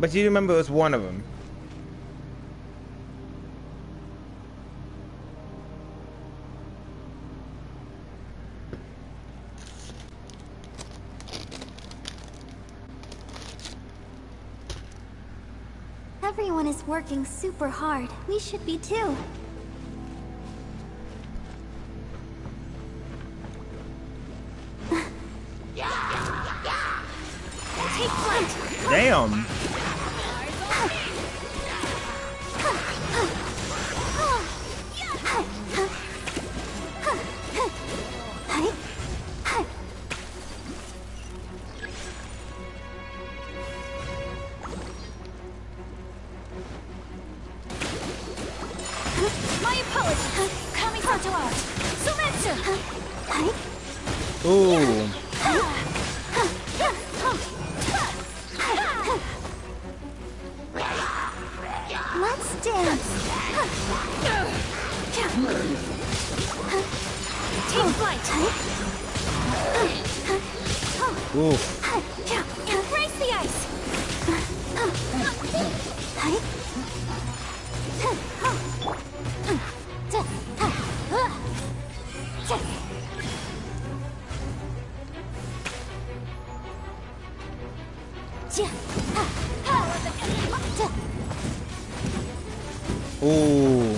But you remember it was one of them. Everyone is working super hard. We should be too. Take flight. Damn. My apologies. Kamisato out. Sumetsu. Ooh. Let's dance. Take flight. Ooh. Embrace the ice. Ooh.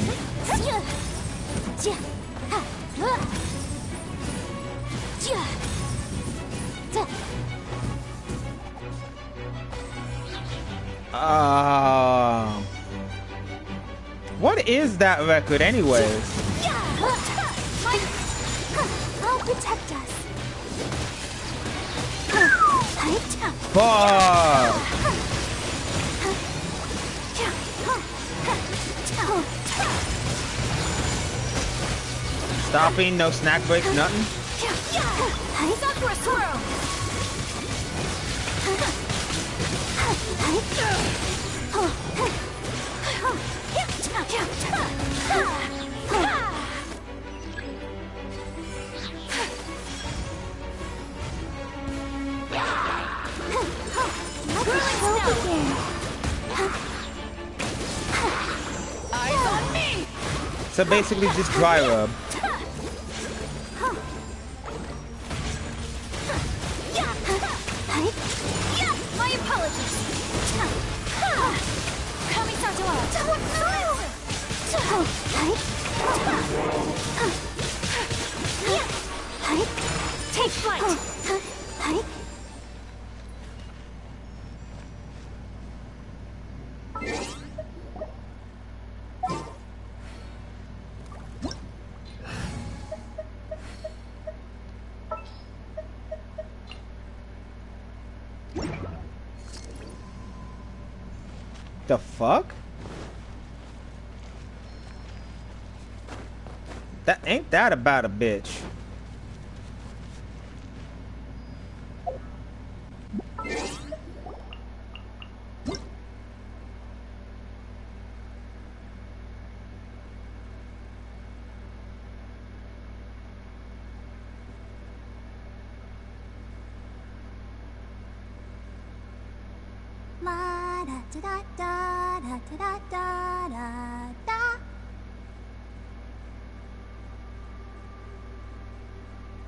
What is that record anyways? I'll protect us. Fuck. Stopping, no snack breaks, nothing. Sakura swirl. Eyes on me. So basically just dry rub. My apologies. Kamisato out. Take flight. The fuck? That ain't that about a bitch.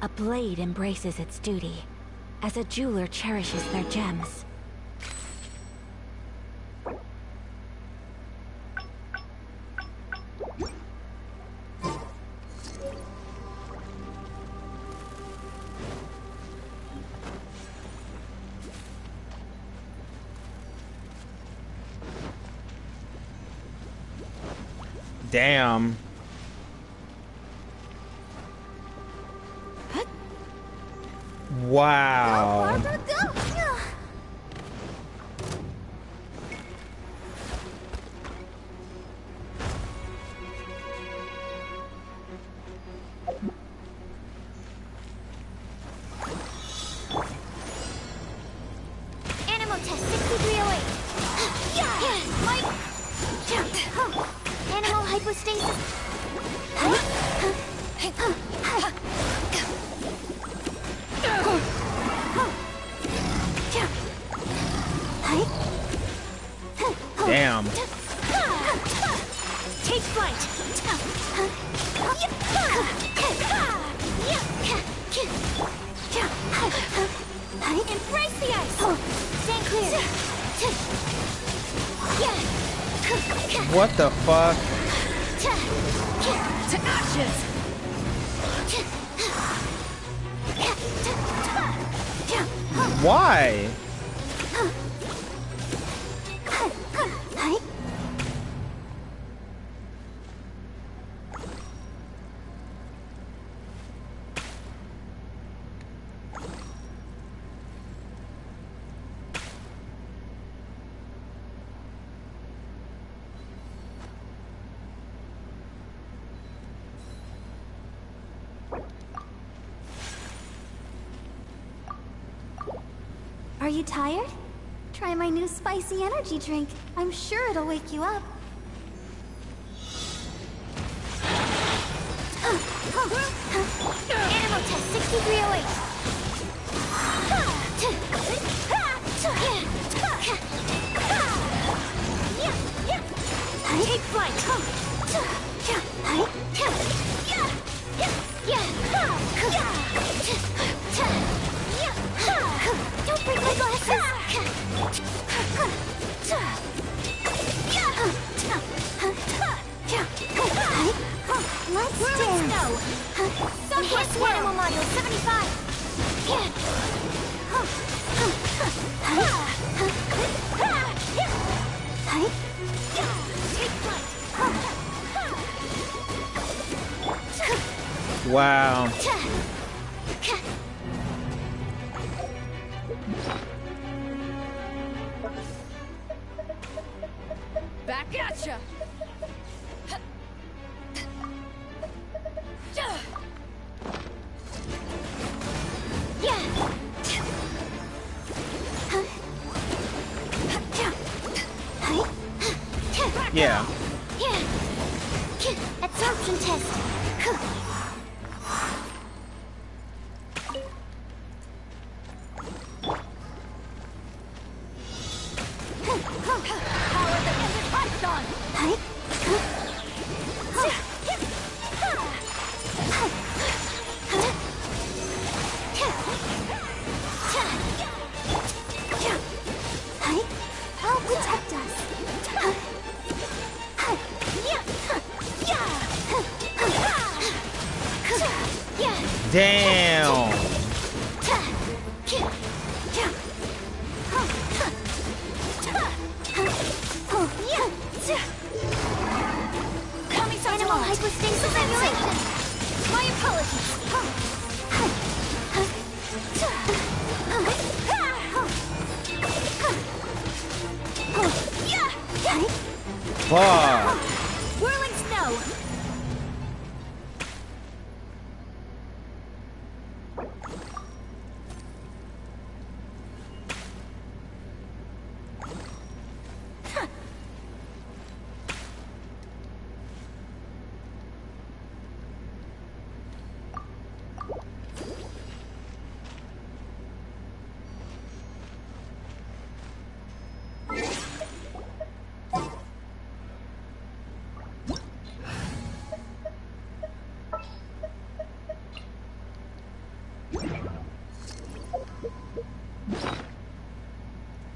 A blade embraces its duty, as a jeweler cherishes their gems. Damn. Wow. Animal test 6308. Animal hypostasis. Damn. Take flight. Embrace the ice. Stand clear. What the fuck? To ashes. Why? Are you tired? Try my new spicy energy drink. I'm sure it'll wake you up. Animal test 6308. Take flight. Don't break my glasses. Let's Whirling dance. snow. Southwest Animal Module 75. Take flight. Wow. Back at ya. Yeah. Absorption test. Power the ended python. Help protect us. Damn. Coming animal hypostasis simulation. My apologies. Fuck. Whirling snow.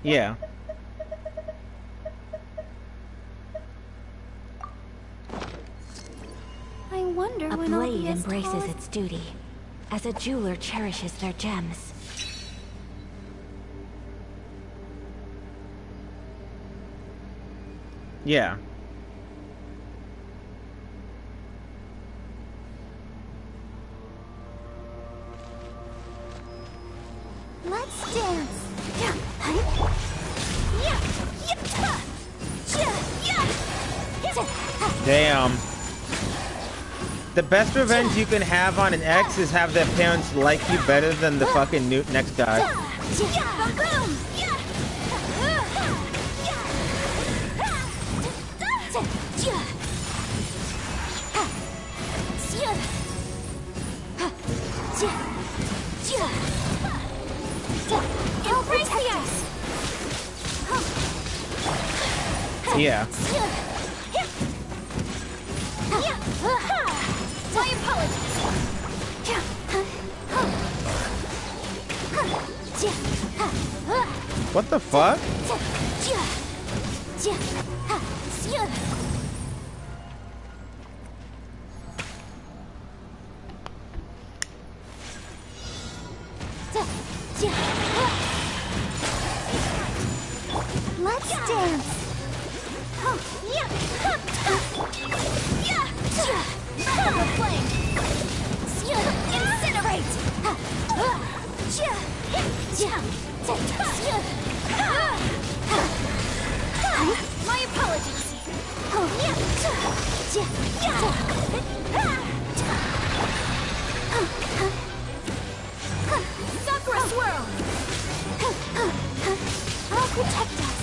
Yeah. I wonder A when I'll be blade as tall embraces as... its duty, as a jeweler cherishes their gems. Yeah. Let's dance. Damn. The best revenge you can have on an ex is have their parents like you better than the fucking next guy. Boom! Embrace the ice! Yeah. My apologies. What the fuck? Let's dance. Flame. Incinerate. My apologies. Sakura swirl. I'll protect us.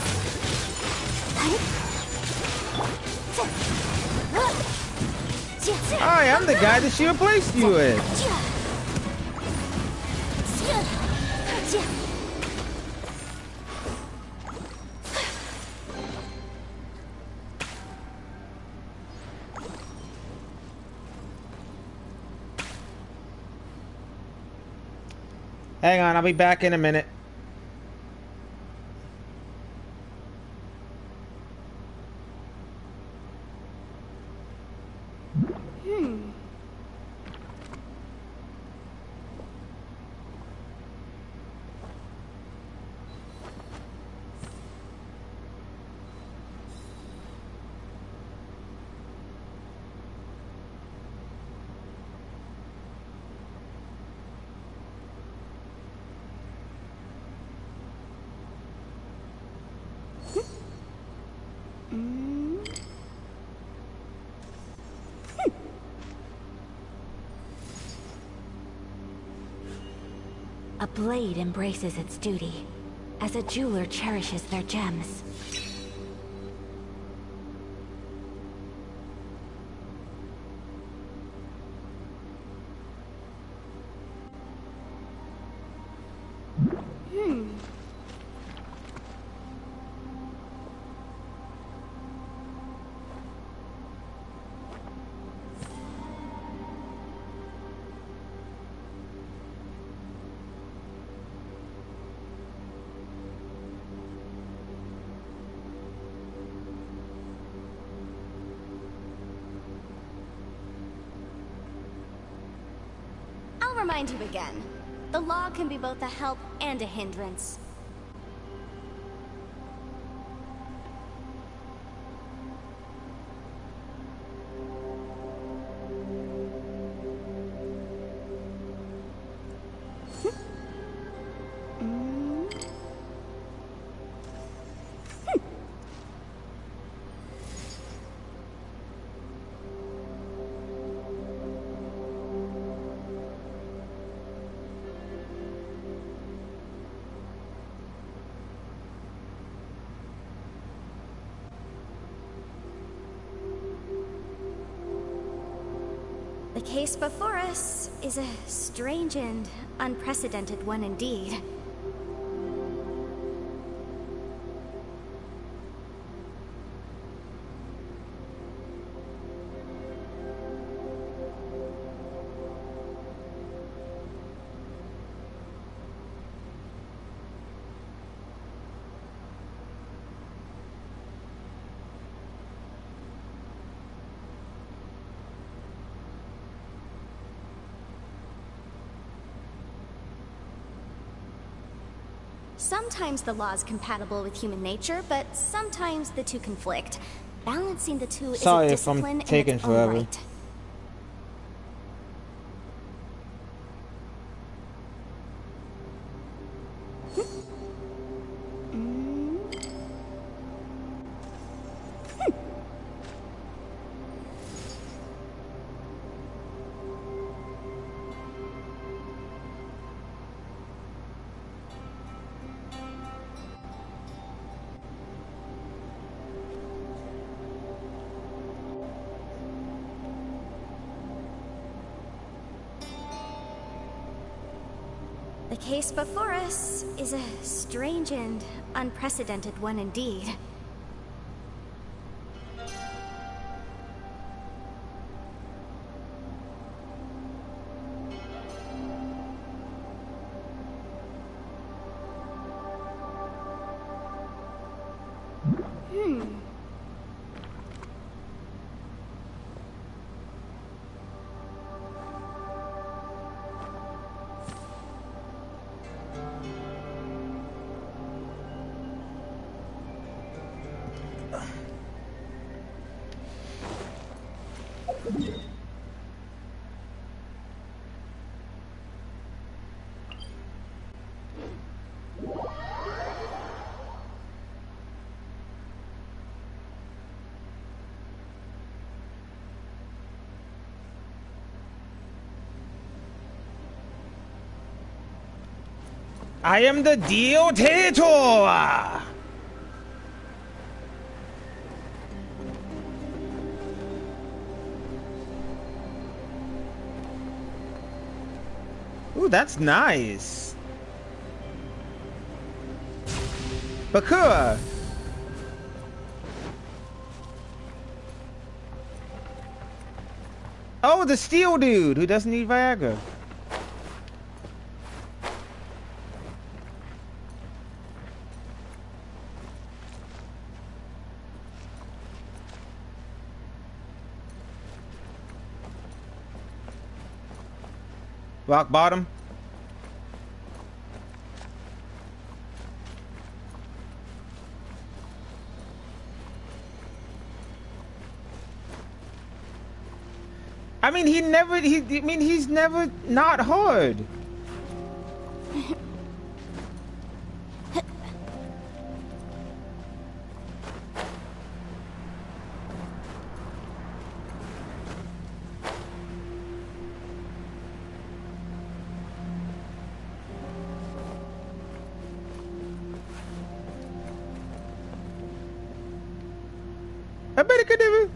I am the guy that she replaced you with. Hang on, I'll be back in a minute. A blade embraces its duty, as a jeweler cherishes their gems. Remind you again. The law can be both a help and a hindrance. The case before us is a strange and unprecedented one indeed. Sometimes the law is compatible with human nature, but sometimes the two conflict. Balancing the two is a discipline in its own right. The case before us is a strange and unprecedented one indeed. I am the Diotator! Ooh, that's nice. Bakura! Oh, the steel dude who doesn't need Viagra. Rock bottom. I mean, he's never not hard. I bet it could never.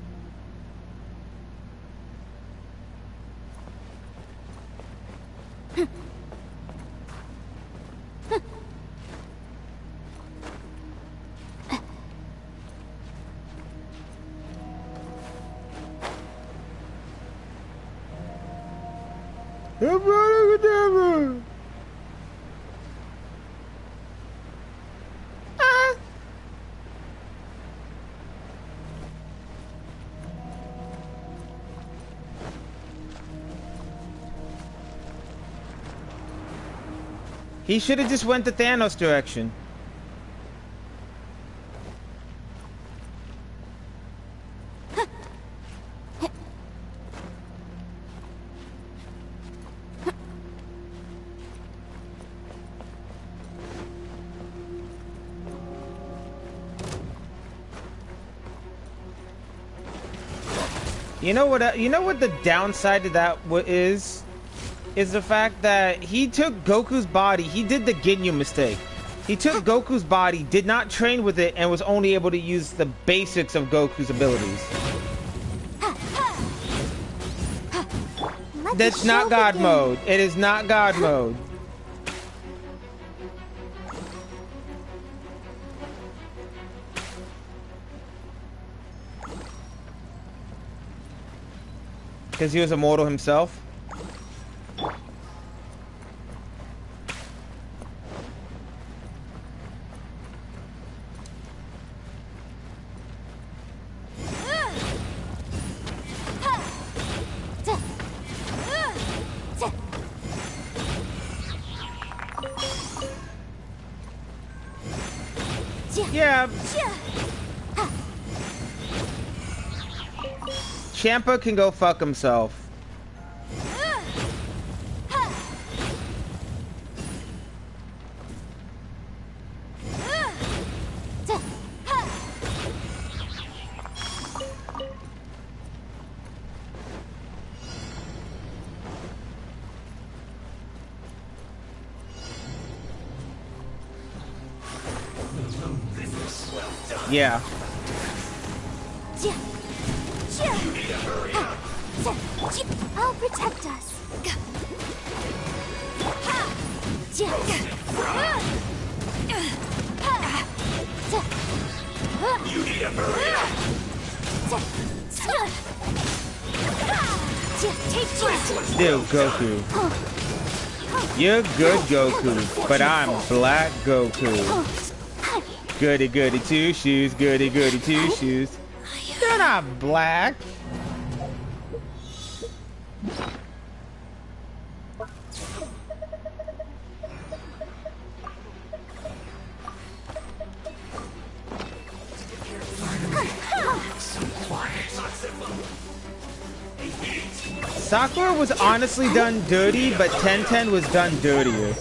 He should have just went the Thanos direction. You know what? You know what the downside to that is the fact that he took Goku's body. He did the Ginyu mistake. He took Goku's body, did not train with it, and was only able to use the basics of Goku's abilities. That's not God mode. It is not God mode. Because he was immortal himself. Yeah. Champa can go fuck himself. Yeah. I'll protect us. You need a hurry up. Dude, Goku. You're good, Goku, but I'm Black Goku. Goody goody two shoes, goody goody two shoes. They're not black. Sakura was honestly done dirty, but Tenten was done dirtier.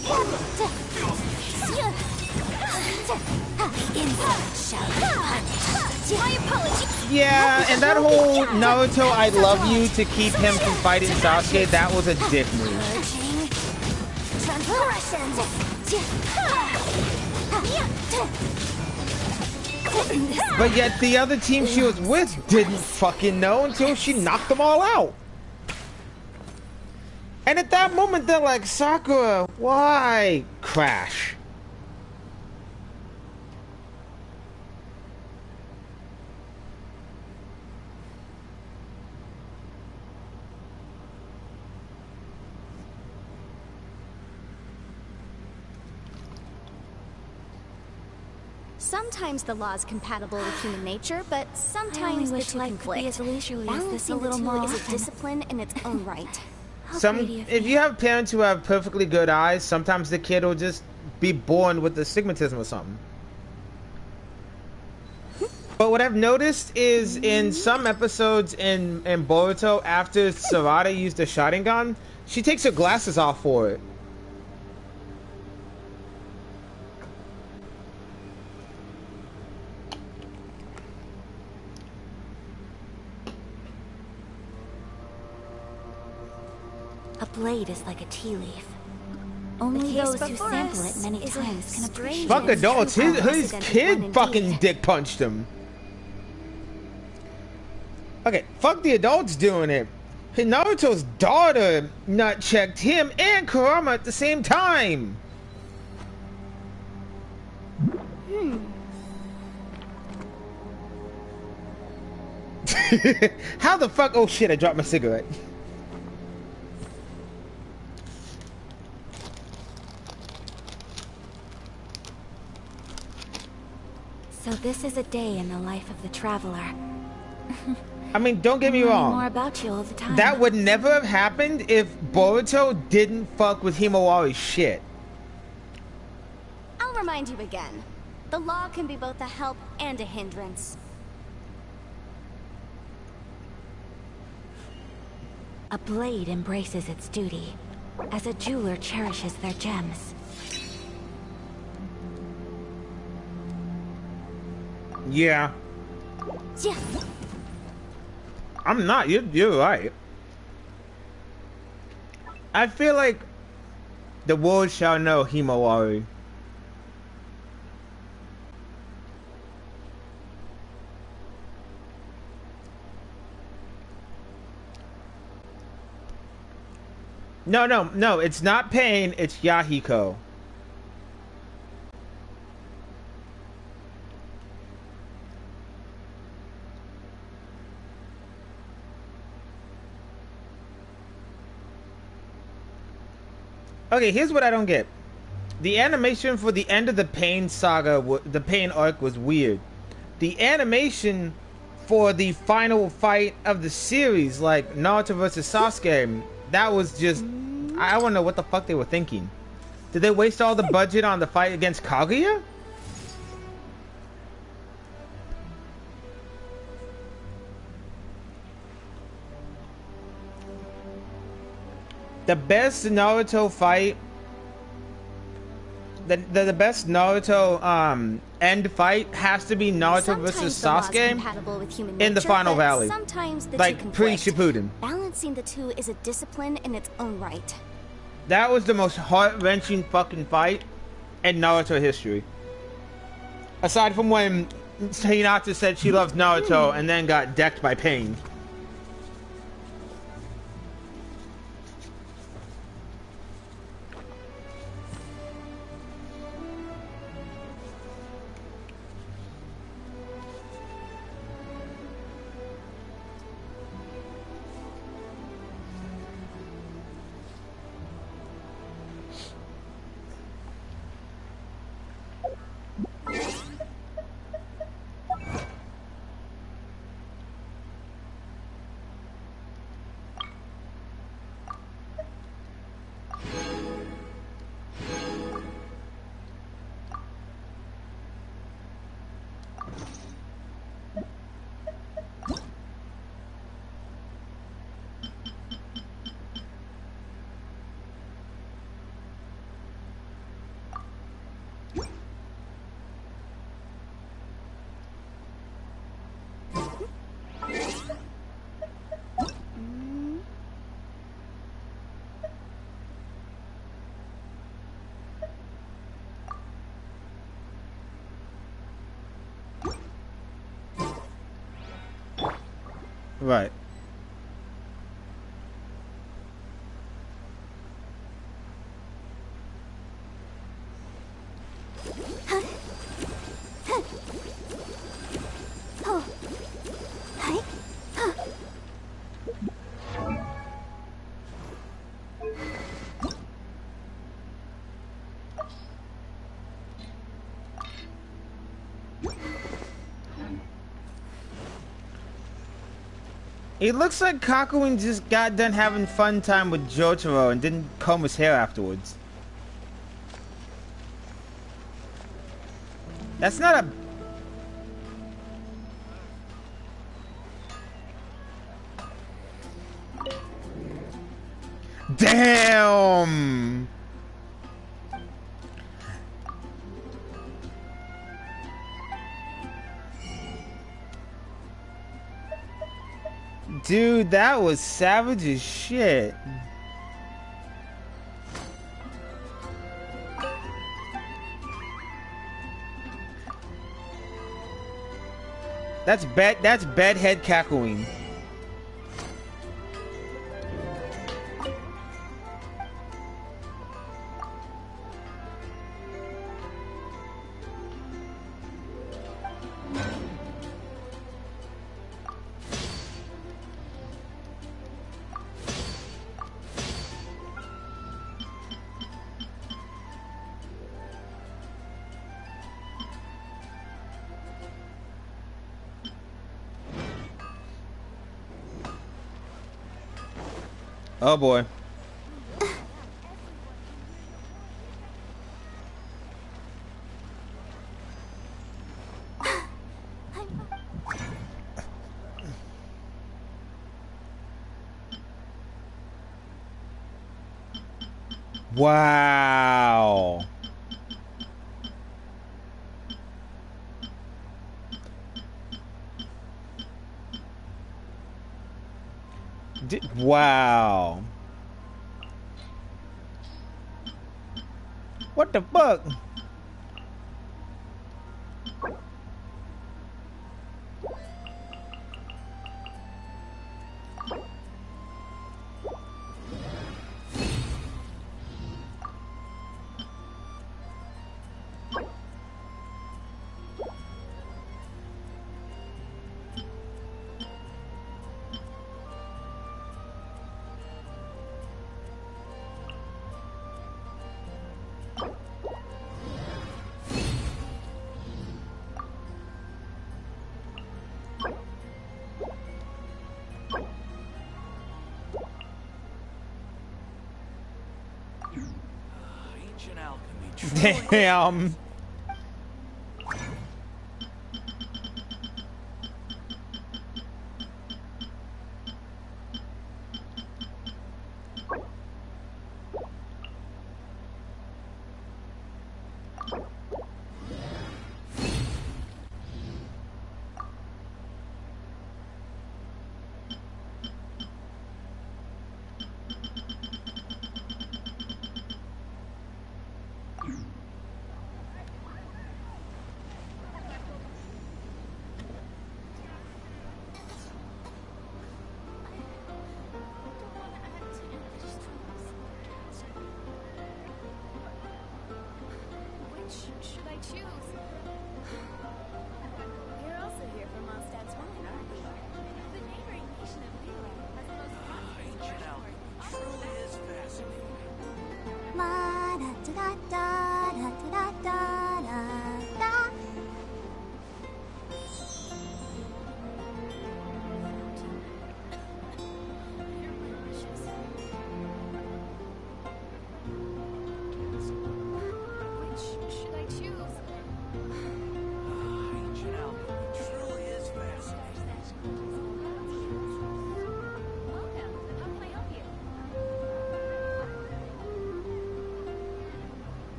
Yeah, and that whole Naruto, I love you to keep him from fighting Sasuke, that was a dick move. But yet the other team she was with didn't fucking know until she knocked them all out. And at that moment they're like, Sakura, why? Crash. Sometimes the law is compatible with human nature, but sometimes the two conflict. Balancing the two is a discipline in its own right. If you have parents who have perfectly good eyes, sometimes the kid will just be born with astigmatism or something. But what I've noticed is in some episodes in Boruto, after Sarada used the Sharingan, she takes her glasses off for it. A blade is like a tea leaf. Only those who sample it many times can appreciate it. Fuck adults, his kid fucking dick punched him. Okay, fuck the adults doing it. Naruto's daughter nut checked him and Kurama at the same time. How the fuck? Oh shit, I dropped my cigarette. So this is a day in the life of the traveler. I mean, don't get me wrong. More about you all the time. That would never have happened if Boruto didn't fuck with Himawari's shit. I'll remind you again. The law can be both a help and a hindrance. A blade embraces its duty, as a jeweler cherishes their gems. Yeah. I'm not. You're right. I feel like the world shall know Himawari. No, it's not Pain, it's Yahiko. Okay, here's what I don't get. The animation for the end of the Pain saga, the Pain arc, was weird. The animation for the final fight of the series, like Naruto vs. Sasuke, that was just... I don't know what the fuck they were thinking. Did they waste all the budget on the fight against Kaguya? The best Naruto fight, the best Naruto end fight has to be Naruto vs. Sasuke in the Final Valley. Like pre-Shippuden. Balancing the two is a discipline in its own right. That was the most heart-wrenching fucking fight in Naruto history. Aside from when Hinata said she loves Naruto and then got decked by Pain. Right. It looks like Kakuen just got done having fun time with Jotaro and didn't comb his hair afterwards. That's not a... Damn! Dude, that was savage as shit. That's bedhead Kakuen. Oh boy. Wow. Wow. What the fuck? Damn.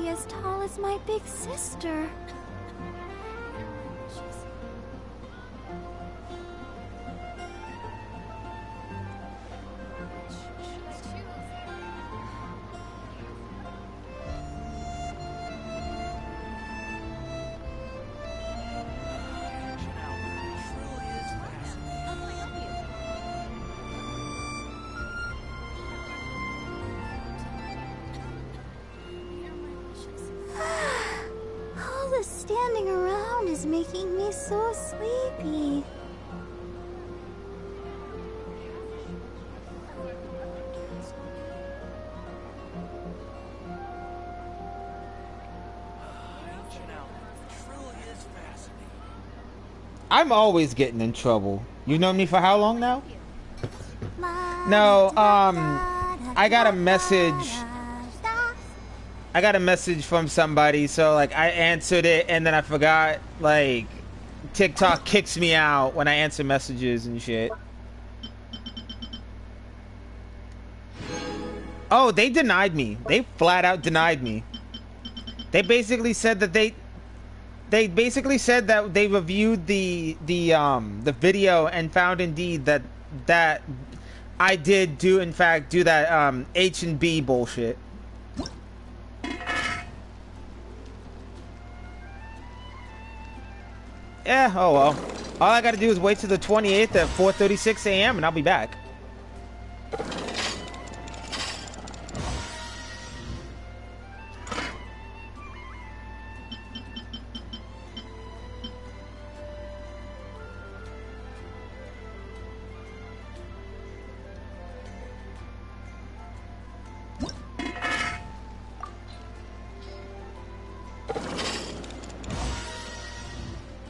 As tall as my big sister. Standing around is making me so sleepy. I'm always getting in trouble. You know me for how long now? No, I got a message. I got a message from somebody, so like I answered it and then I forgot. Like TikTok kicks me out when I answer messages and shit. Oh, they denied me. They flat out denied me. They basically said that they basically said that they reviewed the video and found indeed that I did do in fact do that H&B bullshit. Yeah, oh well. All I gotta do is wait till the 28th at 4:36 a.m. and I'll be back.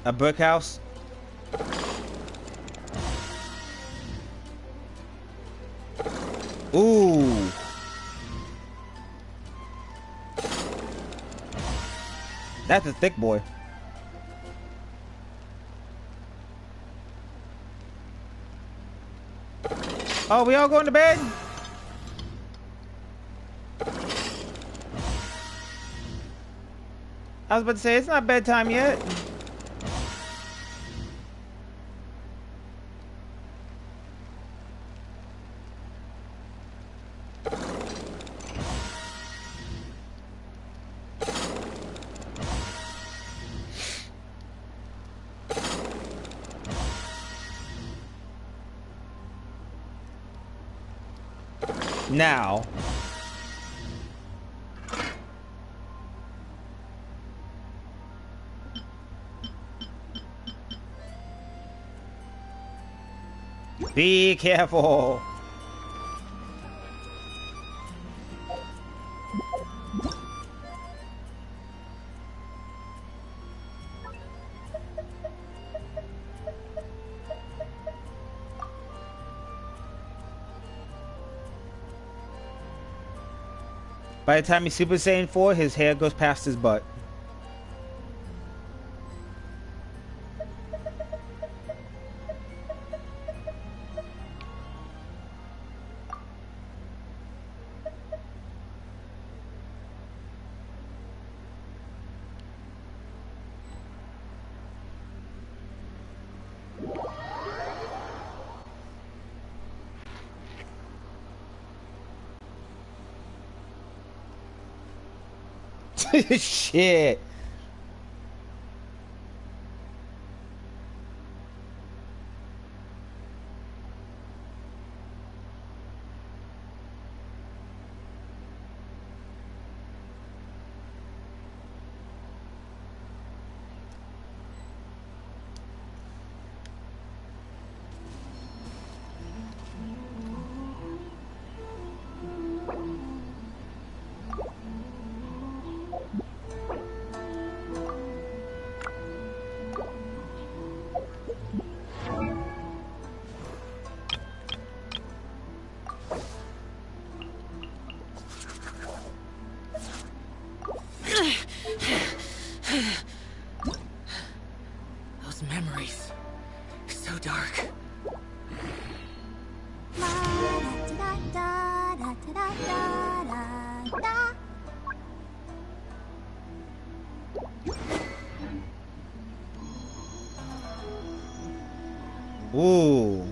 A brick house? Ooh. That's a thick boy. Oh, we all going to bed? I was about to say, it's not bedtime yet. Now. Be careful. By the time he's Super Saiyan 4, his hair goes past his butt. Shit. Those memories. So dark. Ooh.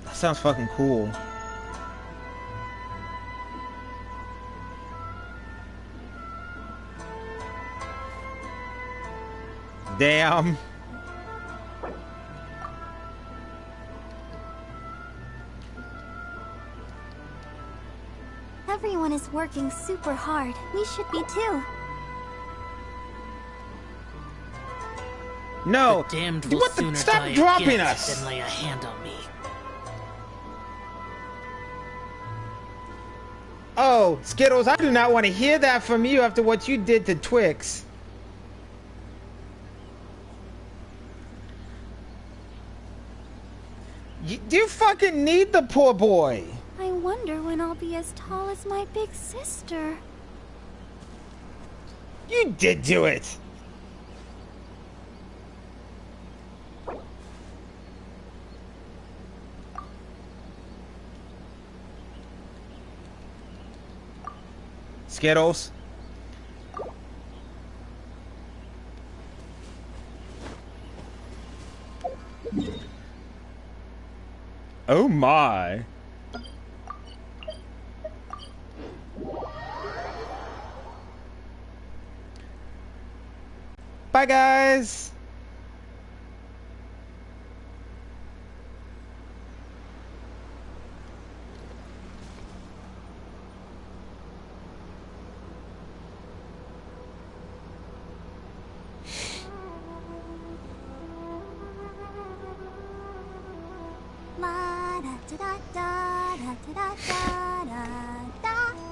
That sounds fucking cool. Damn. Everyone is working super hard. We should be too. No. The damned will sooner stop die dropping again us. than lay a hand on me. Oh, Skittles, I do not want to hear that from you after what you did to Twix. You fucking need the poor boy. I wonder when I'll be as tall as my big sister. You did do it. Skittles. Oh my. Bye guys.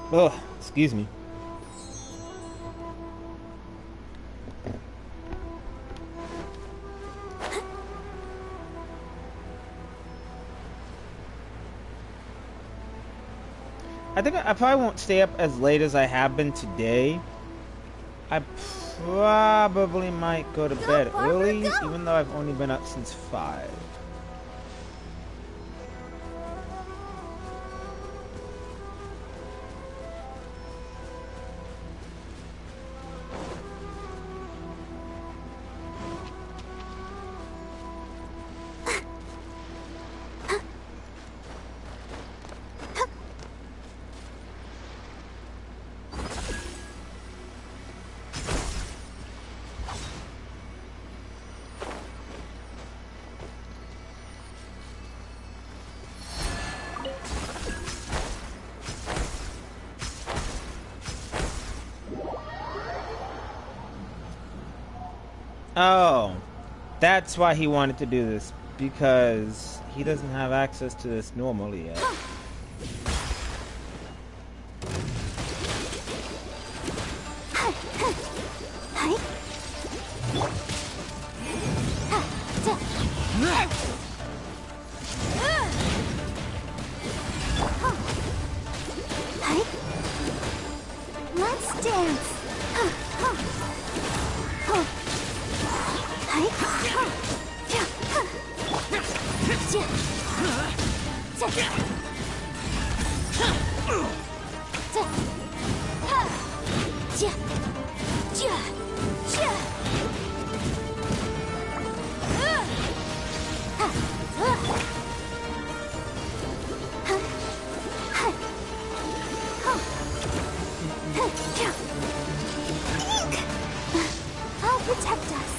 Oh, excuse me. I think I probably won't stay up as late as I have been today. I probably might go to bed early, even though I've only been up since 5. Oh, that's why he wanted to do this, because he doesn't have access to this normally yet. Let's dance. I'll protect us.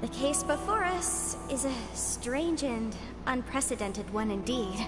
The case before us is a strange and unprecedented one indeed.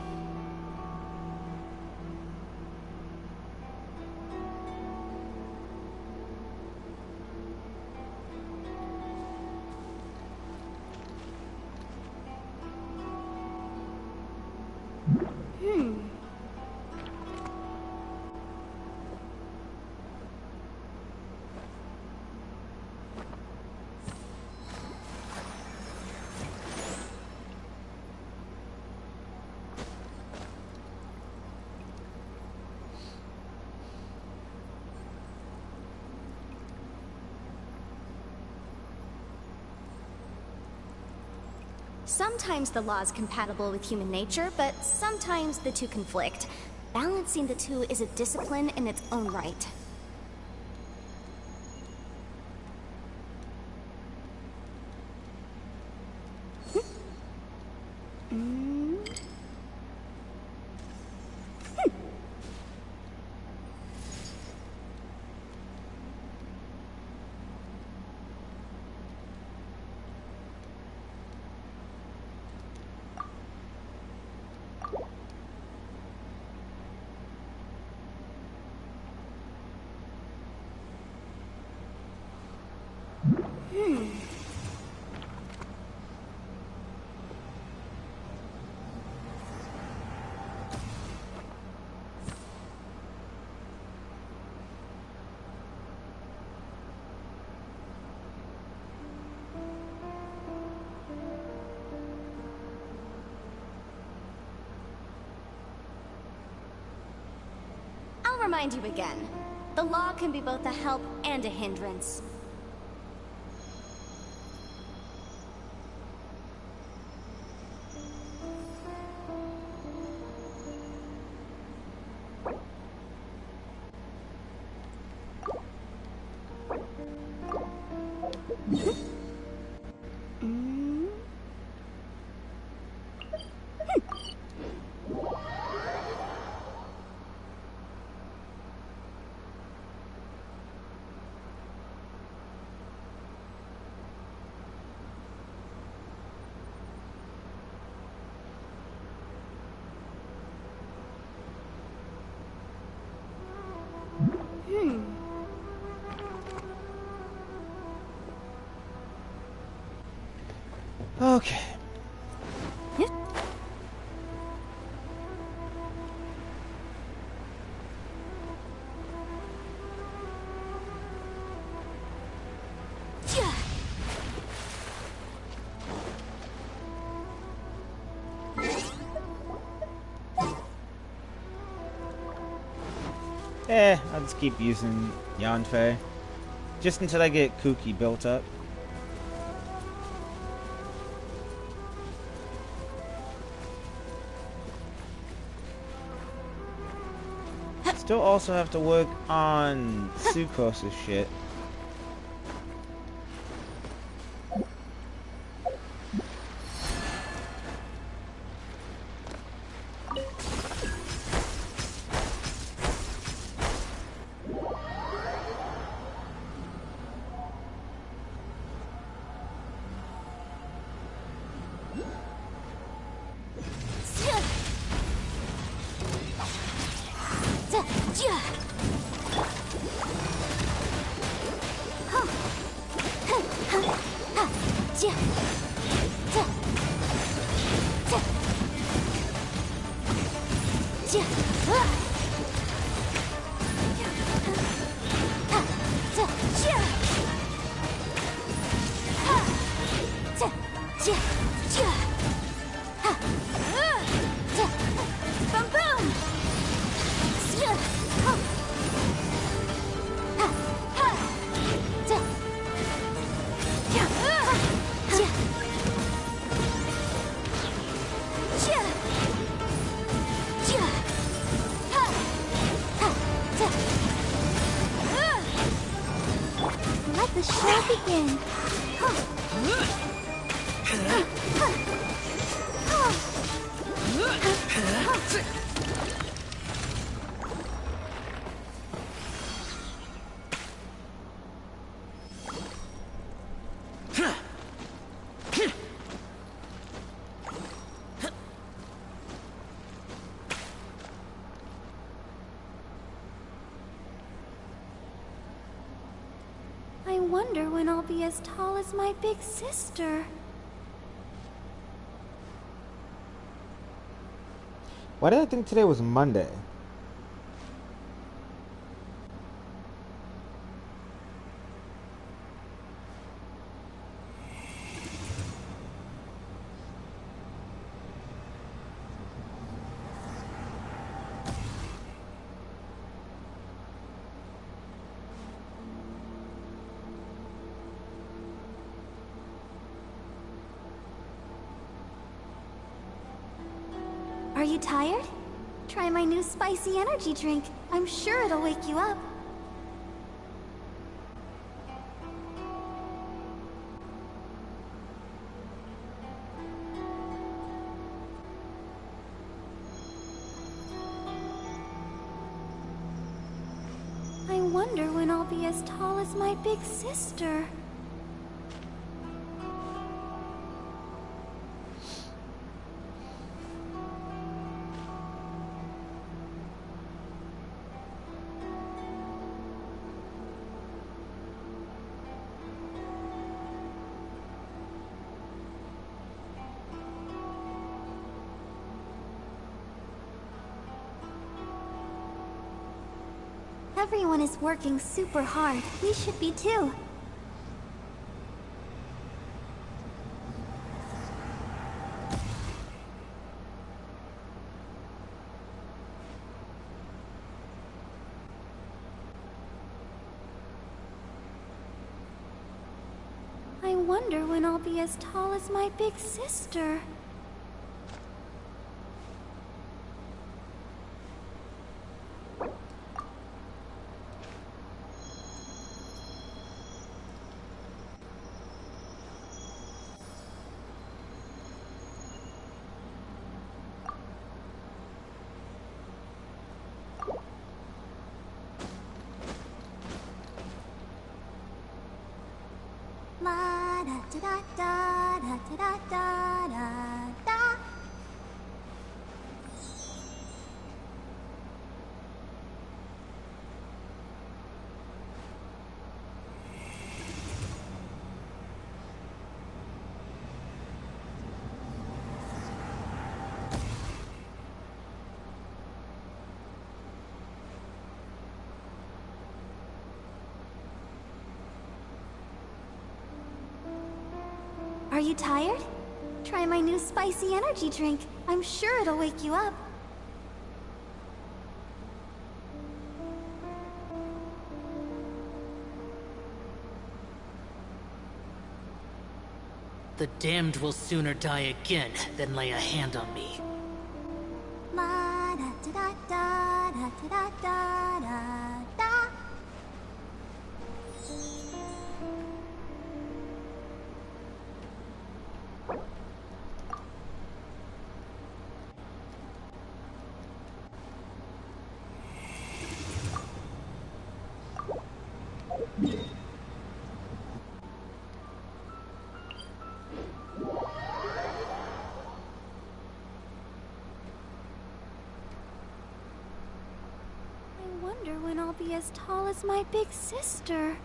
Sometimes the law is compatible with human nature, but sometimes the two conflict. Balancing the two is a discipline in its own right. I'll remind you again. The law can be both a help and a hindrance. Okay. I'll just keep using Yanfei. Just until I get Kuki built up. Still also have to work on Sukos' shit. Let the show begin. wonder when I'll be as tall as my big sister. Why did I think today was Monday? Are you tired? Try my new spicy energy drink. I'm sure it'll wake you up. I wonder when I'll be as tall as my big sister. Everyone is working super hard. We should be too. I wonder when I'll be as tall as my big sister. La da da da da da da da da. Are you tired? Try my new spicy energy drink. I'm sure it'll wake you up. The damned will sooner die again than lay a hand on me. La da da da da da da da da. I wonder when I'll be as tall as my big sister.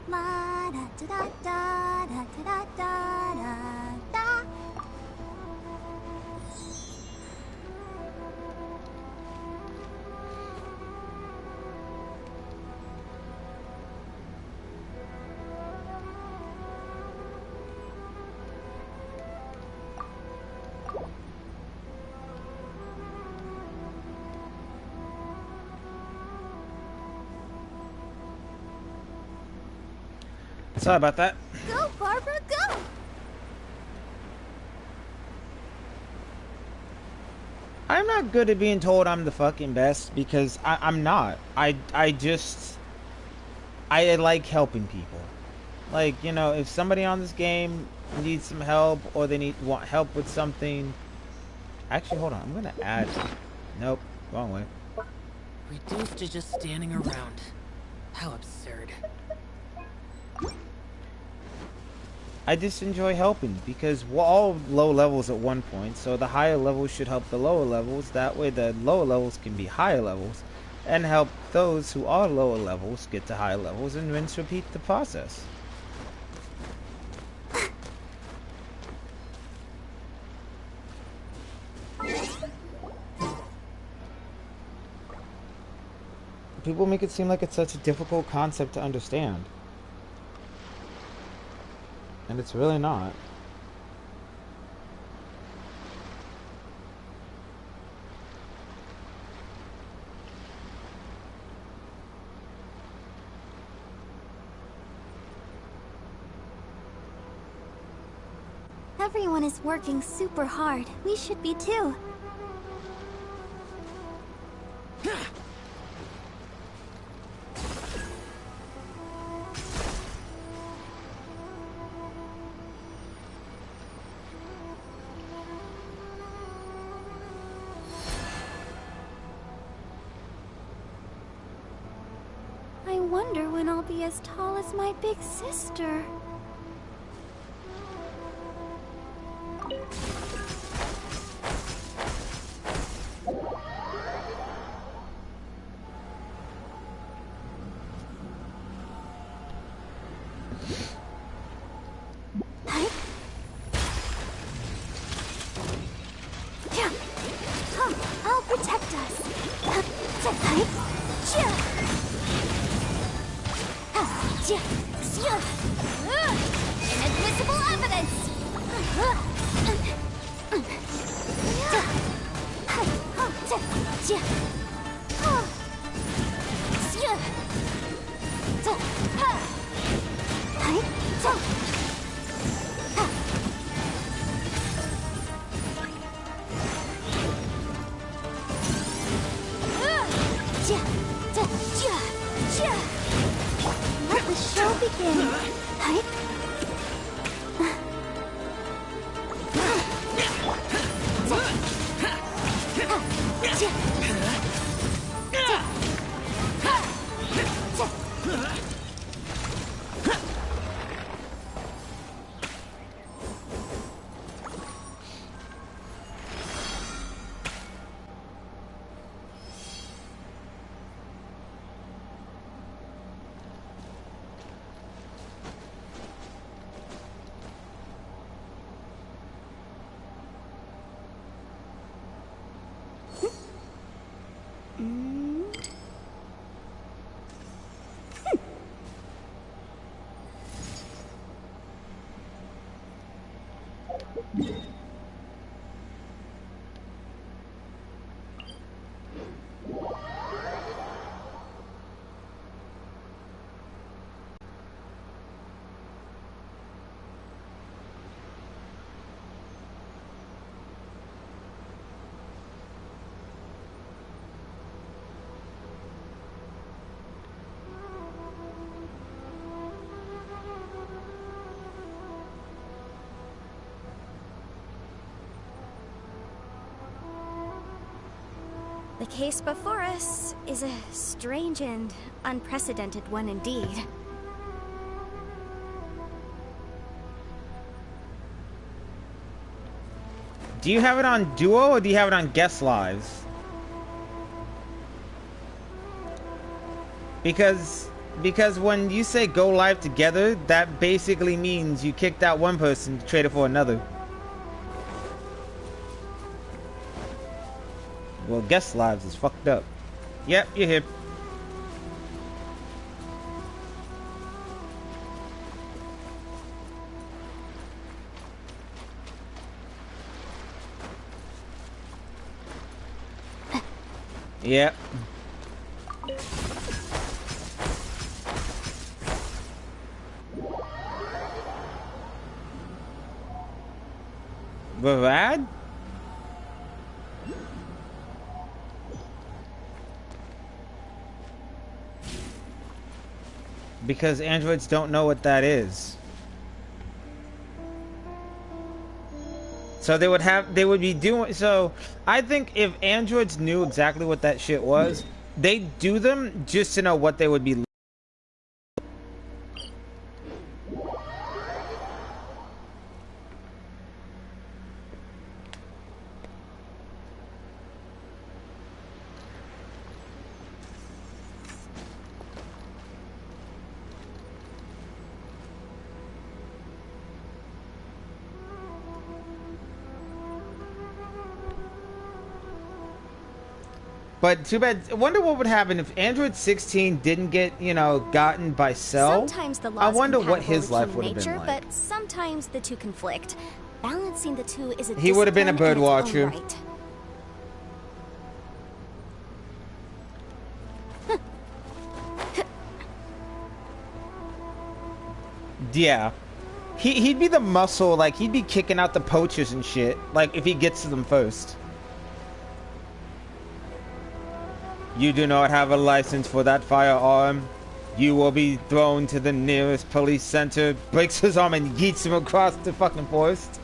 La da da da da da da da da. Sorry about that. Go, Barbara, go! I'm not good at being told I'm the fucking best because I'm not. I like helping people. Like, you know, if somebody on this game need some help, or they want help with something. Actually, hold on. I'm gonna add. Nope, wrong way. Reduced to just standing around. How absurd. I just enjoy helping because we're all low levels at one point, so the higher levels should help the lower levels. That way the lower levels can be higher levels and help those who are lower levels get to higher levels, and rinse repeat the process. People make it seem like it's such a difficult concept to understand. And it's really not. Everyone is working super hard. We should be too. I wonder when I'll be as tall as my big sister. I'll protect us. Inadmissible evidence! Let the show begin. The case before us is a strange and unprecedented one indeed. Do you have it on Duo or do you have it on Guest Lives? Because when you say go live together, that basically means you kicked out one person to trade it for another. Well, Guest Lives is fucked up. Yep, you're here. Yep. Rad? Because androids don't know what that is. So they would be doing. So I think if androids knew exactly what that shit was, they'd do them just to know what they would be. But too bad. I wonder what would happen if Android 16 didn't get, you know, gotten by Cell. Sometimes the I laws wonder what compatible his with life human would have nature, been like. but sometimes the two conflict. Balancing the two is a He would have been a discipline bird in its own watcher. right. Yeah. He'd be the muscle, like, he'd be kicking out the poachers and shit, like, if he gets to them first. You do not have a license for that firearm. You will be thrown to the nearest police center, breaks his arm and yeets him across the fucking forest.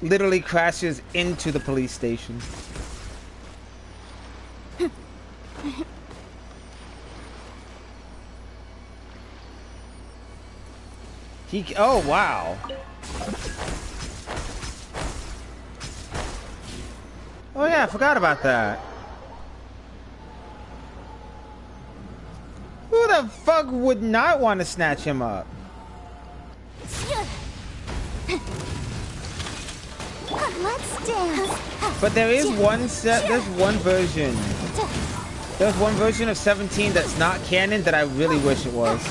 Literally crashes into the police station. Oh wow. Oh yeah, I forgot about that. Who the fuck would not want to snatch him up? Let's dance. But there is there's one version. There's one version of 17 that's not canon that I really wish it was.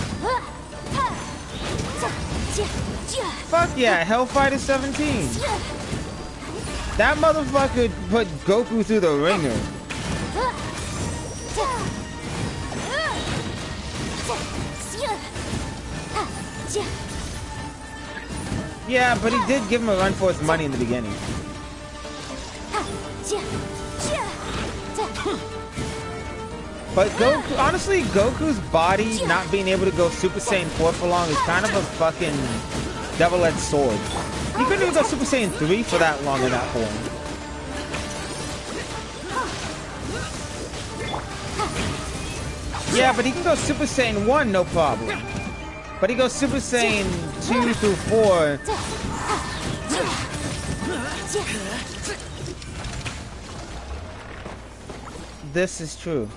Fuck yeah, Hellfighter 17. That motherfucker put Goku through the ringer. Yeah, but he did give him a run for his money in the beginning. But Goku, honestly, Goku's body not being able to go Super Saiyan 4 for long is kind of a fucking double-edged sword. He couldn't even go Super Saiyan 3 for that long in that form. Yeah, but he can go Super Saiyan 1, no problem. But he goes Super Saiyan 2 through 4. This is true.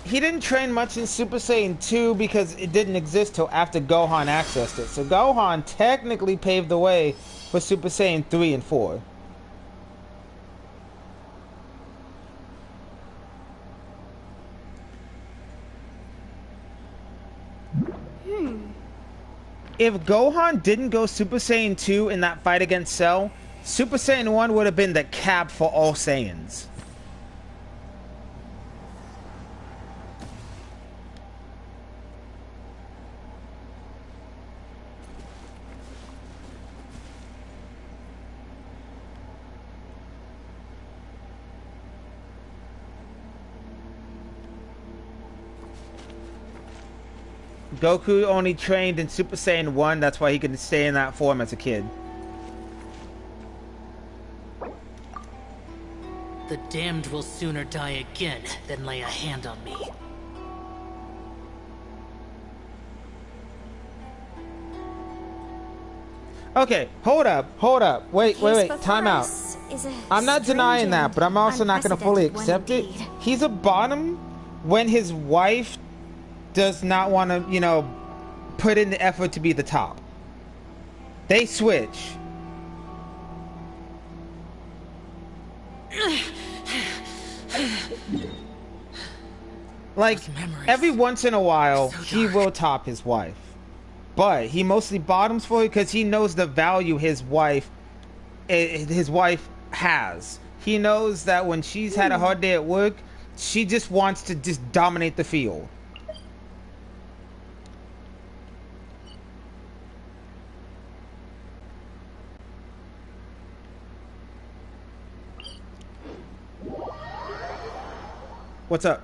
He didn't train much in Super Saiyan 2 because it didn't exist till after Gohan accessed it. So Gohan technically paved the way for Super Saiyan 3 and 4. If Gohan didn't go Super Saiyan 2 in that fight against Cell, Super Saiyan 1 would have been the cap for all Saiyans. Goku only trained in Super Saiyan 1, that's why he could stay in that form as a kid. The damned will sooner die again than lay a hand on me. Okay, hold up. Wait, time out. I'm not denying that, but I'm also not going to fully accept it. He's a bottom when his wife does not want to, you know, put in the effort to be the top. They switch. Like, every once in a while, he will top his wife. But he mostly bottoms for her because he knows the value his wife has. He knows that when she's had a hard day at work, she just wants to just dominate the field. What's up?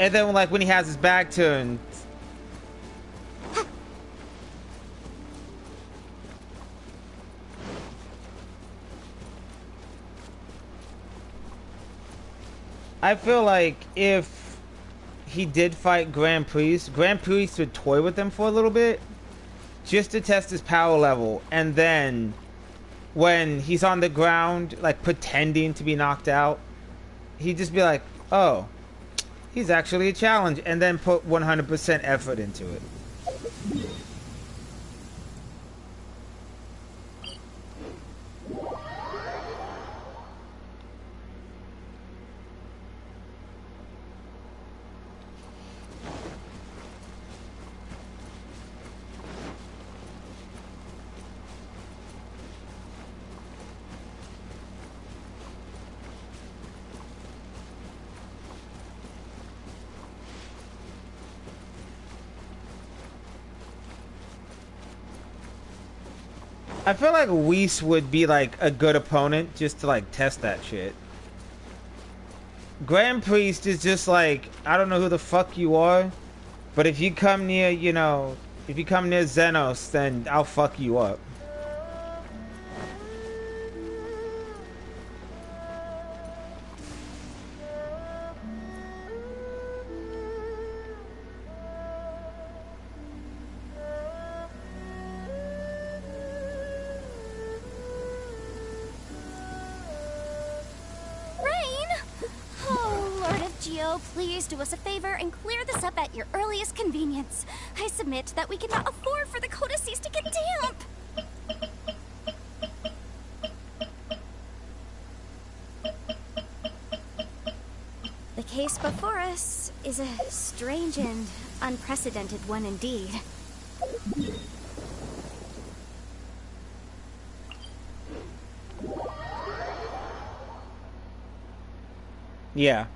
And then like when he has his back turned. I feel like if he did fight Grand Priest would toy with him for a little bit just to test his power level, and then when he's on the ground like pretending to be knocked out, he'd just be like, oh, he's actually a challenge, and then put 100% effort into it. I feel like Whis would be like a good opponent just to like test that shit. Grand Priest is just like, I don't know who the fuck you are, but if you come near, you know, if you come near Xenos, then I'll fuck you up. Please do us a favor and clear this up at your earliest convenience. I submit that we cannot afford for the codices to get damp. The case before us is a strange and unprecedented one indeed. Yeah.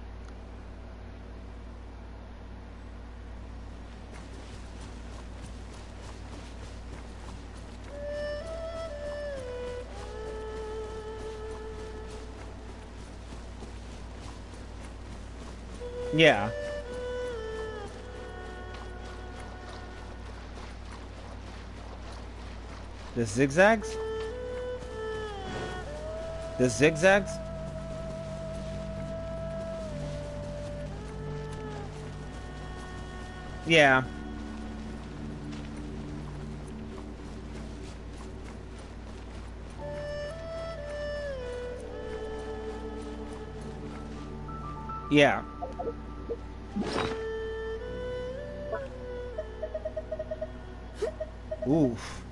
Yeah. The zigzags? The zigzags? Yeah. Yeah. Oof.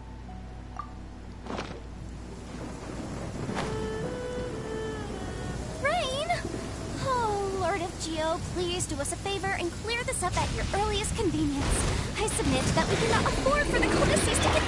Rain! Oh, Lord of Geo, please do us a favor and clear this up at your earliest convenience. I submit that we cannot afford for the codices to get...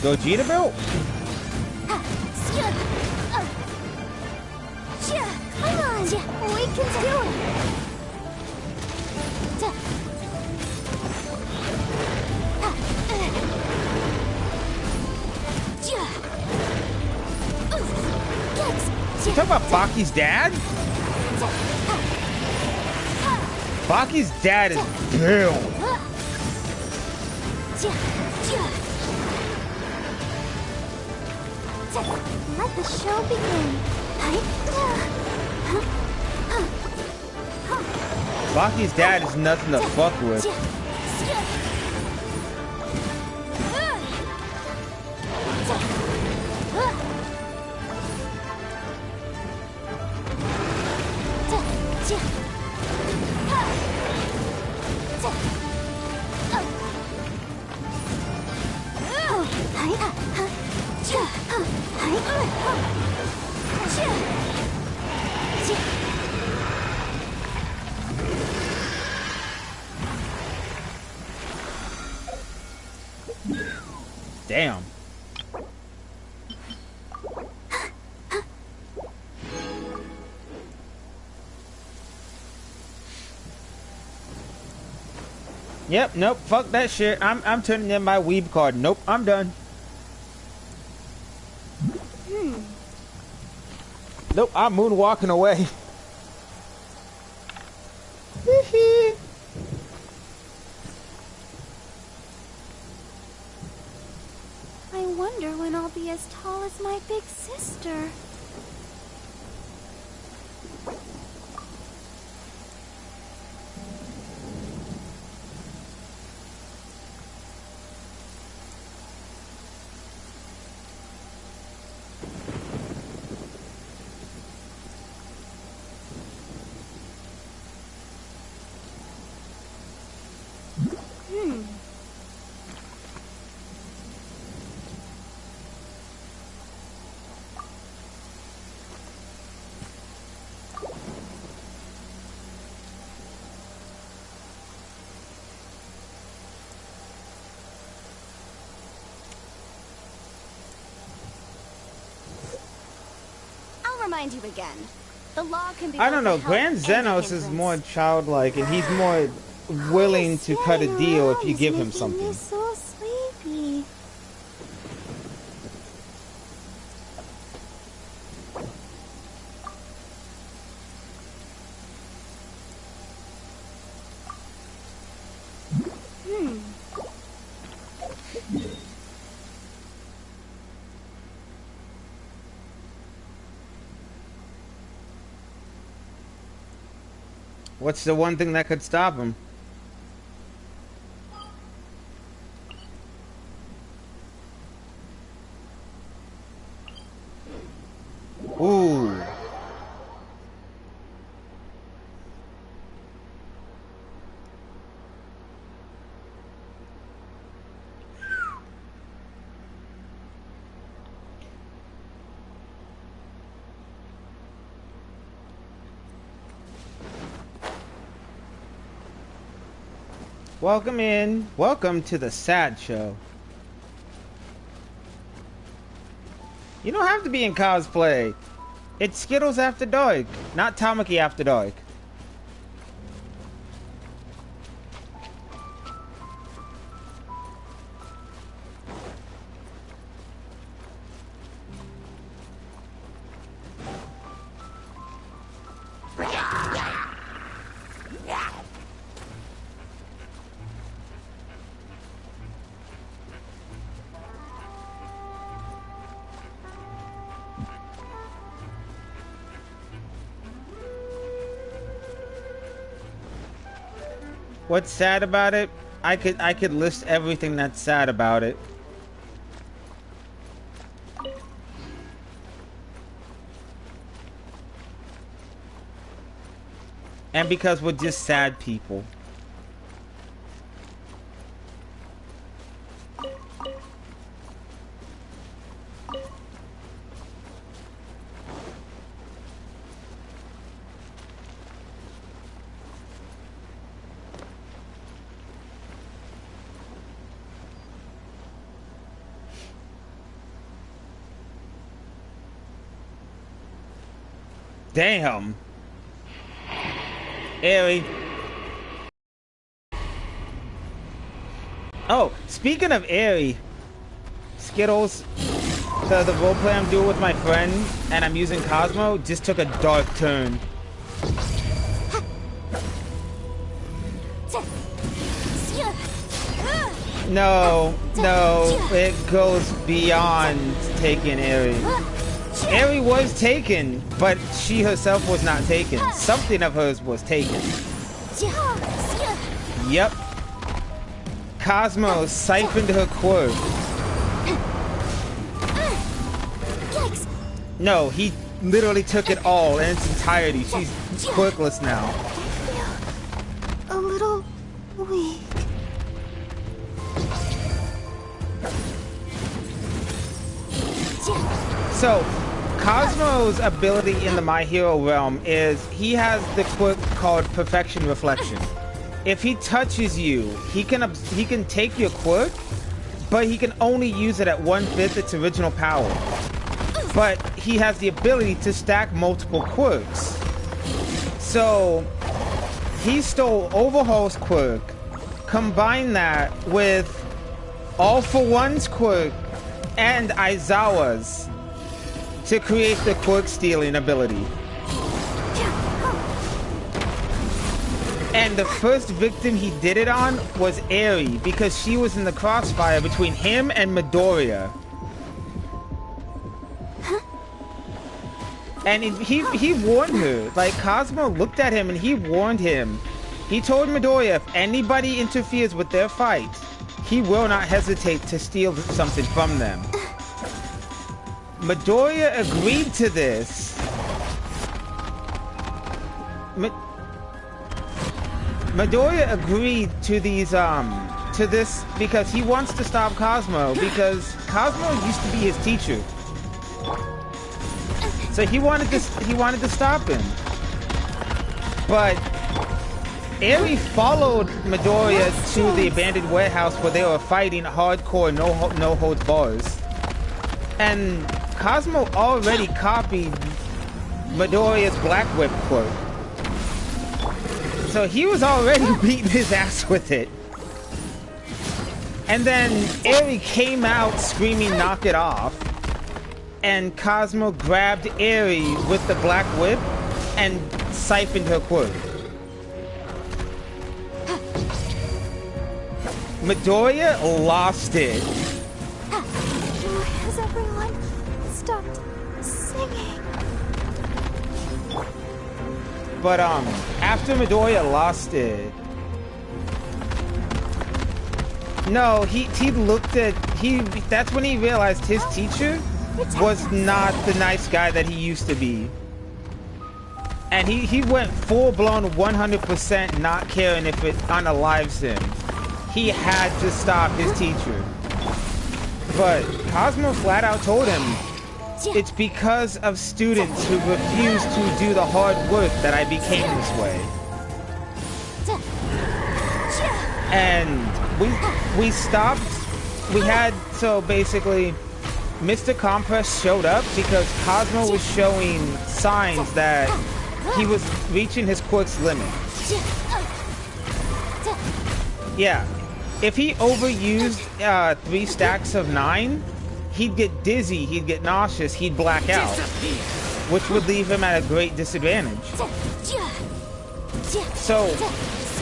Gogeta built? Come on! We can do it! You talking about Baki's dad? Baki's dad is built. Let the show begin. Baki's dad is nothing to fuck with. Damn. Yep, nope, fuck that shit. I'm turning in my weeb card. Nope, I'm done. Nope, I'm moonwalking away. I wonder when I'll be as tall as my big sister. Remind you again. The law can be. I don't know. Grand Zenos is more childlike, and he's more willing to cut a deal if you give him something. Me so sleepy. What's the one thing that could stop him? Ooh. Welcome in. Welcome to the sad show. You don't have to be in cosplay. It's Skittles After Dark, not Tamaki After Dark. What's sad about it? I could list everything that's sad about it. And because we're just sad people. Damn. Aerie. Oh, speaking of Aerie, Skittles, the roleplay I'm doing with my friend, and I'm using Cosmo, just took a dark turn. No, it goes beyond taking Aerie. Aerie was taken, but she herself was not taken. Something of hers was taken. Yep. Cosmo siphoned her quirk. No, he literally took it all in its entirety. She's quirkless now. A little weak. So, Cosmo's ability in the My Hero realm is he has the quirk called Perfection Reflection. If he touches you, he can take your quirk but he can only use it at 1/5 its original power. But he has the ability to stack multiple quirks. So he stole Overhaul's quirk, combined that with All for One's quirk and Aizawa's to create the quirk stealing ability. And the first victim he did it on was Eri, because she was in the crossfire between him and Midoriya. And he warned her. Like, Cosmo looked at him and he warned him. He told Midoriya if anybody interferes with their fight, he will not hesitate to steal something from them. Midoriya agreed to this. Midoriya agreed to these to this because he wants to stop Cosmo, because Cosmo used to be his teacher. So he wanted to stop him. But Eri followed Midoriya to the abandoned warehouse where they were fighting hardcore no holds bars. And Cosmo already copied Midoriya's Black Whip quirk. So he was already beating his ass with it. And then Eri came out screaming, "Knock it off." And Cosmo grabbed Eri with the Black Whip and siphoned her quirk. Midoriya lost it. Has everyone stopped singing? But after Midoriya lost it, no, he looked at that's when he realized his teacher was not the nice guy that he used to be. And he went full-blown 100% not caring if it unalives him. He had to stop his teacher. But Cosmo flat out told him, it's because of students who refuse to do the hard work that I became this way. And we stopped. So basically, Mr. Compress showed up because Cosmo was showing signs that he was reaching his quirk's limit. Yeah. If he overused 3 stacks of 9, he'd get dizzy, he'd get nauseous, he'd black out, which would leave him at a great disadvantage. So,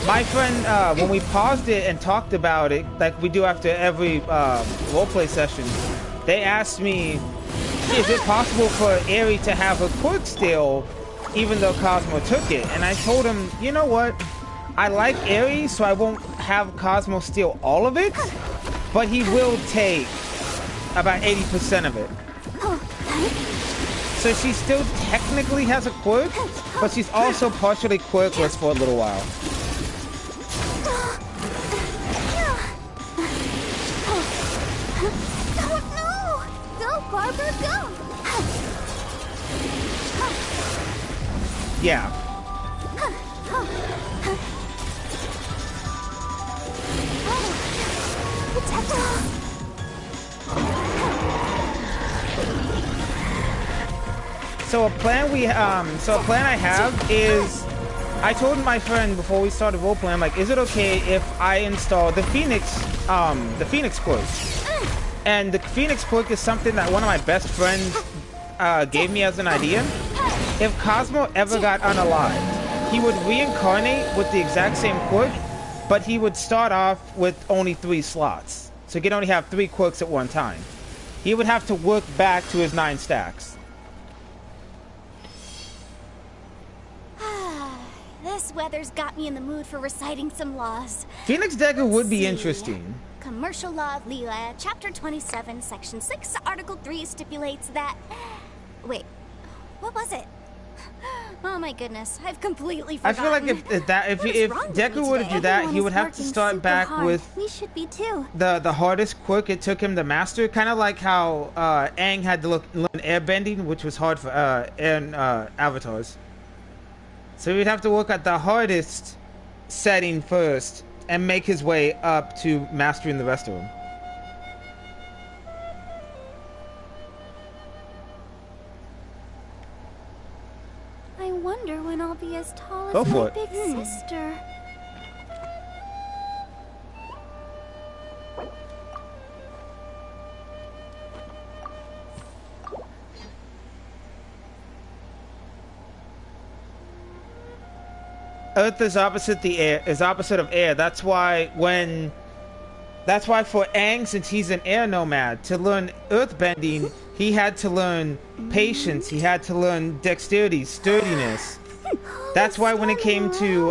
my friend, when we paused it and talked about it, like we do after every roleplay session, they asked me, is it possible for Eri to have her quirk still, even though Cosmo took it? And I told him, you know what? I like Eri, so I won't have Cosmo steal all of it, but he will take about 80% of it. So she still technically has a quirk, but she's also partially quirkless for a little while. No! Go, Barbara, go! Yeah. So a plan I have is, I told my friend before we started roleplaying, I'm like, is it okay if I install the Phoenix quirk? And the Phoenix quirk is something that one of my best friends gave me as an idea. If Cosmo ever got unalived, he would reincarnate with the exact same quirk, but he would start off with only 3 slots. So he could only have 3 quirks at one time. He would have to work back to his 9 stacks. This weather's got me in the mood for reciting some laws. Phoenix Dagger would be interesting. Commercial Law of Leela, Chapter 27, Section 6, Article 3 stipulates that... Wait, what was it? Oh my goodness, I've completely forgotten. I feel like if Deku were to do that, he would have to start back with we should be too. The hardest quirk it took him to master, kind of like how Aang had to learn airbending, which was hard for avatars. So he'd have to work at the hardest setting first and make his way up to mastering the rest of them. I wonder when I'll be as tall Go as for my it. big sister. Earth is opposite the air. Is opposite of air. That's why for Aang, since he's an air nomad, to learn earthbending, he had to learn patience. He had to learn dexterity, sturdiness. That's why when it came to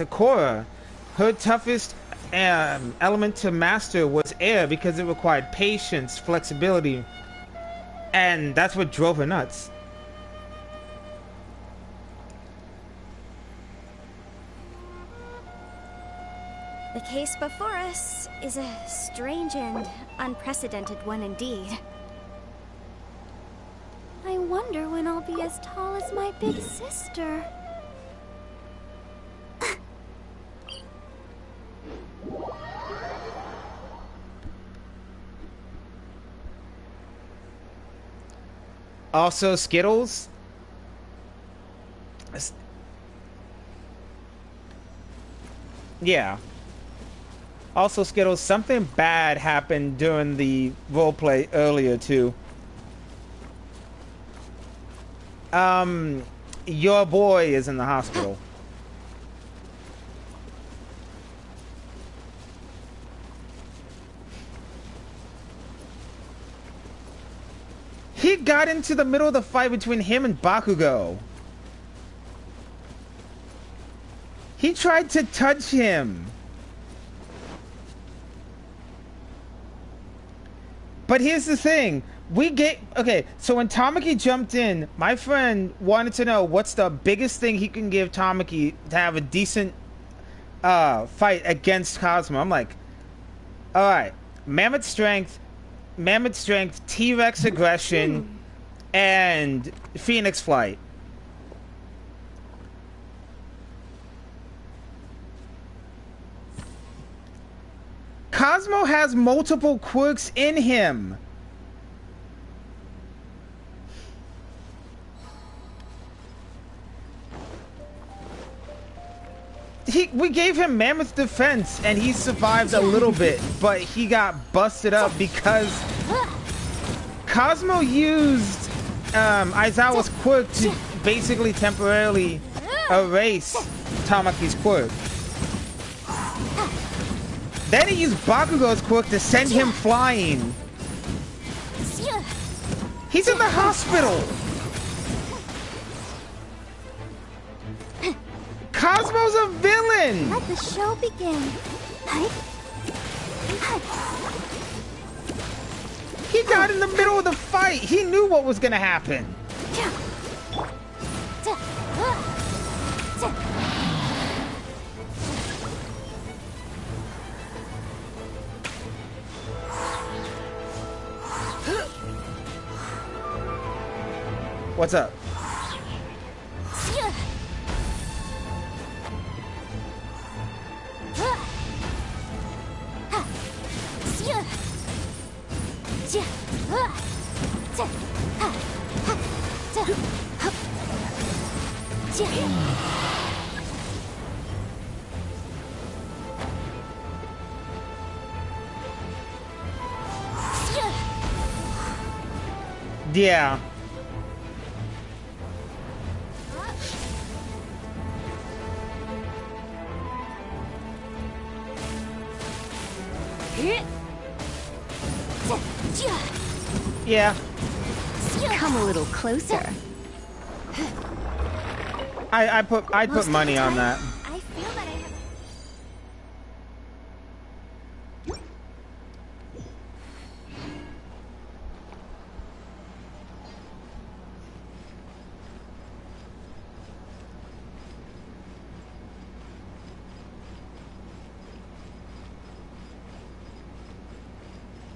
Korra, her toughest element to master was air because it required patience, flexibility, and that's what drove her nuts. The case before us is a strange and unprecedented one indeed. I wonder when I'll be as tall as my big sister. Also, Skittles. Yeah. Also, Skittles, something bad happened during the roleplay earlier, too. Your boy is in the hospital. He got into the middle of the fight between him and Bakugo. He tried to touch him. But here's the thing. Okay, so when Tamaki jumped in, my friend wanted to know what's the biggest thing he can give Tamaki to have a decent fight against Cosmo. I'm like, alright, Mammoth Strength, T-Rex Aggression, and Phoenix Flight. Cosmo has multiple quirks in him. We gave him Mammoth Defense and he survived a little bit, but he got busted up because Cosmo used Aizawa's quirk to basically temporarily erase Tamaki's quirk. Then he used Bakugo's quirk to send him flying. He's in the hospital! Cosmo's a villain! Let the show begin. He got in the middle of the fight. He knew what was gonna happen. What's up? Yeah. Yeah. Come a little closer. I put money on that. I feel that I have...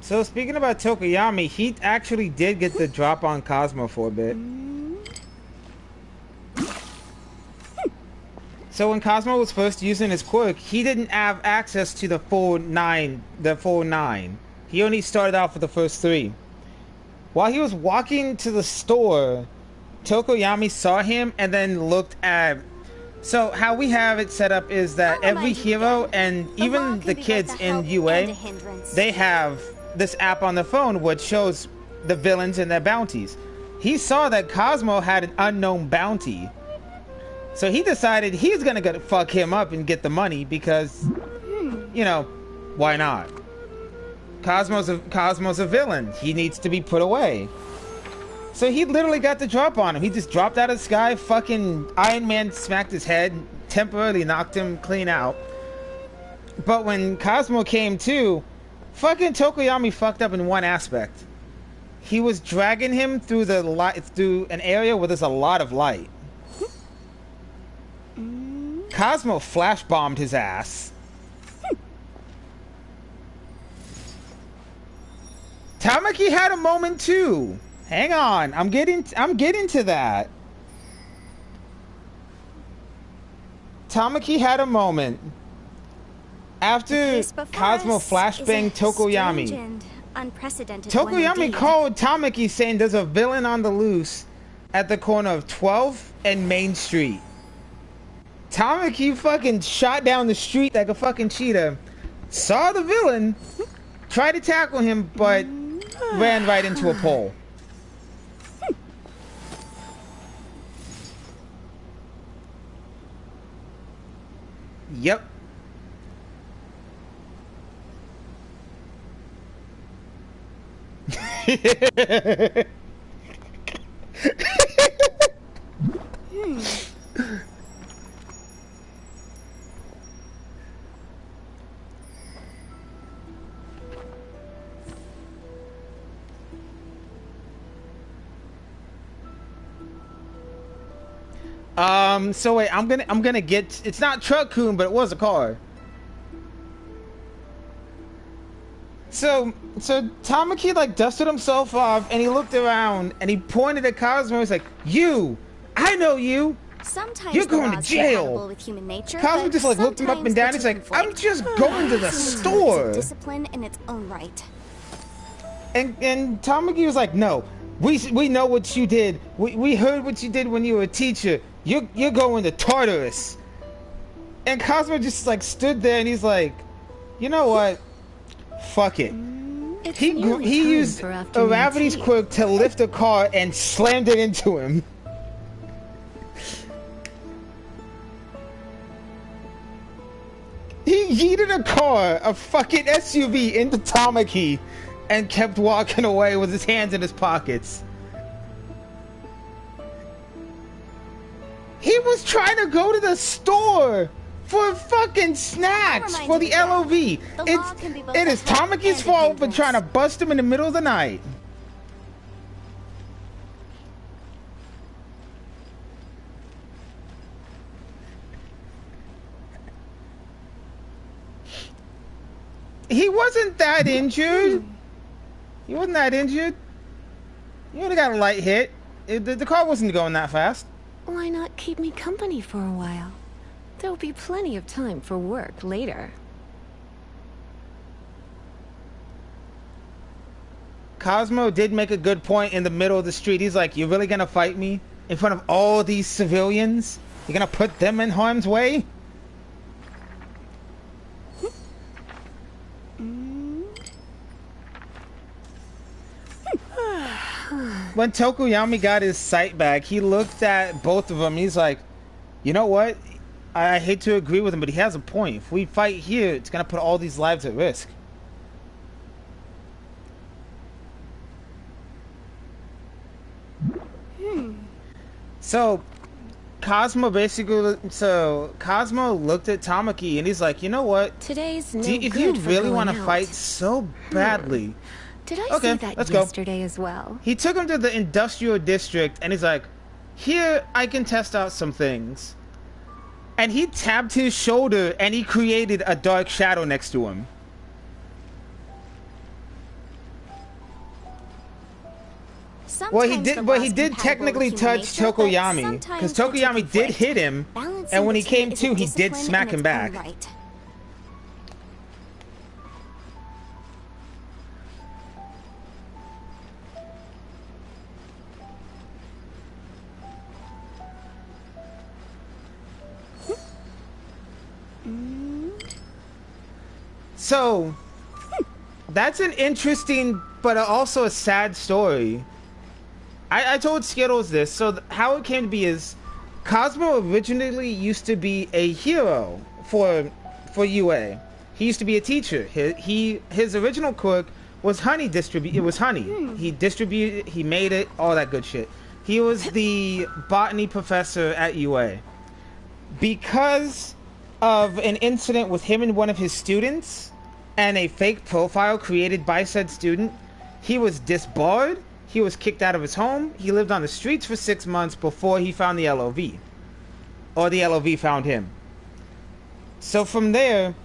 So speaking about Tokoyami, he actually did get the drop on Cosmo for a bit. So when Cosmo was first using his quirk, he didn't have access to the full nine. He only started out for the first 3. While he was walking to the store, Tokoyami saw him and then looked at. So how we have it set up is that every hero and even the kids in UA, they have this app on the phone which shows the villains and their bounties. He saw that Cosmo had an unknown bounty, so he decided he's gonna go fuck him up and get the money because, you know, why not? Cosmo's a villain. He needs to be put away. So he literally got the drop on him. He just dropped out of the sky. Fucking Iron Man smacked his head, temporarily knocked him clean out. But when Cosmo came to, fucking Tokoyami fucked up in one aspect. He was dragging him through the light, through an area where there's a lot of light. Cosmo flash bombed his ass. Tamaki had a moment too. Hang on, I'm getting to that. Tamaki had a moment after Cosmo flashbanged Tokoyami. Tokoyami called Tamaki saying there's a villain on the loose at the corner of 12th and Main Street. Tamaki fucking shot down the street like a fucking cheetah, saw the villain, tried to tackle him, but ran right into a pole. Yep. So wait, I'm gonna get, it's not Truck-kun, but it was a car. So Tamaki like dusted himself off and he looked around and he pointed at Cosmo. He's like, "You, I know you. Sometimes you're going to jail." with human nature, Cosmo just like looked him up and down. He's like, "I'm just going to the store." Discipline in its own right. And Tamaki was like, "No, we know what you did. We heard what you did when you were a teacher. You're going to Tartarus." And Cosmo just like stood there and he's like, "You know what? Fuck it." He used Gravity's quirk to lift a car and slammed it into him. He yeeted a car, a fucking SUV, into Tamaki and kept walking away with his hands in his pockets. He was trying to go to the store for fucking snacks for the LOV. It is Tamaki's fault for trying to bust him in the middle of the night. He wasn't that injured. He wasn't that injured. He only got a light hit. The car wasn't going that fast. Why not keep me company for a while? There'll be plenty of time for work later. Cosmo did make a good point in the middle of the street. He's like, "You're really gonna fight me in front of all these civilians? You're gonna put them in harm's way?" When Tokoyami got his sight back, he looked at both of them. He's like, "You know what? I hate to agree with him, but he has a point. If we fight here, it's gonna put all these lives at risk." So Cosmo looked at Tamaki and he's like, "You know what? Today's no if good you for really going want to out. fight so badly." Did I Okay, see that let's go. yesterday as well? He took him to the industrial district and he's like, "Here, I can test out some things." And he tapped his shoulder and he created a dark shadow next to him. Well, he did technically touch Tokoyami, because Tokoyami did hit him, and when he came to, he did smack him back. So that's an interesting but also a sad story. I told Skittles this. So how it came to be is Cosmo originally used to be a hero for UA. He used to be a teacher. His original quirk was honey distribute. It was honey. He distributed. He made it. All that good shit. He was the botany professor at UA. Because of an incident with him and one of his students, and a fake profile created by said student, he was disbarred. He was kicked out of his home. He lived on the streets for 6 months before he found the LOV. Or the LOV found him. So from there,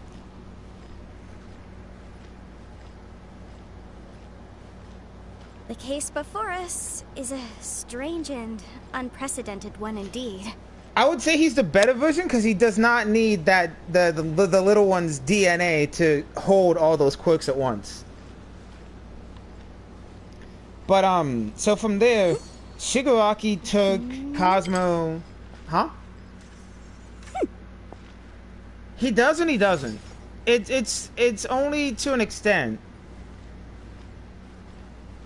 the case before us is a strange and unprecedented one indeed. I would say he's the better version because he does not need that the little one's DNA to hold all those quirks at once. But so from there, Shigaraki took Cosmo, huh? He does and he doesn't. It's only to an extent.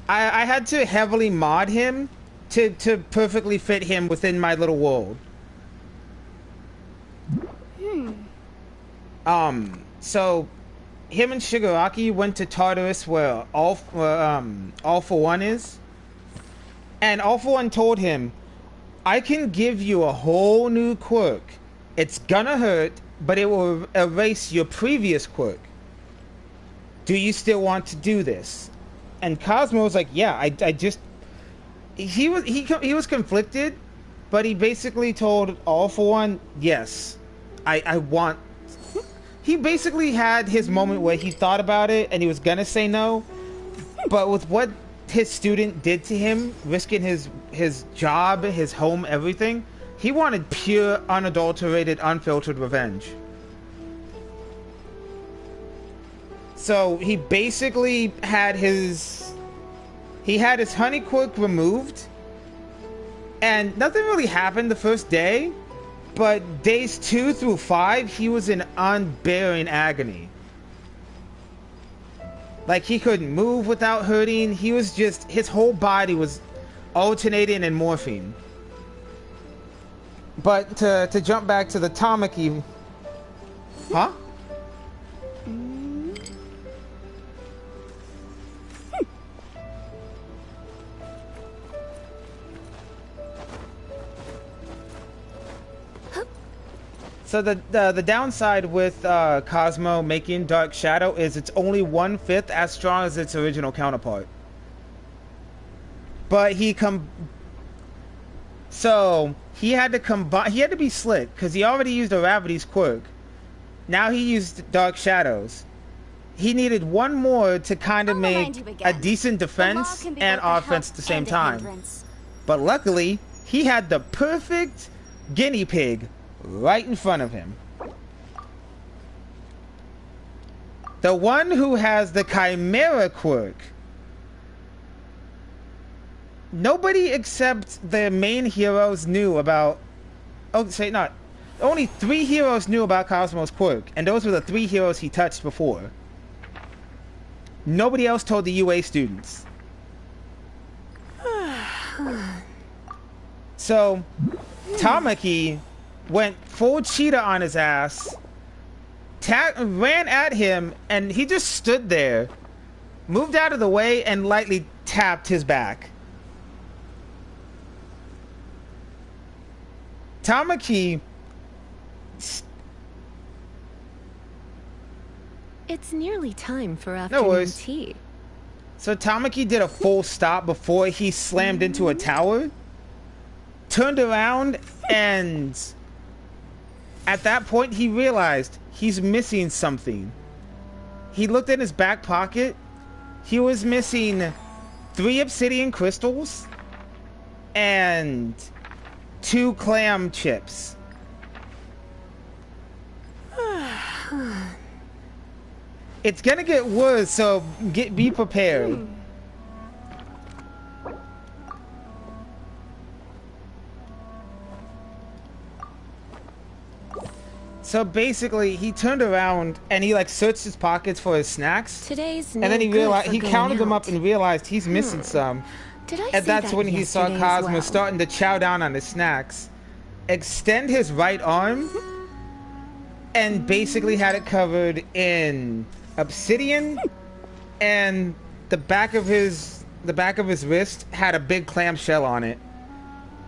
I had to heavily mod him to perfectly fit him within my little world. So him and Shigaraki went to Tartarus where All For One is. And All For One told him, I can give you a whole new quirk. It's gonna hurt, but it will erase your previous quirk. Do you still want to do this? And Cosmo was like, yeah, I just... He was conflicted, but he basically told All For One, yes, I want... He basically had his moment where he thought about it and he was gonna say no, but with what his student did to him, risking his job, his home, everything, he wanted pure, unadulterated, unfiltered revenge. So he basically had his honey quirk removed, and nothing really happened the first day. But days 2 through 5, he was in unbearing agony. Like, he couldn't move without hurting. He was just... His whole body was alternating and morphine. But to jump back to the Tamaki... Huh? So the downside with Cosmo making Dark Shadow is it's only 1/5 as strong as its original counterpart. But he had to combine. He had to be slick because he already used Aravity's quirk. Now he used Dark Shadows. He needed one more to kind of make a decent defense and offense at the same time. But luckily, he had the perfect guinea pig right in front of him. The one who has the Chimera quirk. Nobody except the main heroes knew about... Oh, say not. Only 3 heroes knew about Cosmo's quirk, and those were the 3 heroes he touched before. Nobody else told the UA students. So, Tamaki went full cheetah on his ass, ran at him, and he just stood there, moved out of the way, and lightly tapped his back. Tamaki... It's nearly time for afternoon tea. So Tamaki did a full stop before he slammed into a tower, turned around, and... At that point, he realized he's missing something. He looked in his back pocket. He was missing 3 obsidian crystals and 2 clam chips. It's gonna get worse, so be prepared. So basically, he turned around and he like searched his pockets for his snacks. Today's and then he realized he counted them up out. and realized he's missing some. Did I And say that's that when he saw yesterday Cosmo as well? starting to chow down on his snacks, extend his right arm, and basically had it covered in obsidian, and the back of his wrist had a big clamshell on it.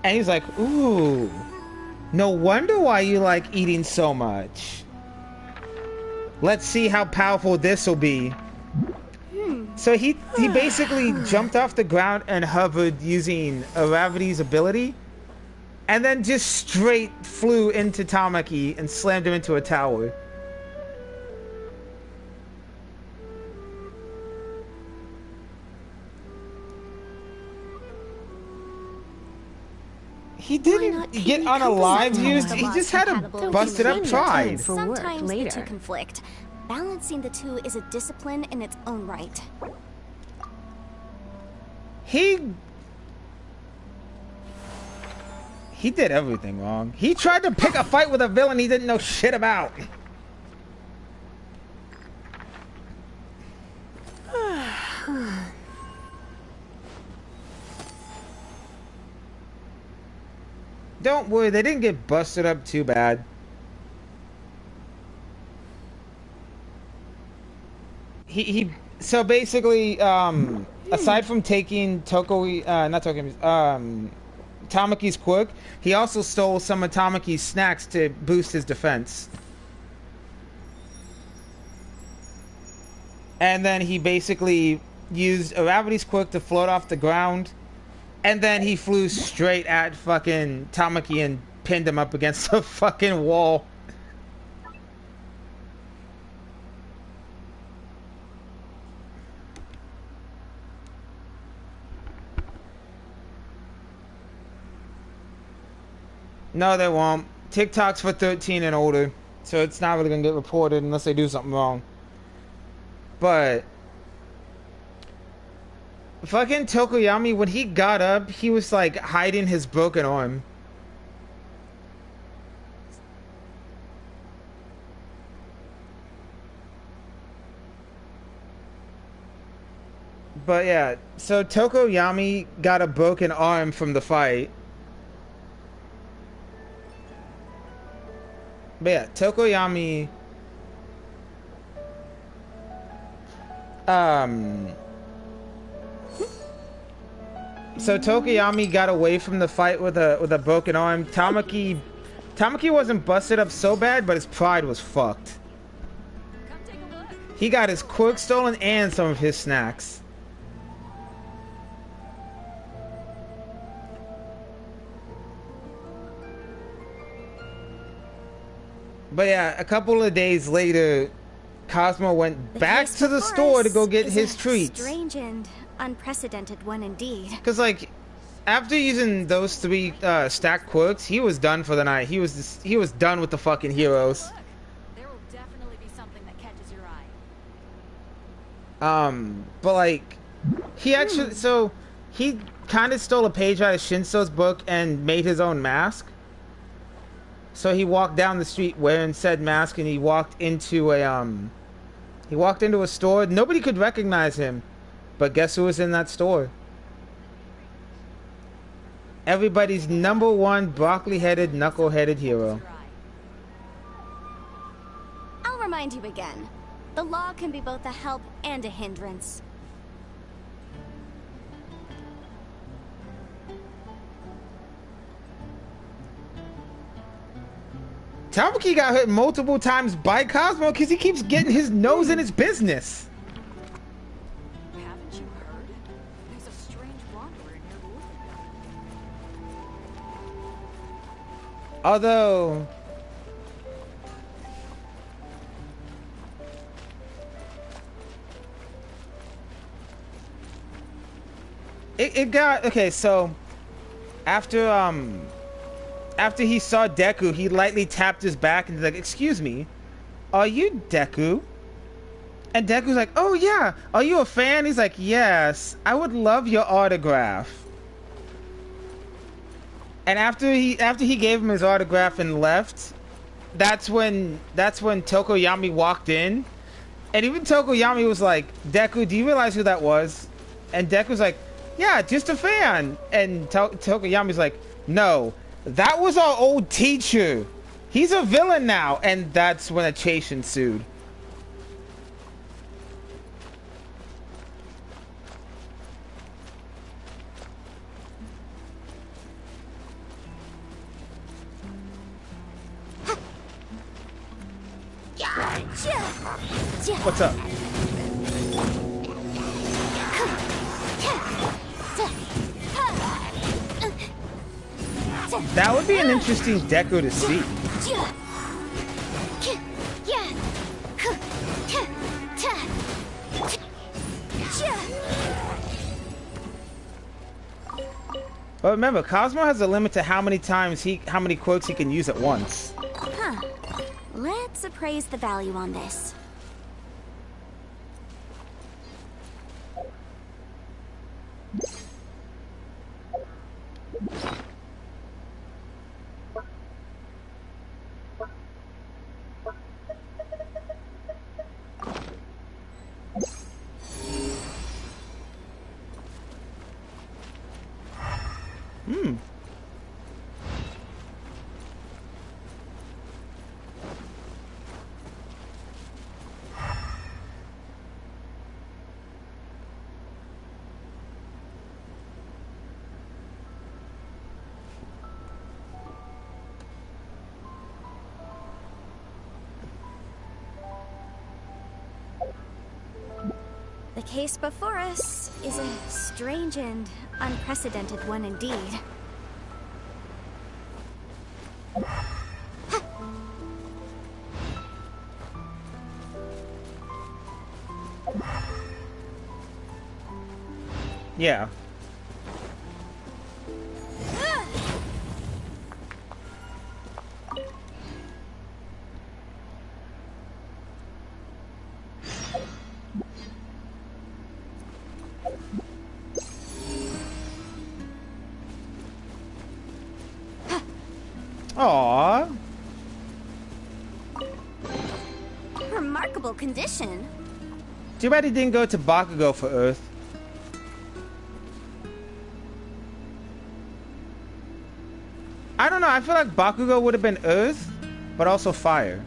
And he's like, ooh, no wonder why you like eating so much. Let's see how powerful this will be. So he basically jumped off the ground and hovered using Aravity's ability, and then just straight flew into Tamaki and slammed him into a tower. He didn't get unalived. He just had a busted up pride. Sometimes the two conflict. Balancing the two is a discipline in its own right. He did everything wrong. He tried to pick a fight with a villain he didn't know shit about. Don't worry, they didn't get busted up too bad. So basically, aside from taking Tamaki's quirk, he also stole some of Tamaki's snacks to boost his defense. And then he basically used Aravity's quirk to float off the ground, and then he flew straight at fucking Tamaki and pinned him up against the fucking wall. No, they won't. TikTok's for 13 and older, so it's not really gonna get reported unless they do something wrong. But fucking Tokoyami, when he got up, he was like hiding his broken arm. But yeah, so Tokoyami got a broken arm from the fight. But yeah, Tokoyami so Tokoyami got away from the fight with a broken arm. Tamaki wasn't busted up so bad, but his pride was fucked. Come take a look. He got his quirk stolen and some of his snacks. But yeah, a couple of days later, Cosmo went back to the store to go get his treats. Strange and unprecedented one indeed. Cause like, after using those 3 stacked quirks, he was done for the night. He was done with the fucking heroes. Look, there will definitely be something that catches your eye. But like, he actually he kind of stole a page out of Shinso's book and made his own mask. So he walked down the street wearing said mask, and he walked into a store. Nobody could recognize him, but guess who was in that store? Everybody's #1 broccoli-headed, knuckle-headed hero. I'll remind you again. The law can be both a help and a hindrance. Tamaki got hurt multiple times by Cosmo because he keeps getting his nose in his business. Haven't you heard? There's a strange wanderer near the Although it got okay, so after he saw Deku, he lightly tapped his back and he's like, "Excuse me, are you Deku?" And Deku's like, "Oh yeah, are you a fan?" He's like, "Yes, I would love your autograph." And after he gave him his autograph and left, that's when Tokoyami walked in, and even Tokoyami was like, "Deku, do you realize who that was?" And Deku's like, "Yeah, just a fan." And Tokoyami's like, "No, that was our old teacher. He's a villain now." And that's when a chase ensued. What's up? That would be an interesting Deku to see. But remember, Cosmo has a limit to how many quotes he can use at once. Huh. Let's appraise the value on this. The case before us is a strange and unprecedented one indeed. Yeah. Aww. Remarkable condition. Too bad he didn't go to Bakugo for Earth. I don't know, I feel like Bakugo would have been Earth, but also Fire.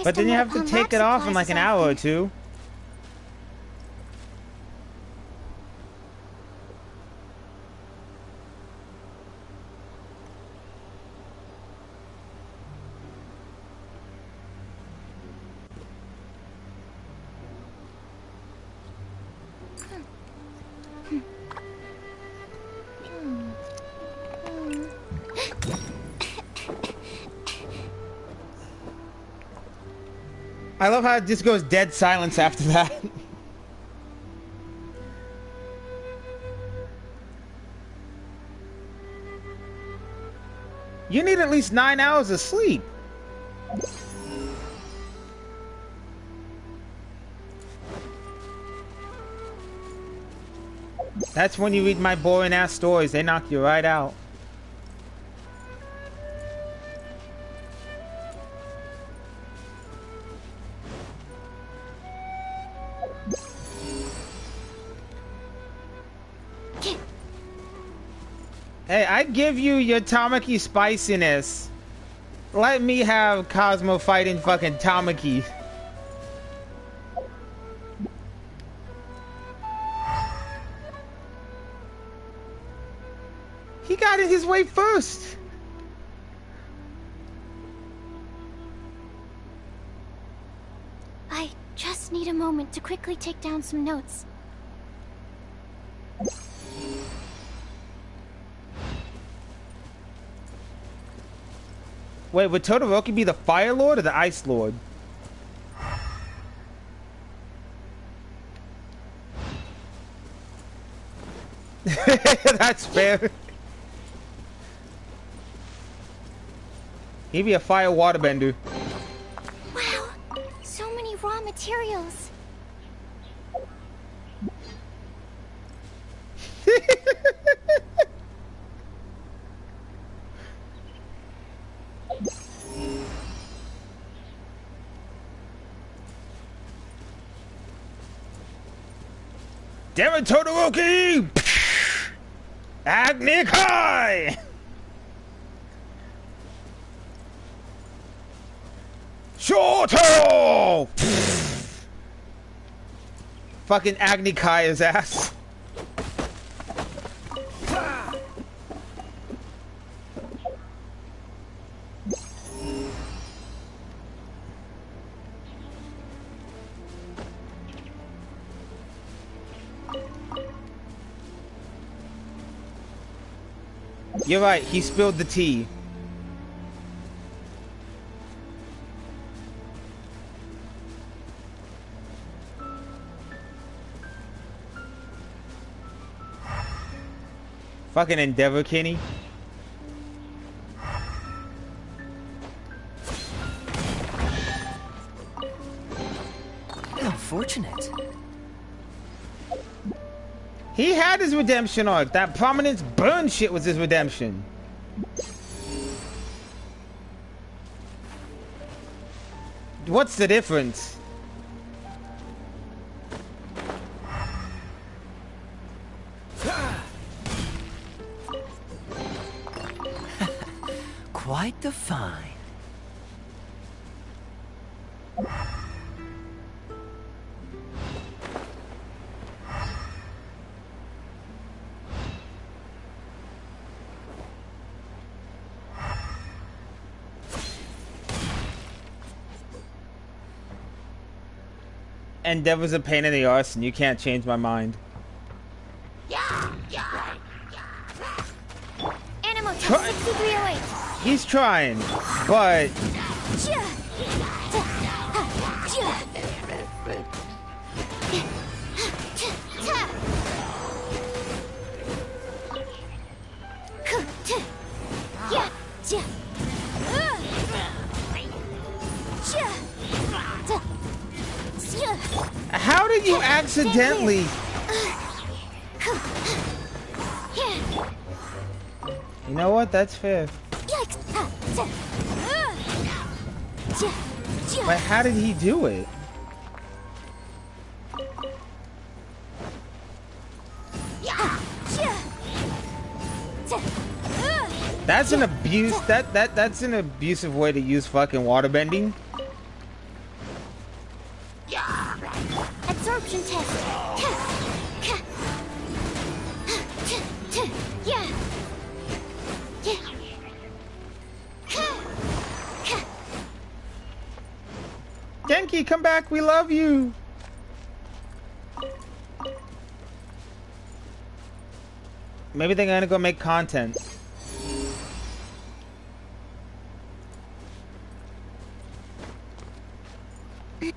But then you have to take it off in like an hour or two. I love how it just goes dead silence after that. You need at least 9 hours of sleep. That's when you read my boring ass stories. They knock you right out. Hey, I give you your Tamaki spiciness. Let me have Cosmo fighting fucking Tamaki. He got in his way first. I just need a moment to quickly take down some notes. Wait, would Todoroki be the Fire Lord or the Ice Lord? That's fair. He'd be a fire waterbender. Wow, so many raw materials. Damn it, Todoroki! Agni Kai! Shoto! Fucking Agni Kai his ass. You're right, he spilled the tea. Fucking Endeavor, Kenny. How fortunate. He had his redemption arc. That prominence burn shit was his redemption. What's the difference? Quite the find. Endeavor's a pain in the arse and you can't change my mind. Animal test 6308. He's trying, but how did you accidentally? You know what? That's fair. But how did he do it? That's an abuse. That's an abusive way to use fucking waterbending. Absorption test. Genki, come back. We love you. Maybe they're gonna go make content. If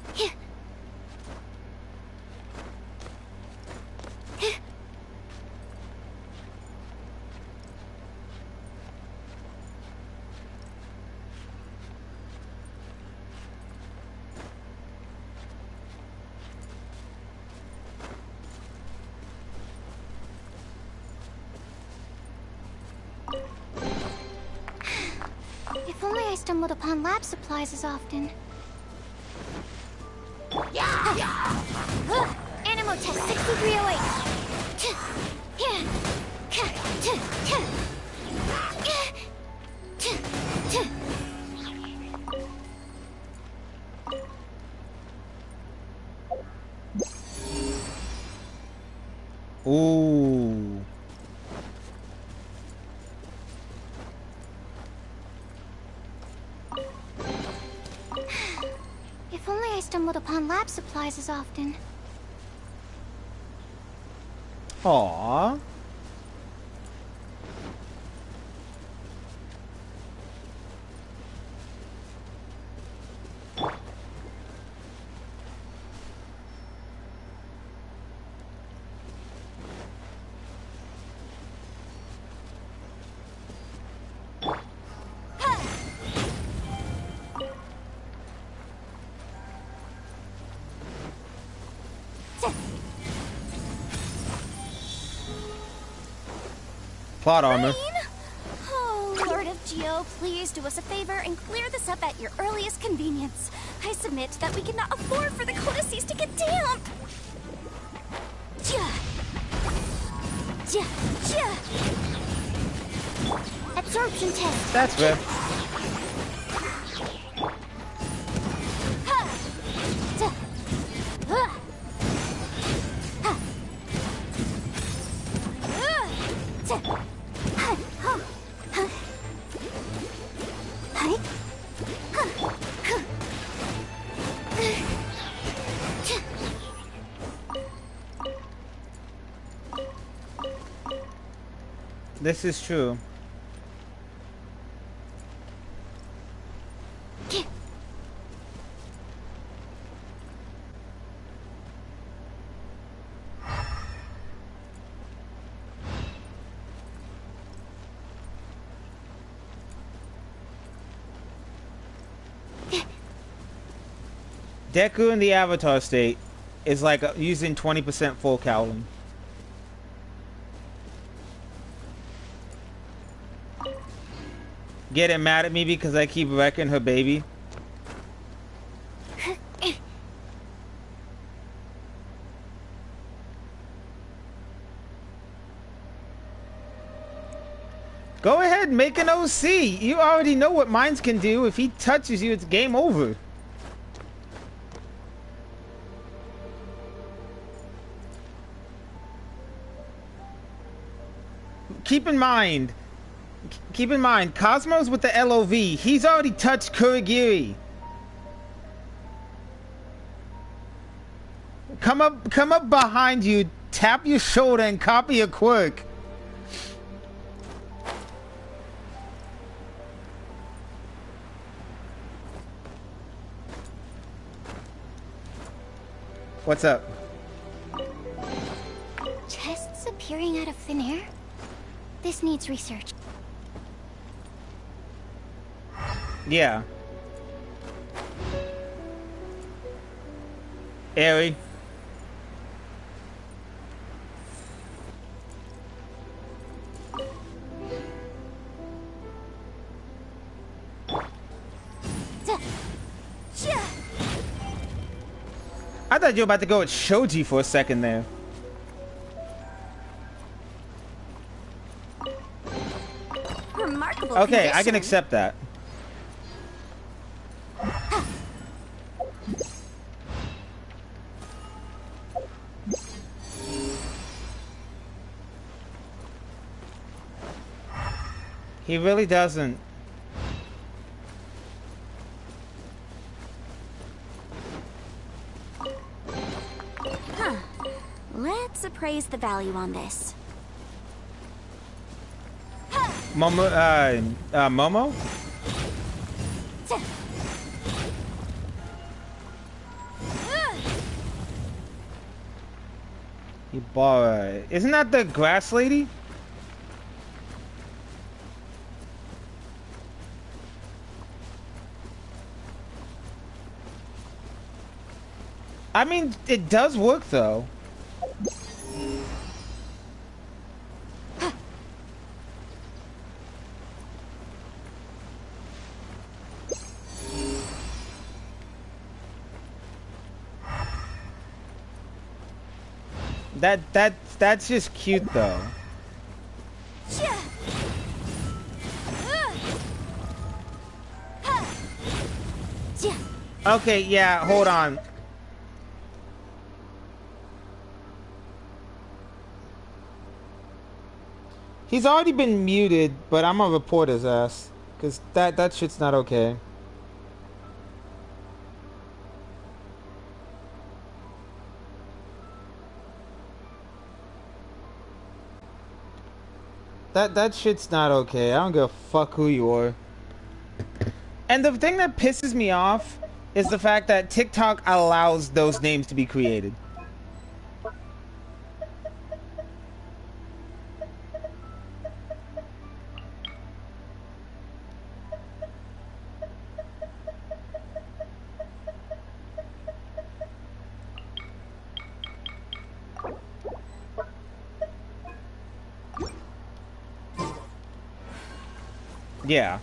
only I stumbled upon lab supplies as often. Animal test 6308. Ooh. If only I stumbled upon lab supplies as often. Aww. Plot armor. Oh, Lord of Geo, please do us a favor and clear this up at your earliest convenience. I submit that we cannot afford for the codices to get damp. Absorption test. That's fair. This is true. Deku in the Avatar state is like using 20% full cowling. Getting mad at me because I keep wrecking her baby. Go ahead, make an OC. You already know what mines can do. If he touches you, it's game over. Keep in mind, Cosmos with the LOV, he's already touched Kurigiri. Come up behind you, tap your shoulder, and copy a quirk. What's up? Chests appearing out of thin air? This needs research. Yeah. Airy. I thought you were about to go with Shoji for a second there. Remarkable Okay, condition. I can accept that. He really doesn't. Huh. Let's appraise the value on this. Momo, Momo? Ibarra. Isn't that the grass lady? I mean, it does work though. That's just cute though. Okay, yeah, hold on. He's already been muted, but I'm gonna report his ass. Cause that shit's not okay. That shit's not okay. I don't give a fuck who you are. And the thing that pisses me off is the fact that TikTok allows those names to be created. Yeah.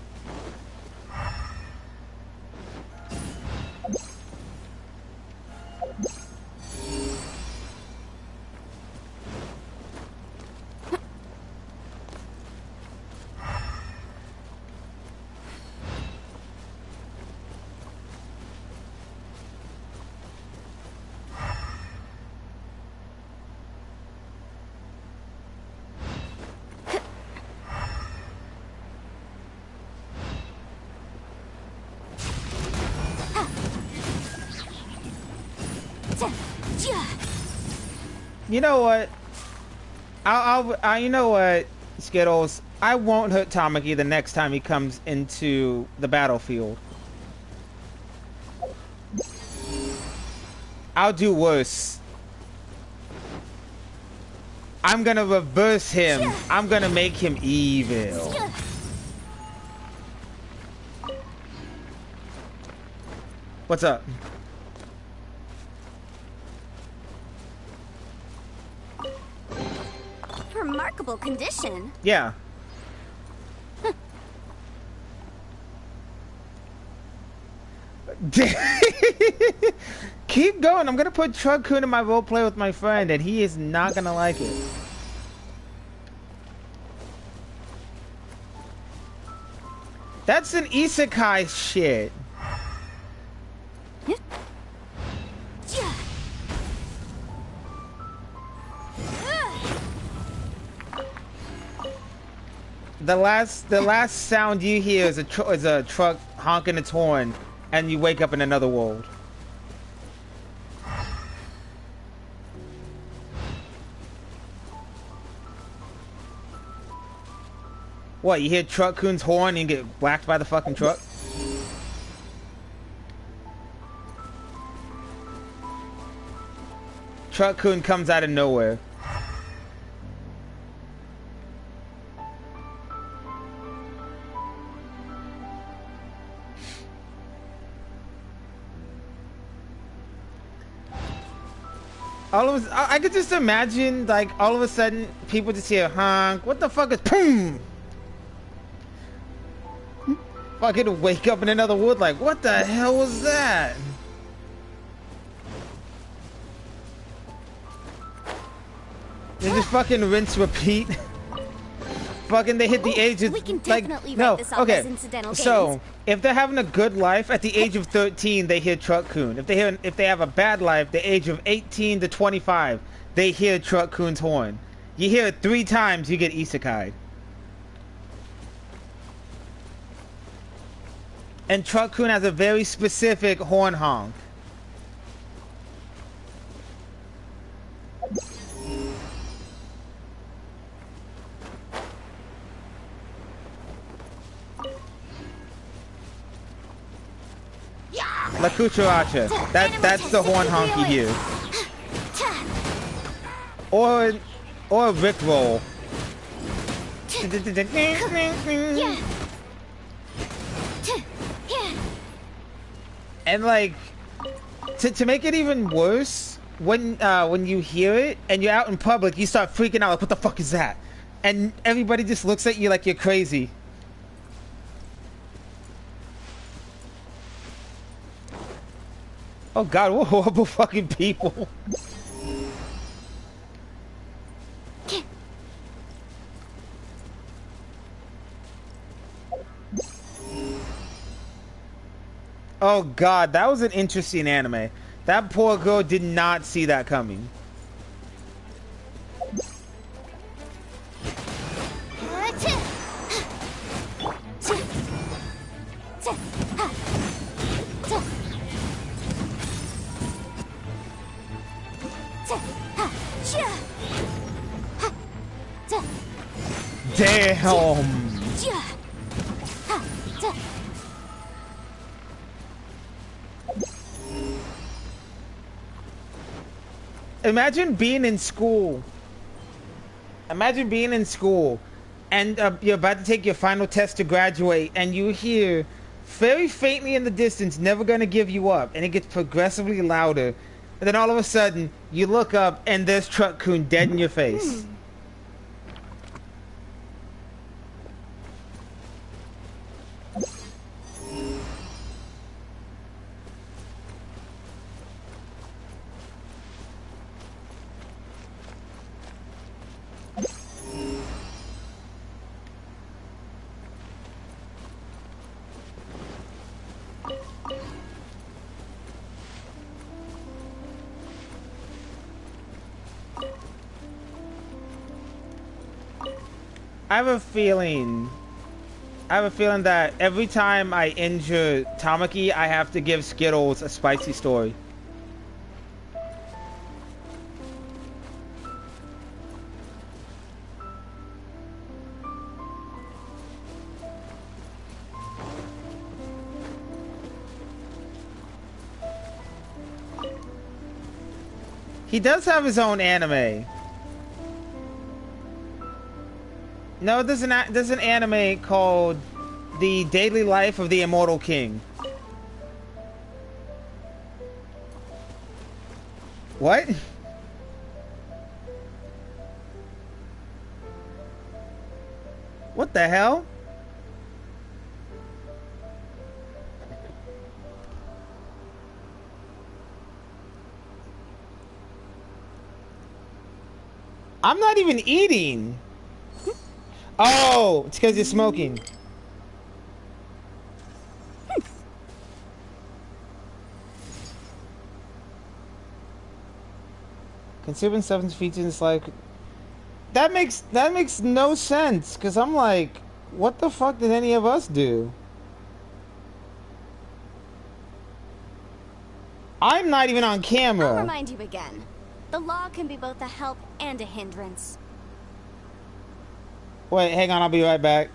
You know what? You know what, Skittles? I won't hurt Tamaki the next time he comes into the battlefield. I'll do worse. I'm gonna reverse him. I'm gonna make him evil. What's up? Remarkable condition. Yeah. Keep going. I'm gonna put Truck-kun in my roleplay with my friend, and he is not gonna like it. That's an isekai shit. The last sound you hear is a truck honking its horn, and you wake up in another world. What, you hear Truck-kun's horn and you get whacked by the fucking truck? Truck-kun comes out of nowhere. I could just imagine, like, all of a sudden, people just hear honk. What the fuck is boom? Fucking wake up in another wood, like, what the hell was that? They just fucking rinse, repeat. Fucking, they hit the age of, we can like, definitely no, write this off okay. as incidental So, gains. if they're having a good life at the age of 13, they hear Truck-kun. If they have a bad life, the age of 18 to 25, they hear Truck-kun's horn. You hear it 3 times, you get isekai. And Truck-kun has a very specific horn honk. La Cucaracha. That's the horn honk you hear. or a Rickroll. And like, to make it even worse, when you hear it and you're out in public, you start freaking out like, what the fuck is that? And everybody just looks at you like you're crazy. Oh god, what horrible fucking people. Oh god, that was an interesting anime. That poor girl did not see that coming. Damn. Imagine being in school. Imagine being in school and you're about to take your final test to graduate and you hear very faintly in the distance, never gonna give you up, and it gets progressively louder. And then all of a sudden, you look up and there's Truck-kun dead in your face. I have a feeling that every time I injure Tamaki, I have to give Skittles a spicy story. He does have his own anime. No, there's an anime called The Daily Life of the Immortal King. What? What the hell? I'm not even eating. Oh, it's because you're smoking. Considering Seven's features, it's like that makes no sense. Cause I'm like, what the fuck did any of us do? I'm not even on camera. I'll remind you again. The law can be both a help and a hindrance. Wait, hang on, I'll be right back.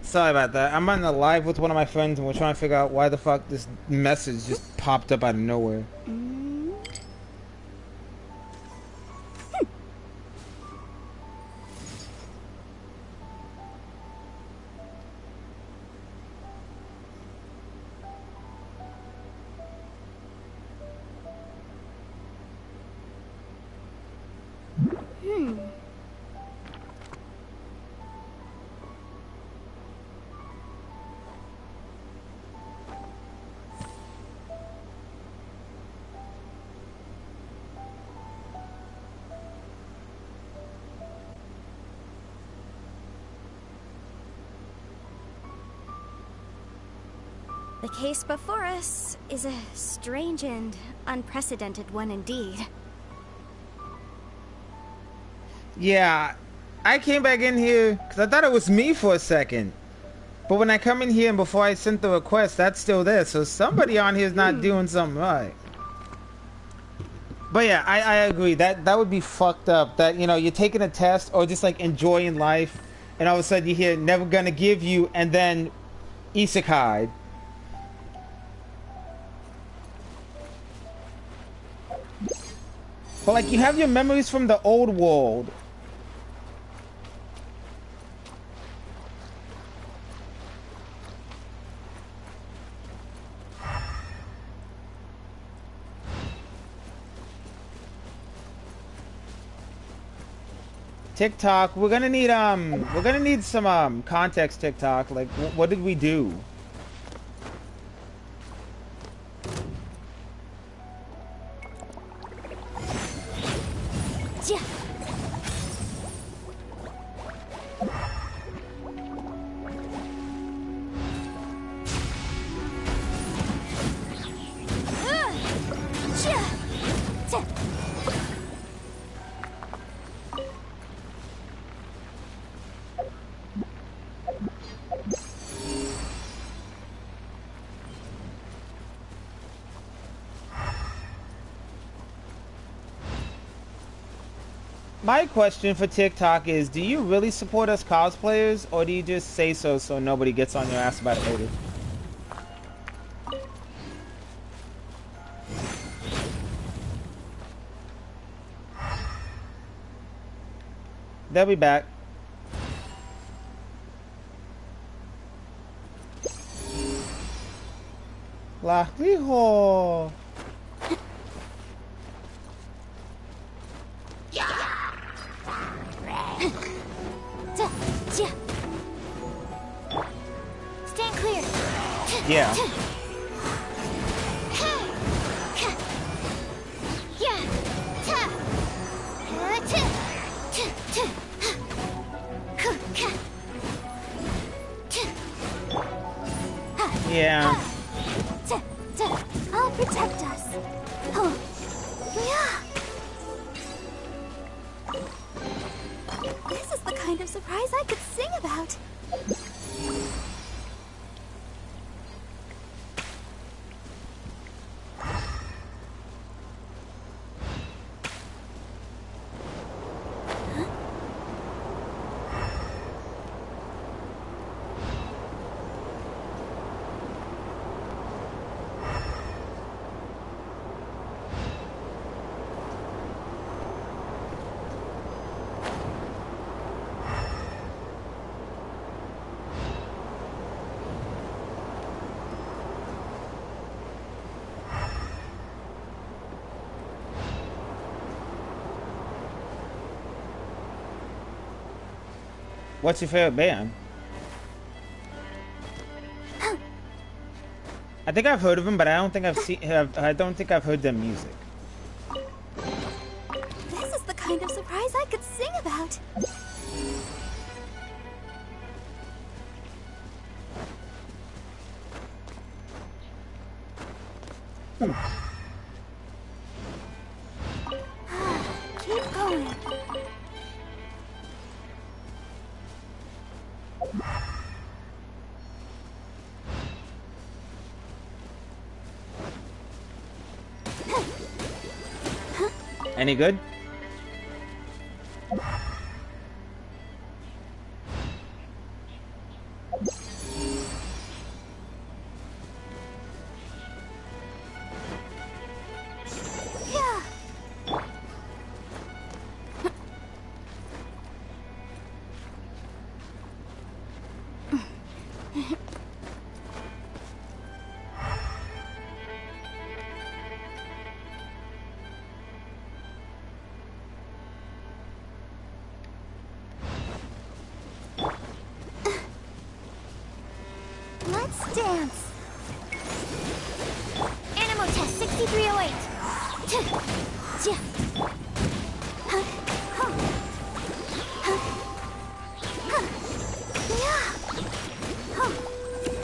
Sorry about that. I'm on a live with one of my friends and we're trying to figure out why the fuck this message just popped up out of nowhere. The case before us is a strange and unprecedented one indeed. Yeah, I came back in here because I thought it was me for a second. But when I come in here and before I sent the request, that's still there. So somebody on here is not doing something right. But yeah, I agree. That would be fucked up. That, you know, you're taking a test or just like enjoying life, and all of a sudden you hear never gonna give you, and then isekai. But like, you have your memories from the old world. TikTok, we're gonna need some context. TikTok, like what did we do? Yeah. My question for TikTok is, do you really support us cosplayers, or do you just say so nobody gets on your ass about it later? They'll be back. Lahiho. Stand clear. Yeah. Yeah. I'll protect us. Oh. Yeah. This is the kind of surprise I could sing about. What's your favorite band? I think I've heard of them, but I don't think I've seen. I don't think I've heard their music. This is the kind of surprise I could sing about. Keep going. Any good? Yeah. Let's dance. Animal test 6308.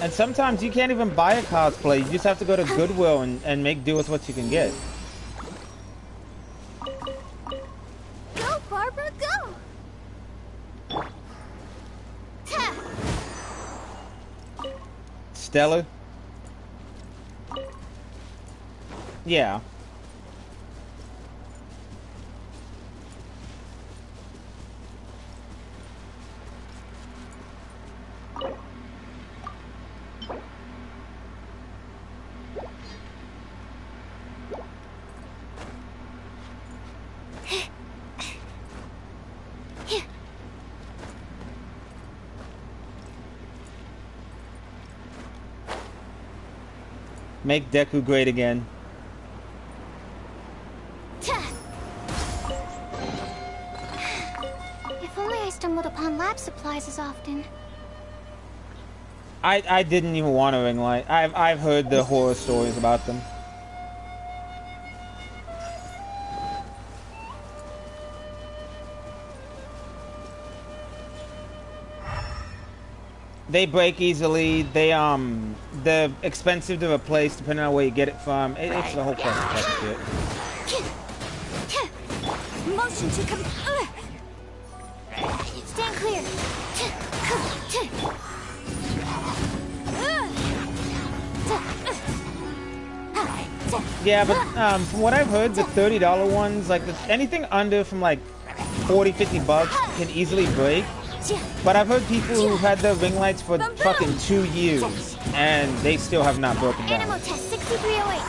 And sometimes you can't even buy a cosplay. You just have to go to Goodwill and make do with what you can get. Go, Barbara, go! Stellar? Yeah. Make Deku great again. If only I stumbled upon lab supplies as often. I didn't even want a ring light. I've heard the horror stories about them. They break easily. They're expensive to replace depending on where you get it from. It's the whole fucking shit. Motion to come. Stand clear. Yeah, but from what I've heard, the $30 ones, like anything under from like 40, 50 bucks can easily break. But I've heard people who've had their ring lights for fucking 2 years and they still have not broken down. Animal test 6308.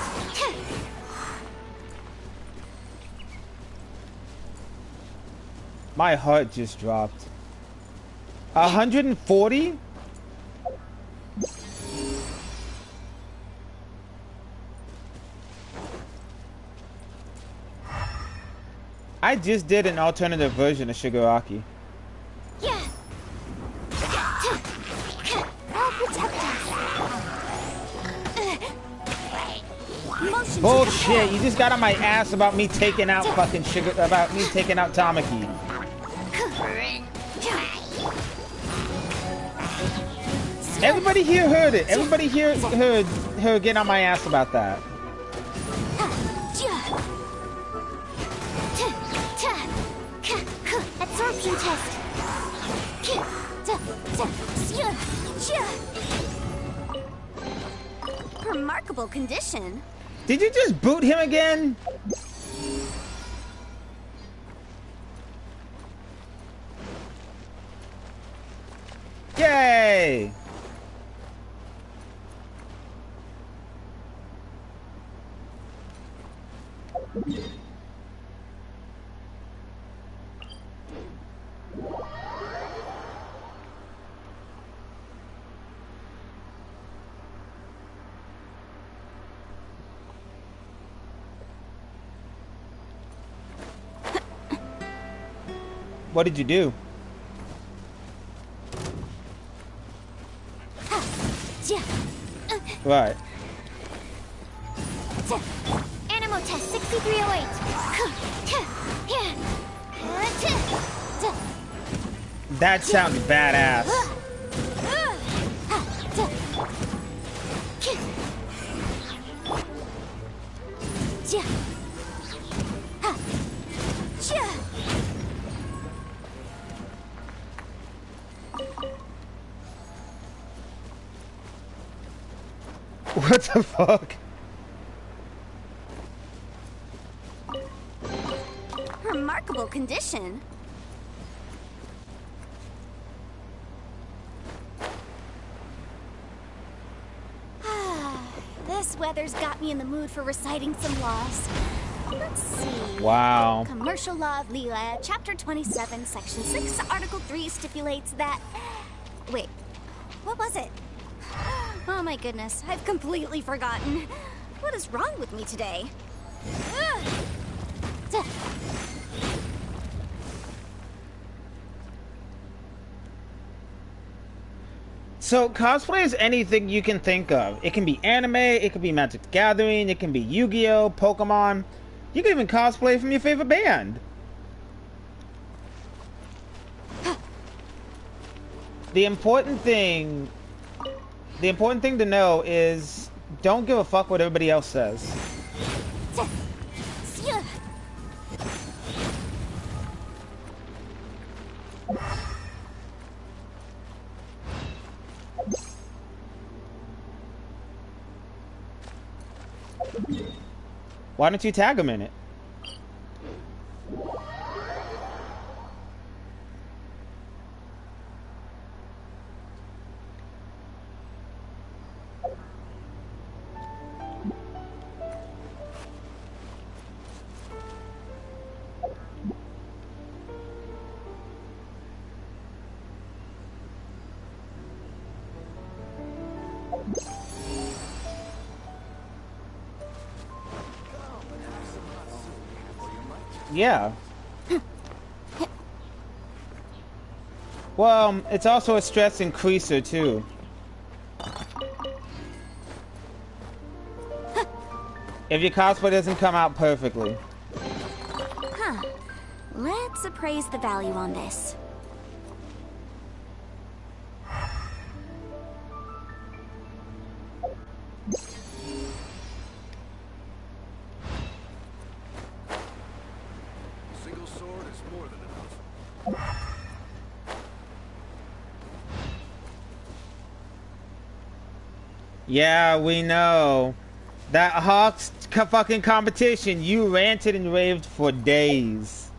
My heart just dropped. 140? I just did an alternative version of Shigaraki. Yeah. Bullshit! You just got on my ass about me taking out fucking Tamaki. Everybody here heard it. Everybody here heard her getting on my ass about that. Absorption test. Remarkable condition. Did you just boot him again? Yay! What did you do? Right. Animal test 6308. That sounds badass. What the fuck? Remarkable condition. This weather's got me in the mood for reciting some laws. Let's see. Wow. Commercial Law of Leela, Chapter 27, Section 6, Article 3 stipulates that... Wait, what was it? Oh my goodness, I've completely forgotten. What is wrong with me today? So cosplay is anything you can think of. It can be anime, it can be Magic the Gathering, it can be Yu-Gi-Oh, Pokemon. You can even cosplay from your favorite band. The important thing to know is don't give a fuck what everybody else says. Why don't you tag him in it? Yeah. Well, it's also a stress increaser too. If your cosplay doesn't come out perfectly. Huh. Let's appraise the value on this. Yeah, we know. That Hawks fucking competition, you ranted and raved for days.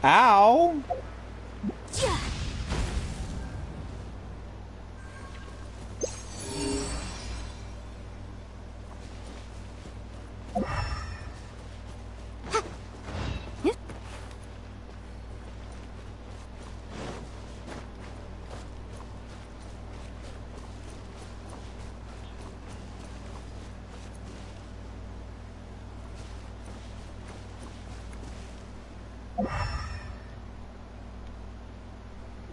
Ow!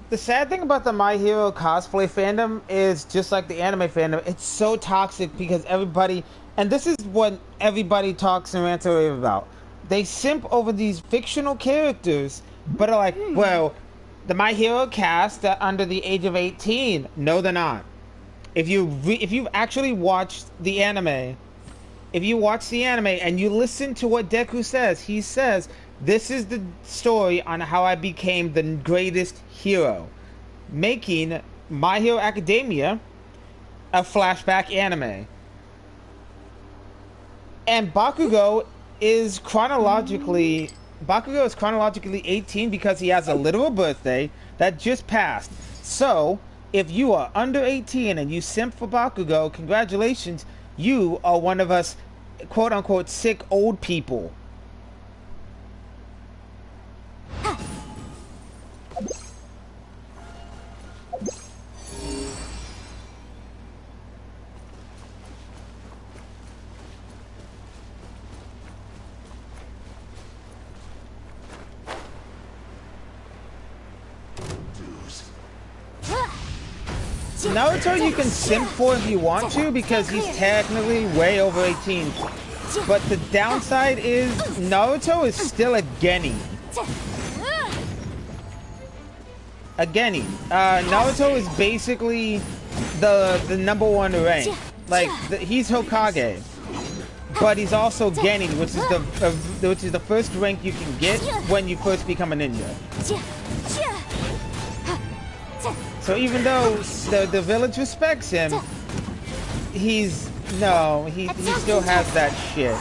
The sad thing about the My Hero cosplay fandom is just like the anime fandom, it's so toxic because everybody, and this is what everybody talks and rants and raves about. They simp over these fictional characters, but are like, well, the My Hero cast are under the age of 18. No, they're not. If you've actually watched the anime, if you watch the anime and you listen to what Deku says, he says, this is the story on how I became the greatest hero, making My Hero Academia a flashback anime. And Bakugo is chronologically 18 because he has a literal birthday that just passed. So, if you are under 18 and you simp for Bakugo, congratulations, you are one of us quote-unquote sick old people. Naruto you can simp for if you want to because he's technically way over 18. But the downside is Naruto is still a Genin. A Genin. Naruto is basically the #1 rank. Like he's Hokage, but he's also Genin, which is the first rank you can get when you first become a ninja. So even though the village respects him, he still has that shit.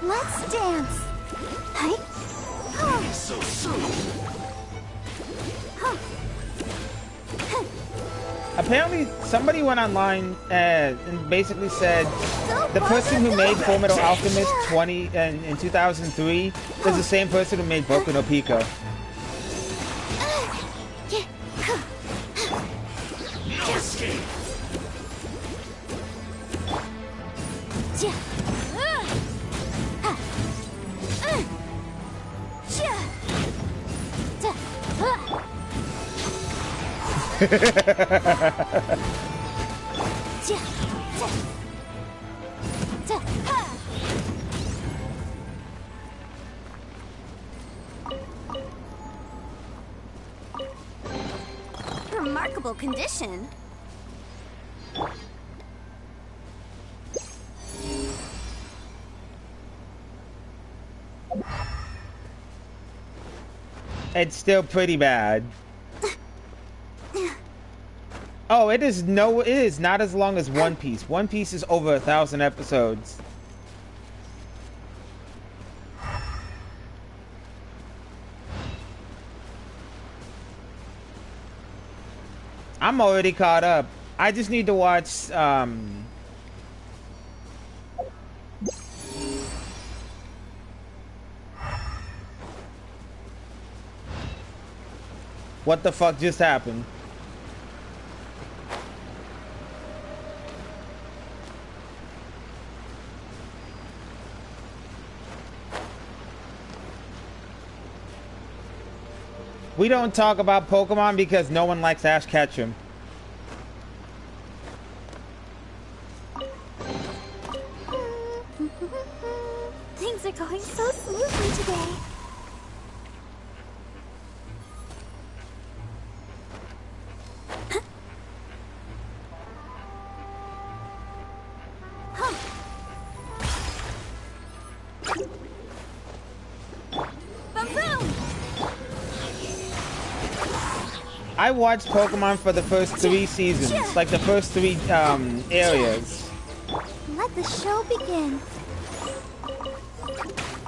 Let's dance. Hi. Apparently, somebody went online and basically said the person who made Fullmetal Alchemist in 2003 is the same person who made Boku no Pico. No escape. Remarkable condition. It's still pretty bad. Oh, it is not as long as One Piece. One Piece is over 1,000 episodes. I'm already caught up. I just need to watch, what the fuck just happened? We don't talk about Pokemon because no one likes Ash Ketchum. Things are going so smoothly today. I watched Pokemon for the first 3 seasons, like the first 3 areas. Let the show begin.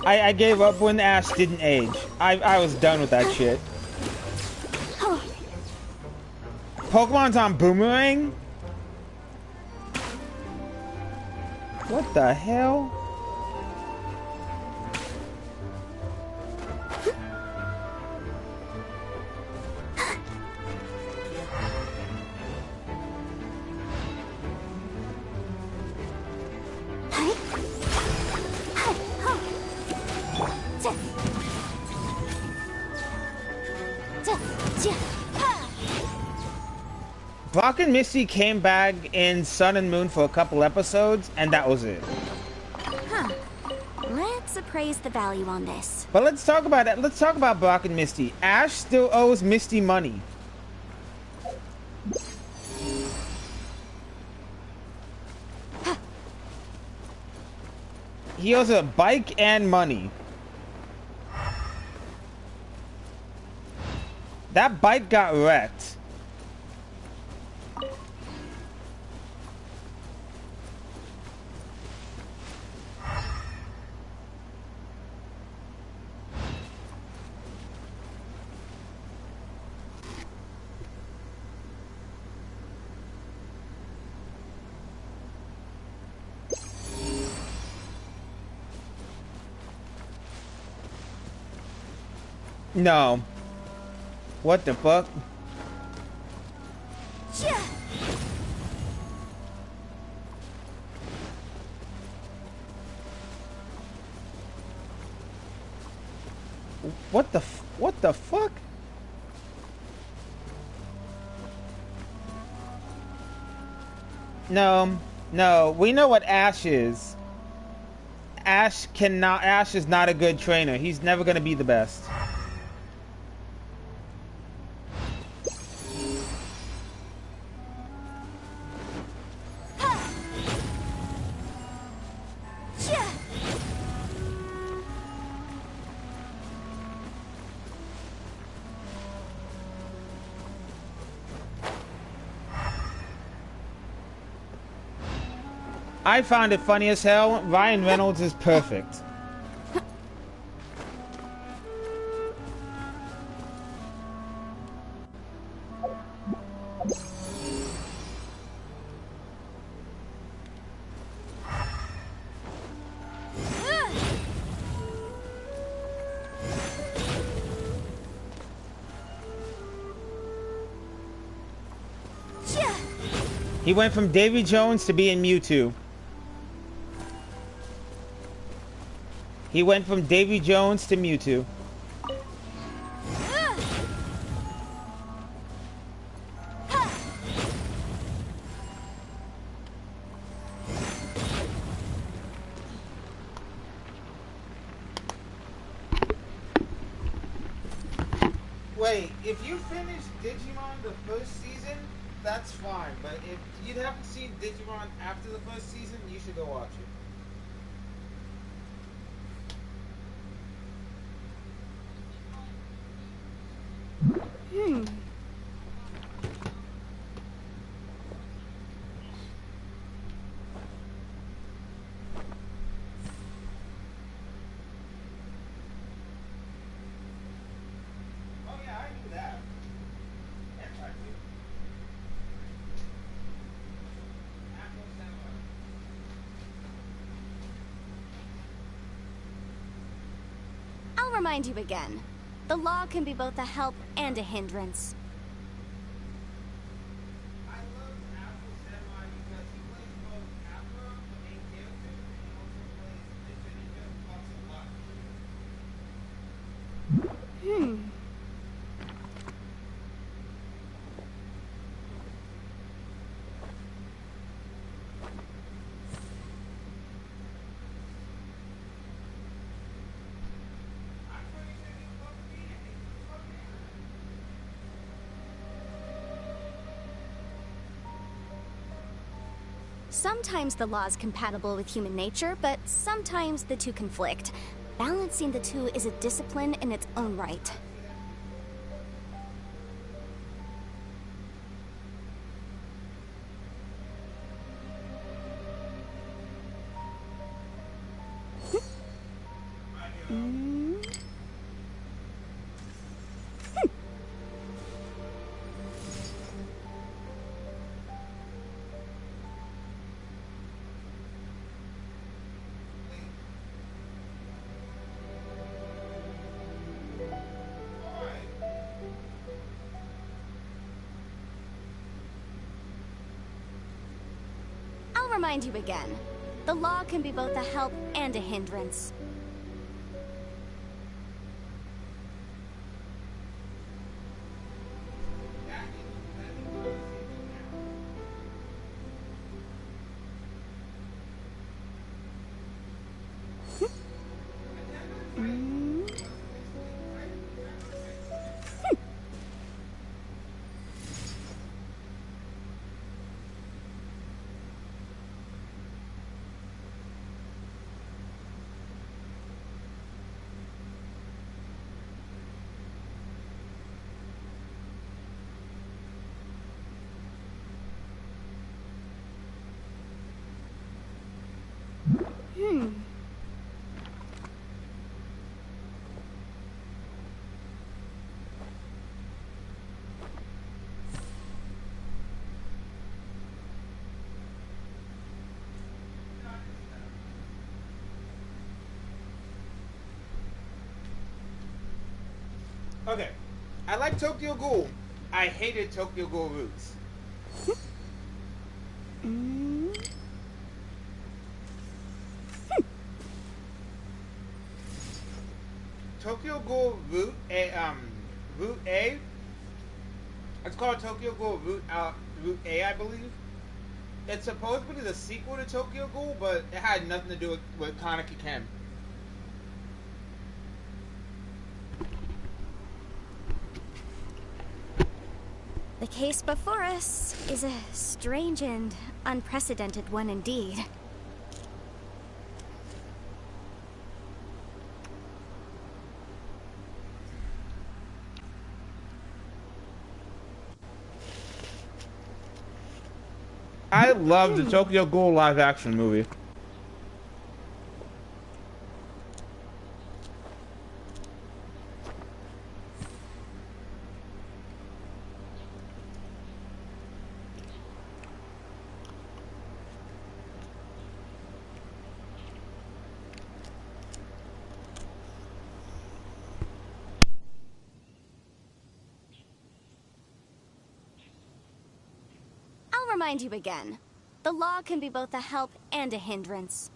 I gave up when Ash didn't age. I was done with that shit. Pokemon's on Boomerang? What the hell? Brock and Misty came back in Sun and Moon for a couple episodes, and that was it. Huh. Let's appraise the value on this. But let's talk about it. Let's talk about Brock and Misty. Ash still owes Misty money. He owes a bike and money. That bike got wrecked. No. What the fuck? What the fuck? No, we know what Ash is. Ash is not a good trainer. He's never gonna be the best. I found it funny as hell. Ryan Reynolds is perfect. He went from Davy Jones to being Mewtwo. He went from Davy Jones to Mewtwo. Wait, if you finish Digimon the first season, that's fine. But if you haven't seen Digimon after the first season, you should go watch it. remind you again. The law can be both a help and a hindrance. I love Apple Semi because he plays both Afro, the main character, and he also plays Mr. Ninja who talks a lot. Sometimes the law is compatible with human nature, but sometimes the two conflict. Balancing the two is a discipline in its own right. I'll remind you again. The law can be both a help and a hindrance. Okay, I like Tokyo Ghoul. I hated Tokyo Ghoul Roots. Tokyo Ghoul Route A. It's called Tokyo Ghoul Route A, I believe. It's supposed to be the sequel to Tokyo Ghoul, but it had nothing to do with Kaneki Ken. The case before us is a strange and unprecedented one indeed. I love the Tokyo Ghoul live action movie. I'll remind you again. The law can be both a help and a hindrance.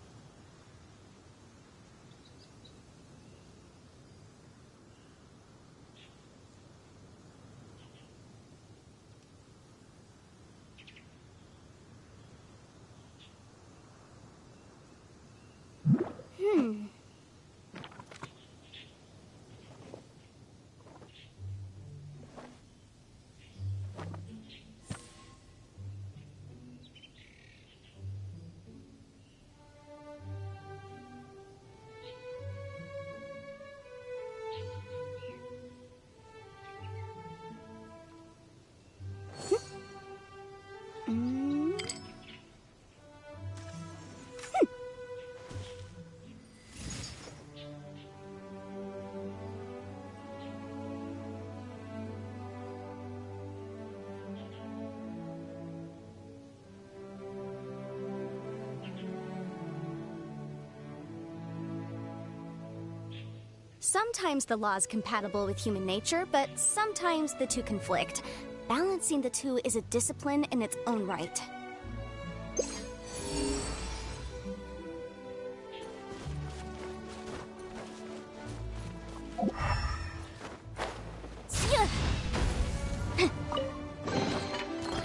Sometimes the law is compatible with human nature, but sometimes the two conflict. Balancing the two is a discipline in its own right.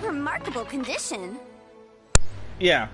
Remarkable condition. Yeah.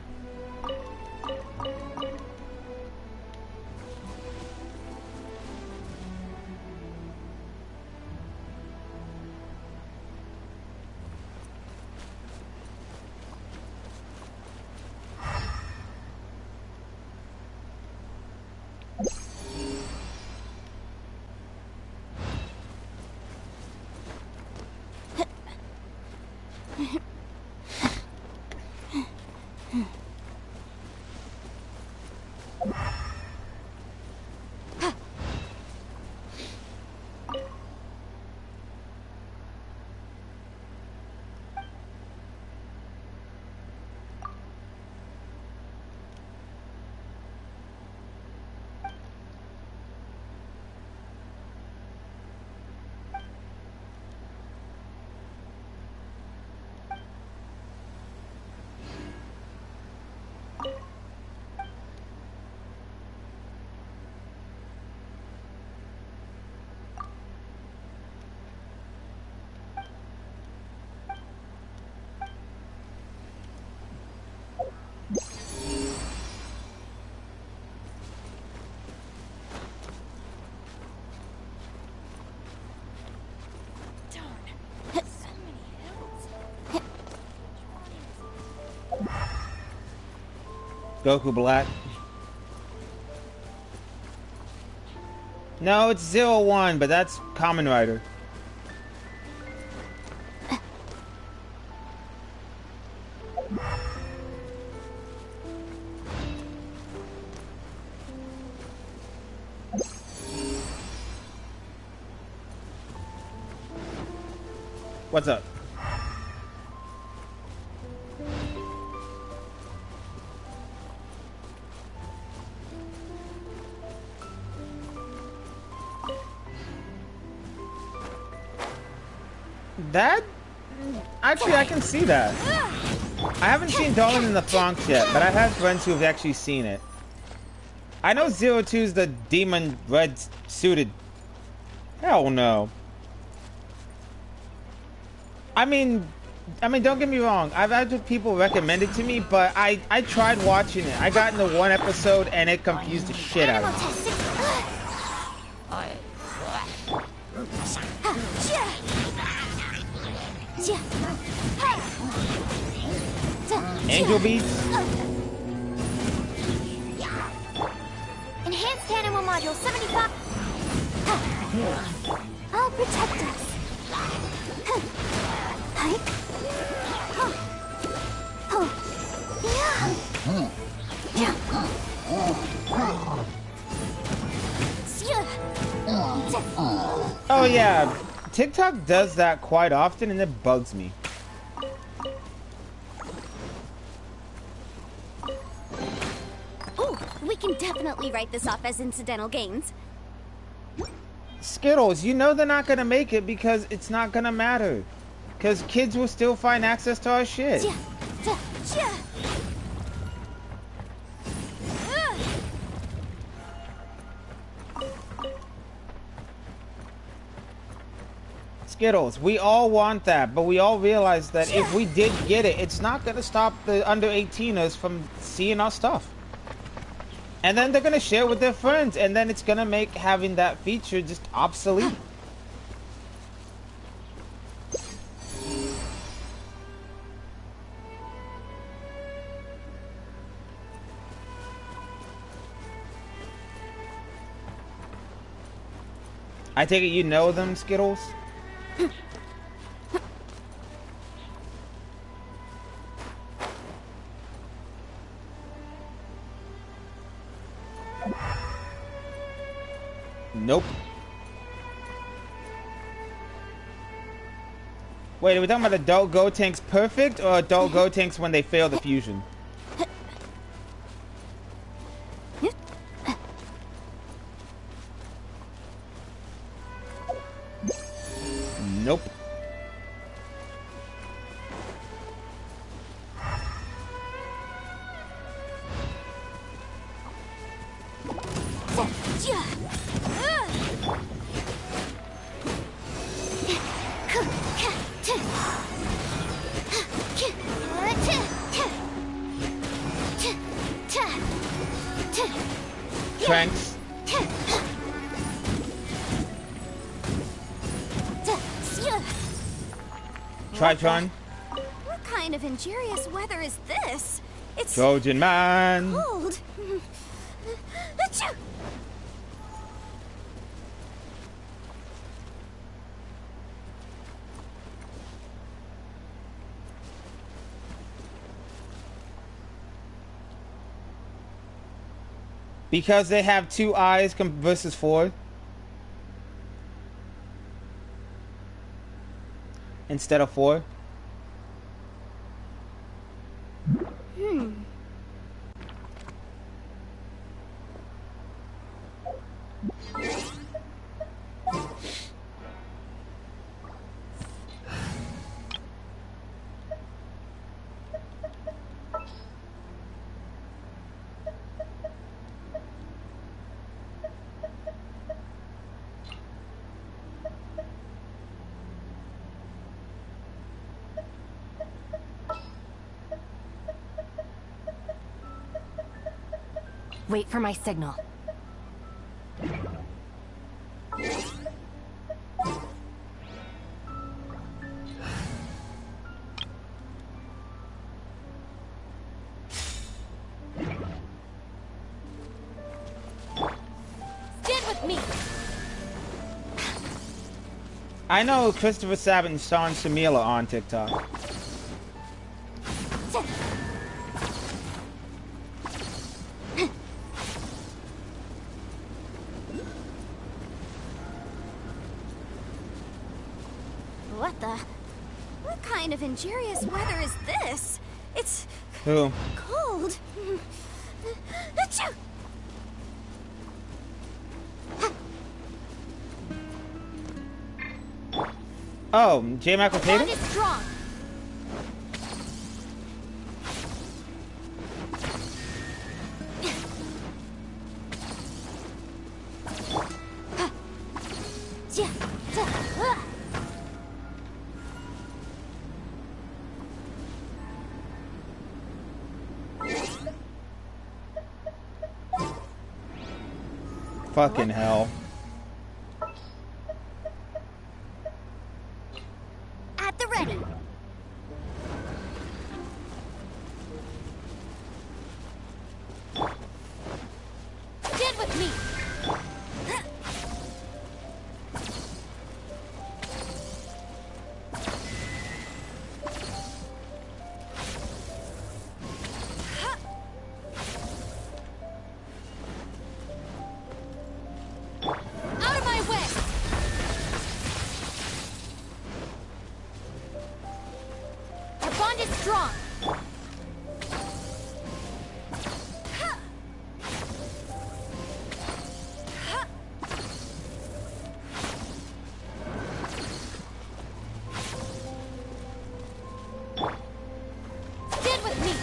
Goku Black. No, it's 01, but that's Kamen Rider. What's up? That? Actually, I can see that. I haven't seen Darling in the Bronx yet, but I have friends who have actually seen it. I know 02 is the demon red suited. Hell no. I mean, don't get me wrong. I've had people recommend it to me, but I tried watching it. I got into one episode and it confused the shit out of me. Angel Beats. Enhanced Animal Module 75. I'll protect us. Oh yeah, TikTok does that quite often and it bugs me. Ooh, we can definitely write this off as incidental gains. Skittles, you know they're not gonna make it because it's not gonna matter. Because kids will still find access to our shit. Skittles, we all want that, but we all realize that if we did get it, it's not gonna stop the under 18ers from seeing our stuff. And then they're gonna share with their friends, and then it's gonna make having that feature just obsolete. I take it you know them, Skittles? Nope. Wait, are we talking about adult Gotenks perfect or adult Gotenks when they fail the fusion? Trunks. Tritron. What kind of injurious weather is this? It's Trojan man. cold. Achoo! Because they have 2 eyes versus 4. Instead of 4. Wait for my signal. Stand with me. I know Christopher Sabat and Sean Shamila on TikTok. What kind of injurious weather is this? It's Who? cold. Achoo! Oh, J. Michael Bond Tatum? is strong. Fucking hell. At the ready. Stand with me. Out of my way. Our bond is strong. Stand with me.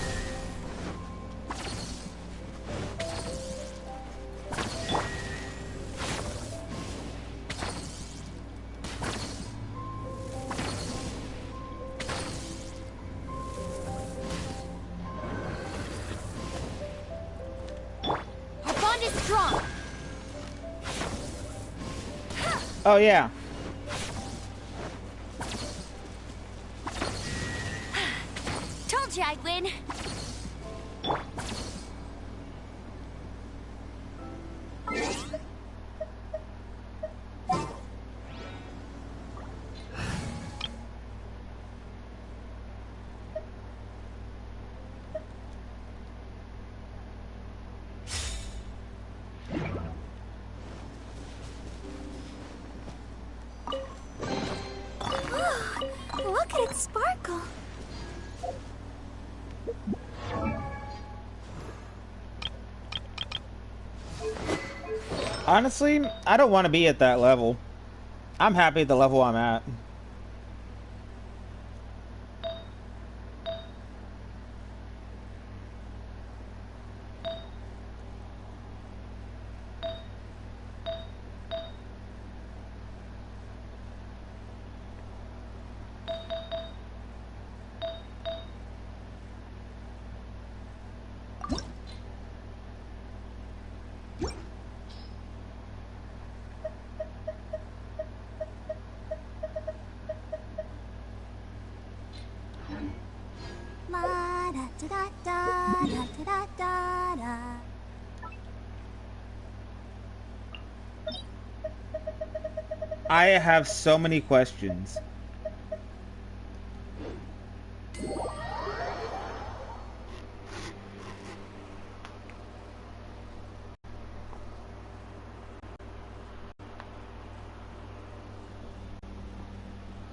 Our bond is strong. Oh, yeah. Told you I'd win. Look at it sparkle. Honestly, I don't want to be at that level. I'm happy at the level I'm at. I have so many questions.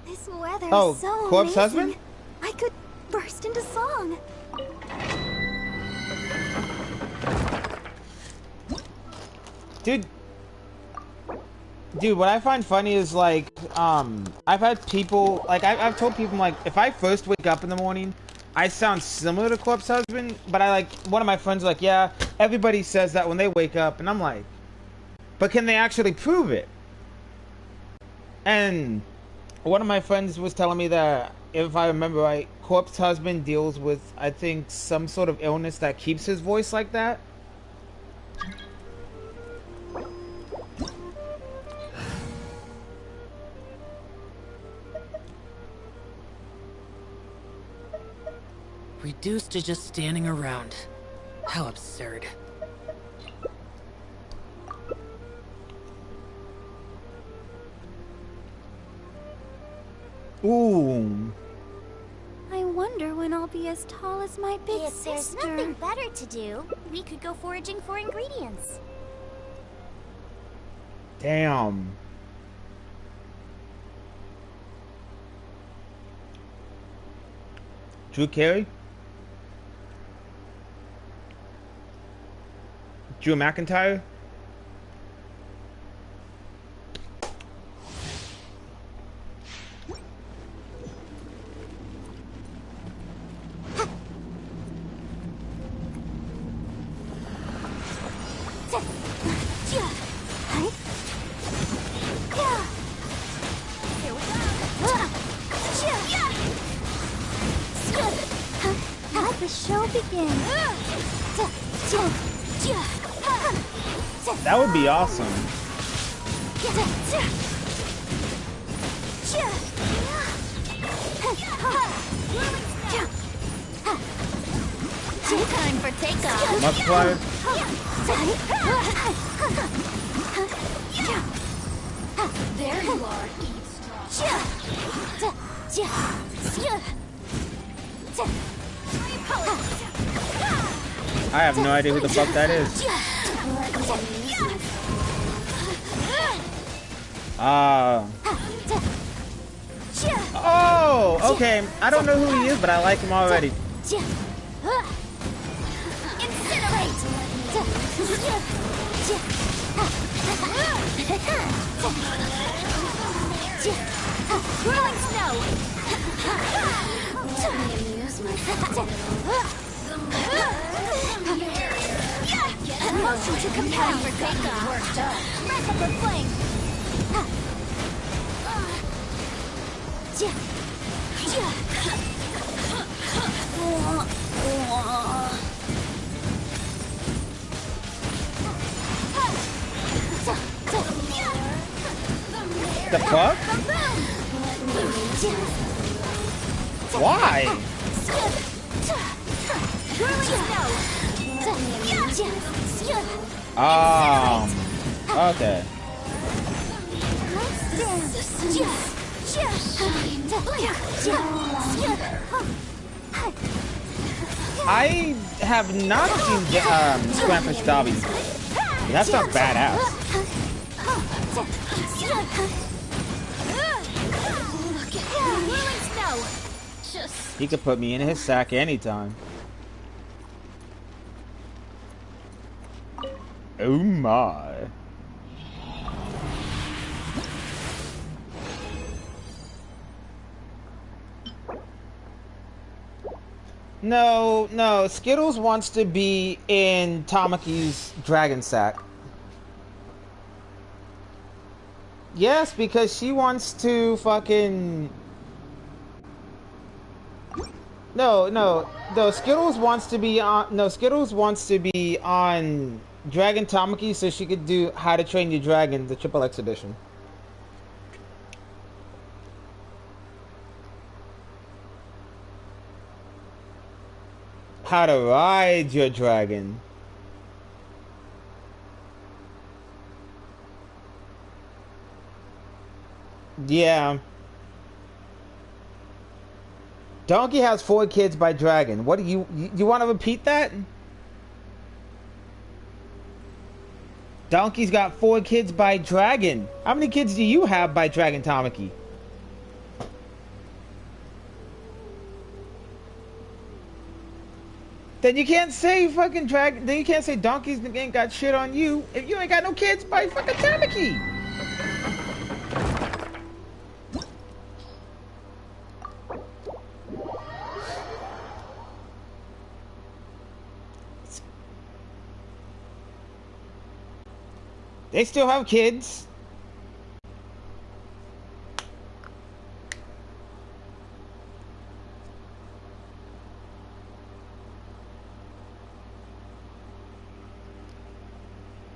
This weather Oh, is so corpse amazing. husband? I could burst into song. Dude, what I find funny is like, I've had people, like, I've told people, like, if I first wake up in the morning, I sound similar to Corpse Husband, but one of my friends like, yeah, everybody says that when they wake up, and I'm like, but can they actually prove it? And one of my friends was telling me that, if I remember right, Corpse Husband deals with, I think, some sort of illness that keeps his voice like that. Reduced to just standing around. How absurd. Ooh. I wonder when I'll be as tall as my big If sister. there's nothing better to do, we could go foraging for ingredients. Damn. Drew Carey? Drew McIntyre? Let the show begin. That would be awesome. Time for takeoff. Multiplier. There you are, I have no idea who the fuck that is. Oh, okay. I don't know who he is, but I like him already. Rolling snow. Motion to compel for takeoff. Breath of the flame. The fuck? Why? Okay. I have not seen Scramfish Dobby. That's not badass. He could put me in his sack anytime. Oh my. No, Skittles wants to be in Tamaki's dragon sack. Yes, because she wants to fucking... No, Skittles wants to be on... No, Skittles wants to be on Dragon Tamaki so she could do How to Train Your Dragon, the Triple X edition. How to ride your dragon. Yeah. Donkey has 4 kids by dragon. What do you want to repeat that? Donkey's got 4 kids by dragon. How many kids do you have by dragon, Tamaki? Then you can't say fucking dragon. Then you can't say donkeys ain't got shit on you if you ain't got no kids by fucking Tamaki. They still have kids.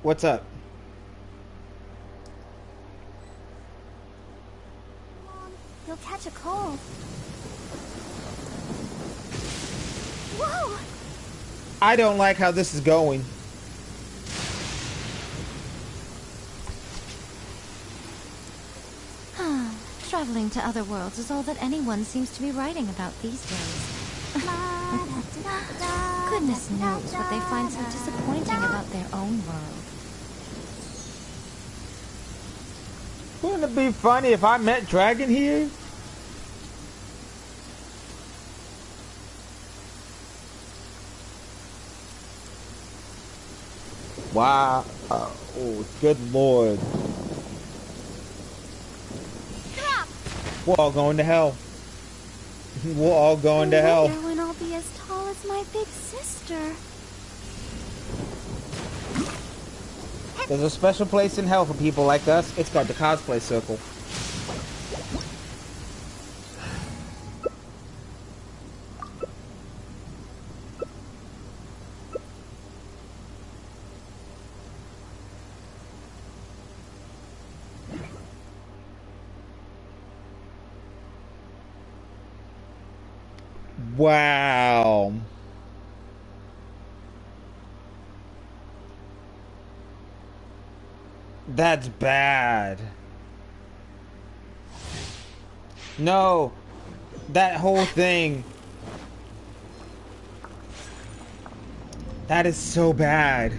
What's up? Mom, you'll catch a cold. Whoa! I don't like how this is going. Traveling to other worlds is all that anyone seems to be writing about these days. Goodness knows what they find so disappointing about their own world. Wouldn't it be funny if I met Dragon here? Wow. Oh, good lord. We're all going to hell. We're all going to hell. I wonder when I'll be as tall as my big sister. There's a special place in hell for people like us. It's called the cosplay circle. Wow. That's bad. No. That whole thing. That is so bad.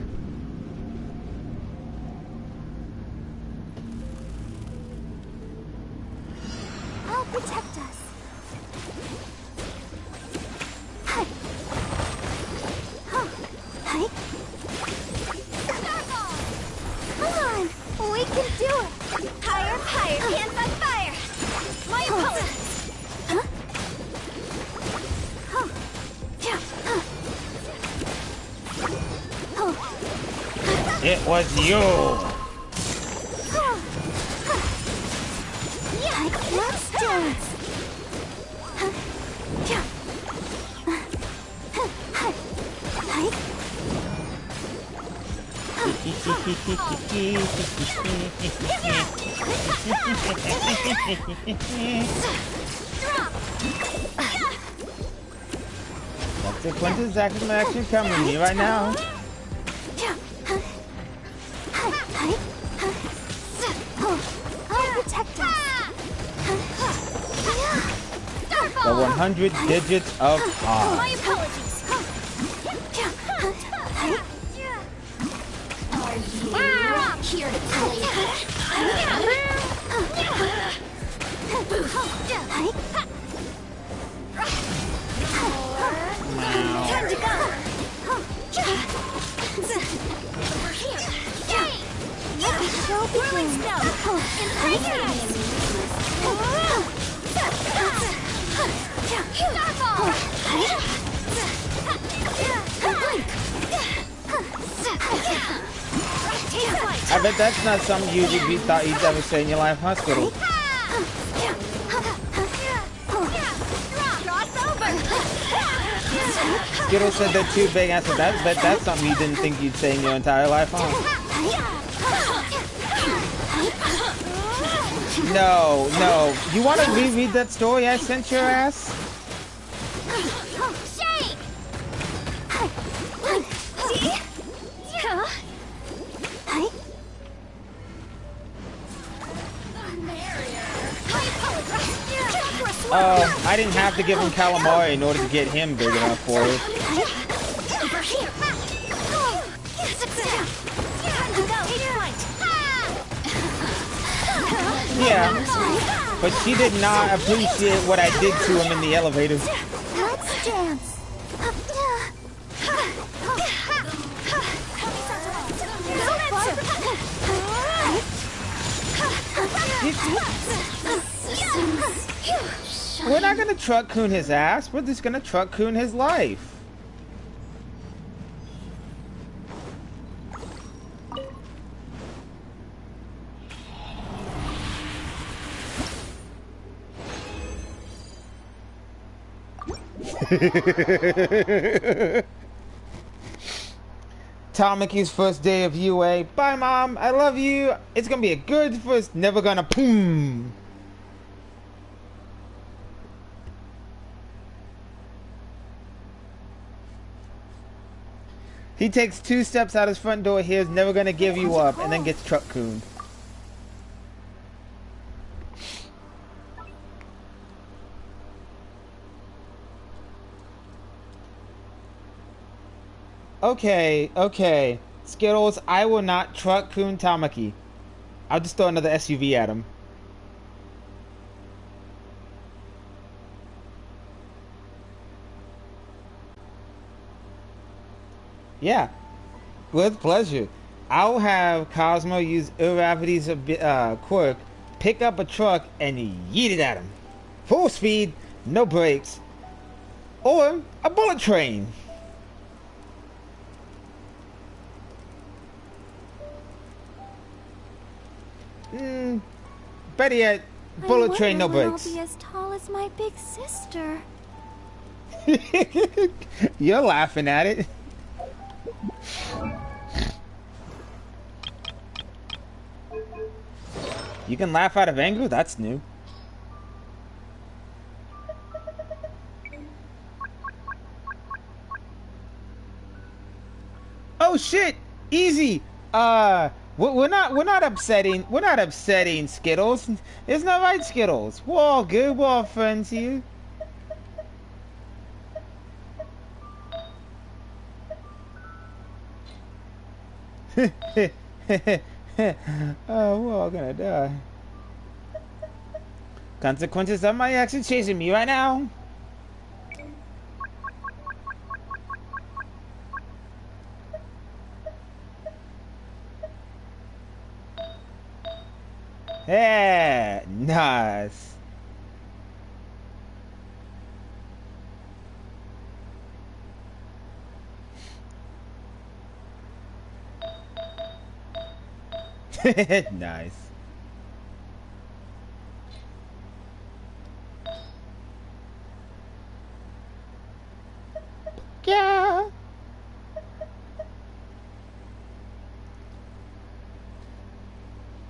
I'll protect us. Come on, we can do it. Higher, higher, hands on fire. My apologies. It was you. Yeah, let's dance. That's the quintessential action coming to me right now. I'll protect us. The 100 digits of R. My apologies. Here to play. Time to go. Whirling snow. I bet that's not something you thought you'd ever say in your life, hospital. Skittle said they're too big. I said that's something you didn't think you'd say in your entire life, huh? No, no. You want to reread that story I sent your ass? I didn't have to give him calamari in order to get him big enough for it. Yeah, but she did not appreciate what I did to him in the elevator. Let's dance. We're not gonna truck-coon his ass, we're just gonna truck-coon his life. Tamaki's first day of UA. Bye, Mom. I love you. It's gonna be a good first. Never gonna boom. He takes 2 steps out his front door. Here's never gonna give you up, and then gets truck-cooned. Okay, okay. Skittles, I will not truck-coon Tamaki. I'll just throw another SUV at him. Yeah, with pleasure. I'll have Cosmo use Iravity's quirk, pick up a truck, and yeet it at him. Full speed, no brakes. Or a bullet train. Better yet, bullet train, no brakes. I'll be as tall as my big sister. You're laughing at it. You can laugh out of anger? That's new. Oh shit! Easy! We're not upsetting Skittles. It's not right, Skittles. We're all good, we're all friends here. Oh, we're all gonna die. Consequences of my actions chasing me right now. Yeah, nice. Nice. Yeah.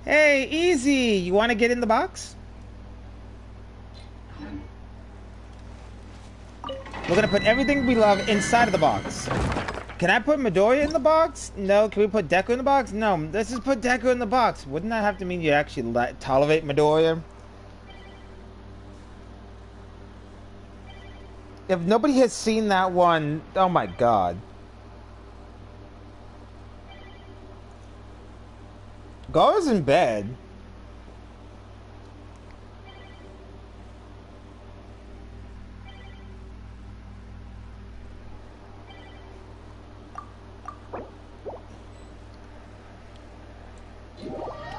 Hey, easy. You want to get in the box? We're gonna put everything we love inside of the box. Can I put Midoriya in the box? No. Can we put Deku in the box? No. Let's just put Deku in the box. Wouldn't that have to mean you actually tolerate Midoriya? If nobody has seen that one, oh my god. Gar's in bed.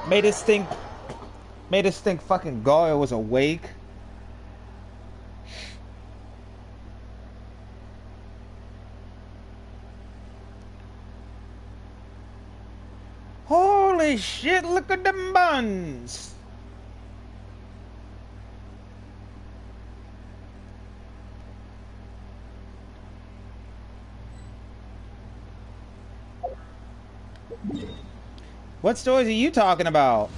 Made us think fucking Gar was awake. Holy shit, look at them buns! What stories are you talking about?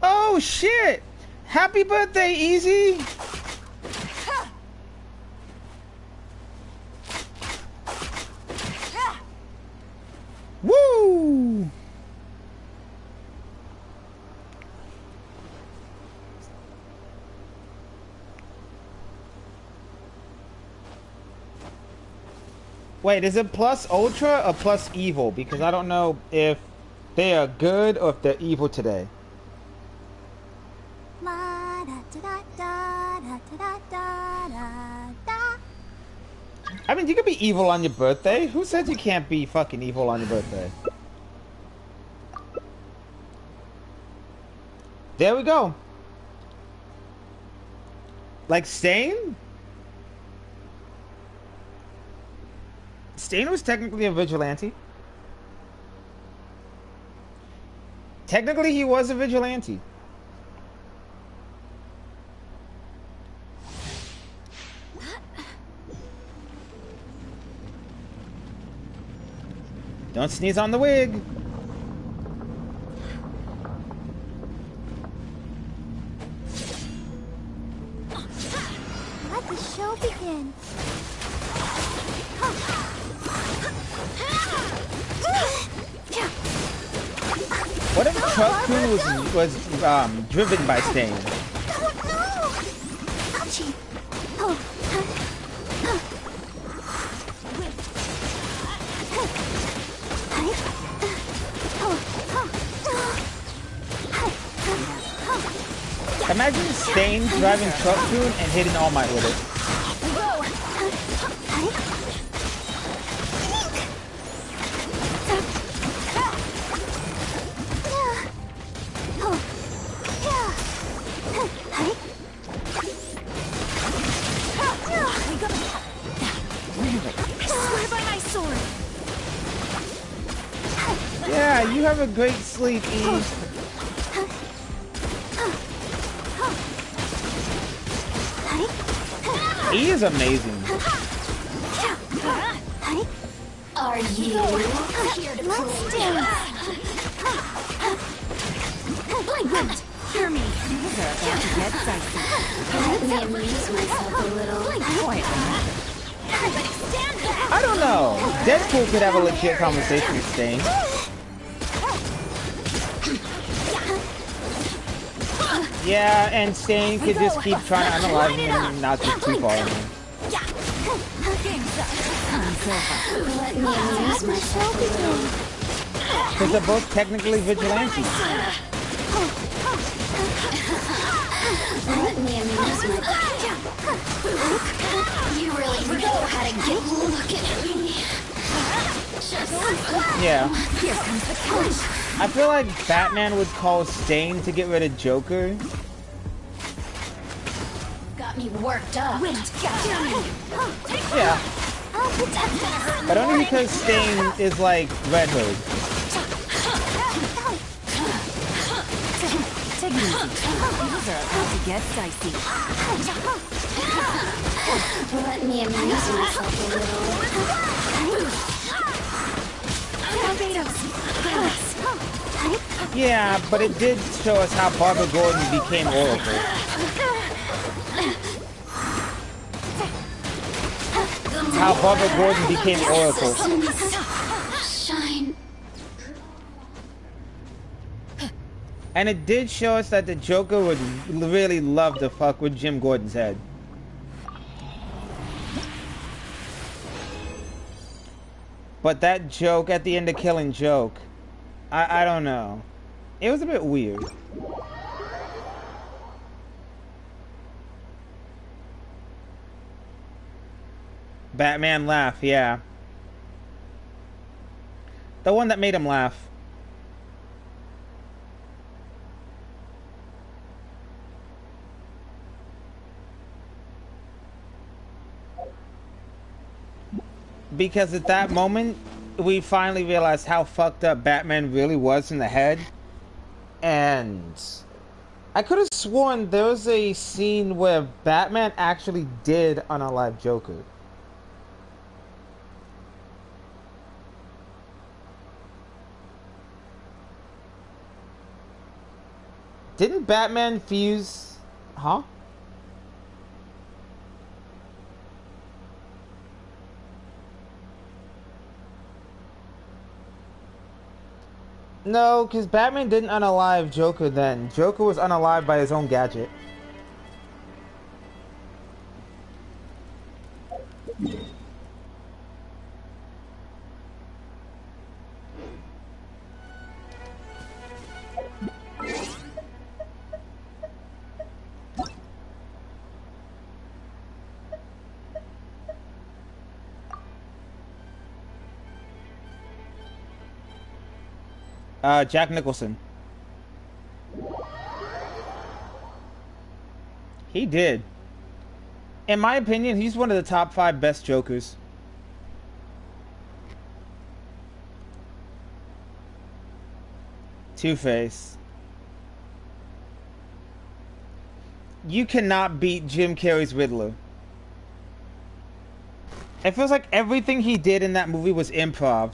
Oh shit! Happy birthday, Easy! Wait, is it plus ultra or plus evil? Because I don't know if they are good or if they're evil today. I mean, you could be evil on your birthday. Who said you can't be fucking evil on your birthday? There we go. Like Stain? Stain was technically a vigilante. Technically, he was a vigilante. Don't sneeze on the wig. Let the show begin. What if Truck was driven by Stain? Oh no! Ouchie! Oh. Imagine Stain driving Truck Tune and hitting All Might with it. Yeah, you have a great sleep, Eve. He is amazing. Are you here to play? Wait, hear me. Things are about to get dicey. Let me amuse myself a little. Everybody stand back! I don't know. Deadpool could have a legit conversation with Stain. Yeah, and Stain could just keep trying to unalive him and not get too far in him. Let me amuse myself a little. Because they're both technically vigilantes. Let me amuse myself. You really know how to get looking at me. Yeah. Here comes the punch. I feel like Batman would call Stain to get rid of Joker. Got me worked up. Yeah. But only because Stain is like Red Hood. Take it easy. Things are about to get dicey. Let me amuse myself a little. Yeah, but it did show us how Barbara Gordon became Oracle. How Barbara Gordon became Oracle. Shine. And it did show us that the Joker would really love to fuck with Jim Gordon's head. But that joke at the end of Killing Joke, I don't know. It was a bit weird. Batman laugh, yeah. The one that made him laugh. Because at that moment, we finally realized how fucked up Batman really was in the head. And I could have sworn there was a scene where Batman actually did unalive Joker. Didn't Batman fuse... Huh? No, because Batman didn't unalive Joker then. Joker was unalived by his own gadget. Jack Nicholson. He did. In my opinion, he's one of the top 5 best Jokers. Two-Face. You cannot beat Jim Carrey's Riddler. It feels like everything he did in that movie was improv.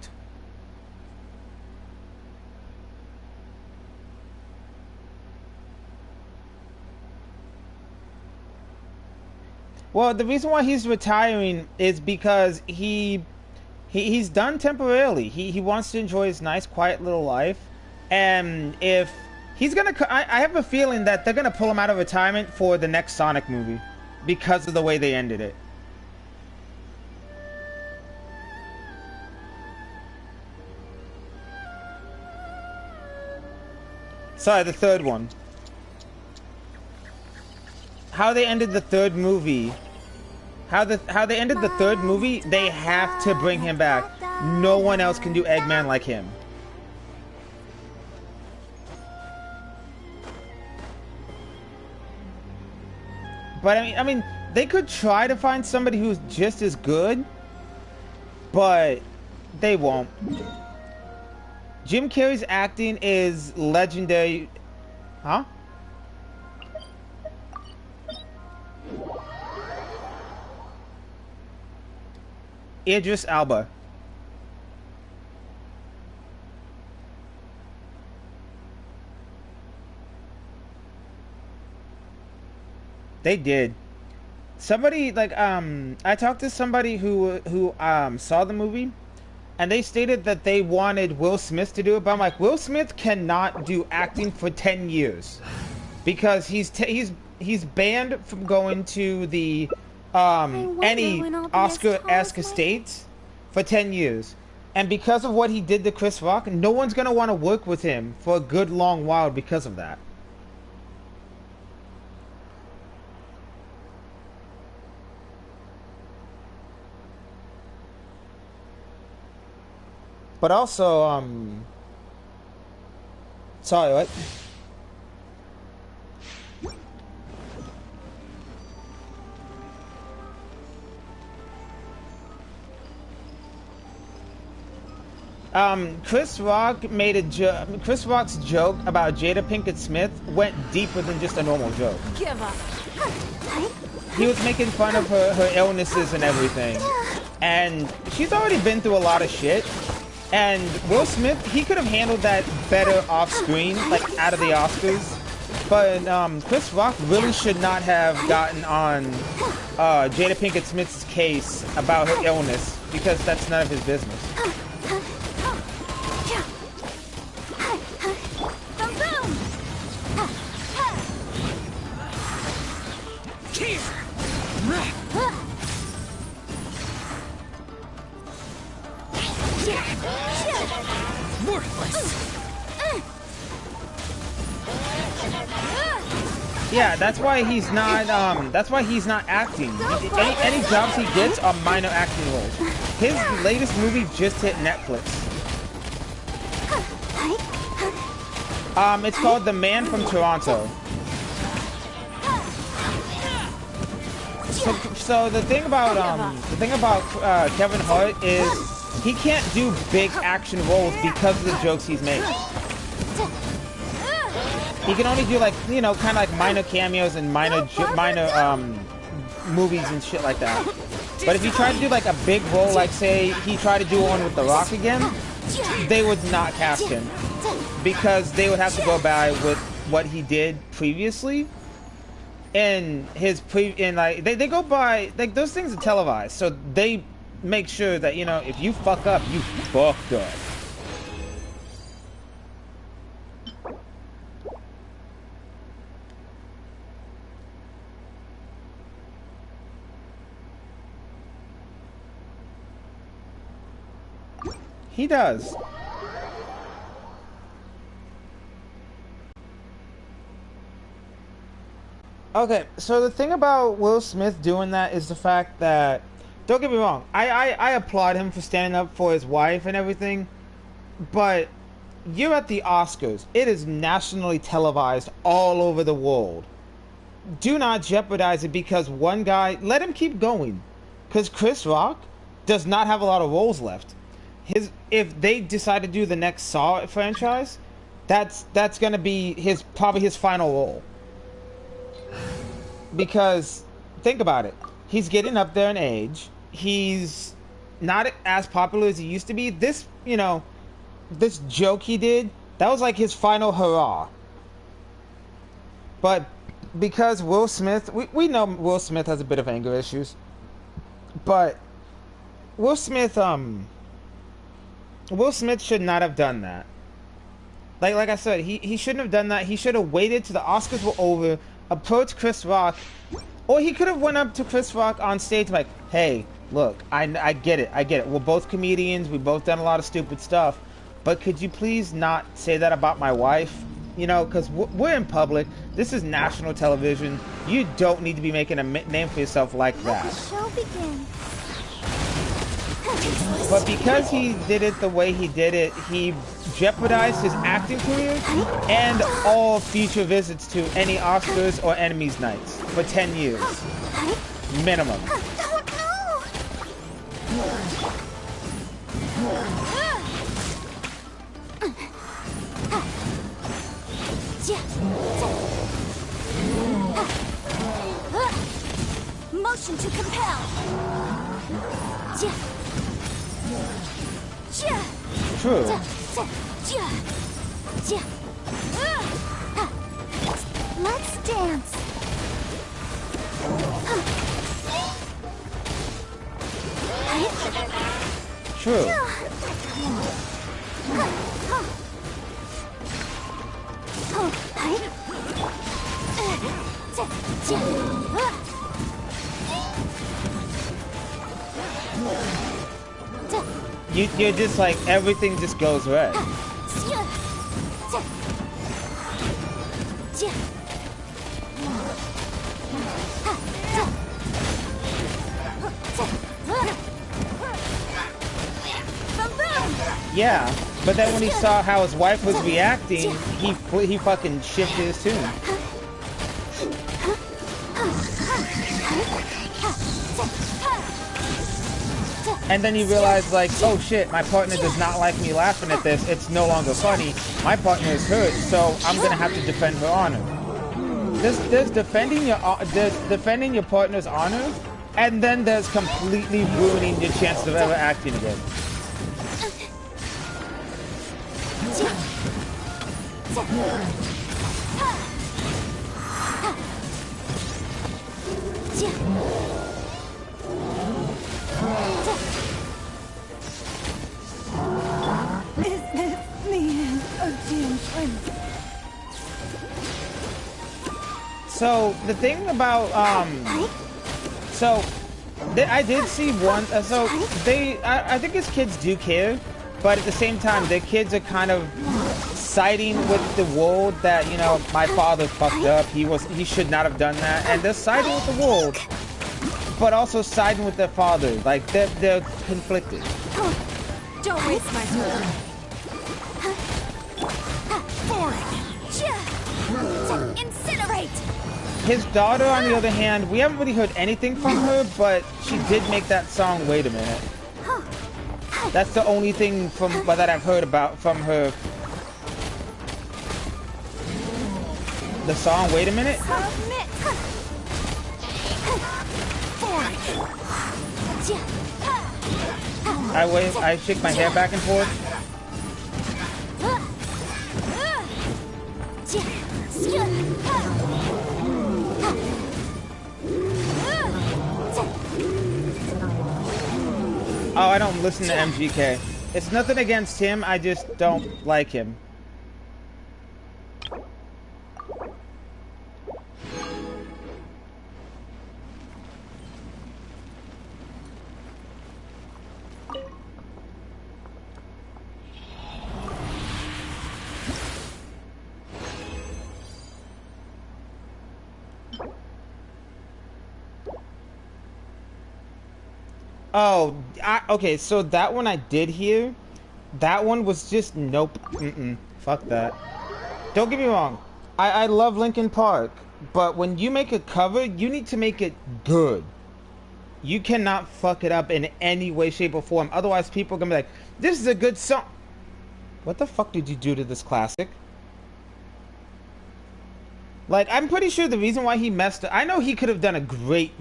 Well, the reason why he's retiring is because he's done temporarily. He wants to enjoy his nice, quiet little life. And if he's gonna, I have a feeling that they're gonna pull him out of retirement for the next Sonic movie because of the way they ended it. Sorry, the third one. How they ended the third movie. How they ended the third movie, they have to bring him back. No one else can do Eggman like him. But I mean, they could try to find somebody who's just as good, but they won't. Jim Carrey's acting is legendary. Huh? Idris Elba. They did. Somebody like I talked to somebody who saw the movie, and they stated that they wanted Will Smith to do it, but I'm like, Will Smith cannot do acting for 10 years because he's banned from going to the any Oscar-esque states for 10 years. And because of what he did to Chris Rock, no one's gonna want to work with him for a good long while because of that. But also, sorry, what? Chris Rock made a joke. Chris Rock's joke about Jada Pinkett Smith went deeper than just a normal joke. Give up. He was making fun of her illnesses and everything. And she's already been through a lot of shit. And Will Smith, he could have handled that better off screen, like out of the Oscars. But Chris Rock really should not have gotten on Jada Pinkett Smith's case about her illness, because that's none of his business. Yeah, that's why he's not. That's why he's not acting. Any jobs he gets are minor acting roles. His latest movie just hit Netflix. It's called The Man from Toronto. So the thing about Kevin Hart is he can't do big action roles because of the jokes he's made. He can only do, like, you know, kind of like minor cameos and minor movies and shit like that. But if he tried to do like a big role, like say he tried to do one with The Rock again, they would not cast him because they would have to go by with what he did previously. And like they go by, like, those things are televised, so they make sure that, you know, if you fuck up, you fucked up. He does. Okay, so the thing about Will Smith doing that is the fact that, don't get me wrong, I applaud him for standing up for his wife and everything, but you're at the Oscars. It is nationally televised all over the world. Do not jeopardize it because one guy, let him keep going. Because Chris Rock does not have a lot of roles left. If they decide to do the next Saw franchise, that's gonna be probably his final role. Because think about it, he's getting up there in age. He's not as popular as he used to be. This joke he did, that was like his final hurrah. But because Will Smith, we know Will Smith has a bit of anger issues, but Will Smith should not have done that. Like I said, he shouldn't have done that. He should have waited till the Oscars were over, approached Chris Rock, or he could have went up to Chris Rock on stage like, hey, look, I get it. We're both comedians. We've both done a lot of stupid stuff. But could you please not say that about my wife? You know, because we're in public. This is national television. You don't need to be making a name for yourself like that. Let the show begin. But because he did it the way he did it, he jeopardized his acting career and all future visits to any Oscars or Enemies Nights for 10 years. Minimum. Motion to compel. True. Let's dance. True. You're just like, everything just goes right. Yeah, but then when he saw how his wife was reacting, he fucking shifted his tune. And then you realize, like, oh shit, my partner does not like me laughing at this. It's no longer funny. My partner is hurt, so I'm gonna have to defend her honor. There's defending your partner's honor, and then there's completely ruining your chances of ever acting again. So the thing about I did see one. I think his kids do care, but at the same time, their kids are kind of siding with the world that, you know, my father fucked up. He should not have done that, and they're siding with the world, but also siding with their father. Like they're conflicted. Don't waste my time. Incinerate! His daughter, on the other hand, we haven't really heard anything from her, but she did make that song, Wait a Minute. That's the only thing that I've heard about from her. The song, Wait a Minute? I shake my hair back and forth. Oh, I don't listen to MGK. It's nothing against him, I just don't like him. Oh, okay, so that one I did hear, That one was just nope. Fuck that. Don't get me wrong. I love Linkin Park, but when you make a cover, you need to make it good. You cannot fuck it up in any way, shape, or form. Otherwise, people are gonna be like, "This is a good song." What the fuck did you do to this classic? Like, I'm pretty sure the reason why he messed up, I know he could have done a great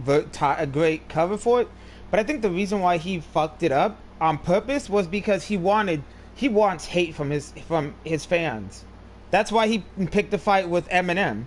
cover for it, but I think the reason why he fucked it up on purpose was because he wants hate from his fans. That's why he picked the fight with Eminem.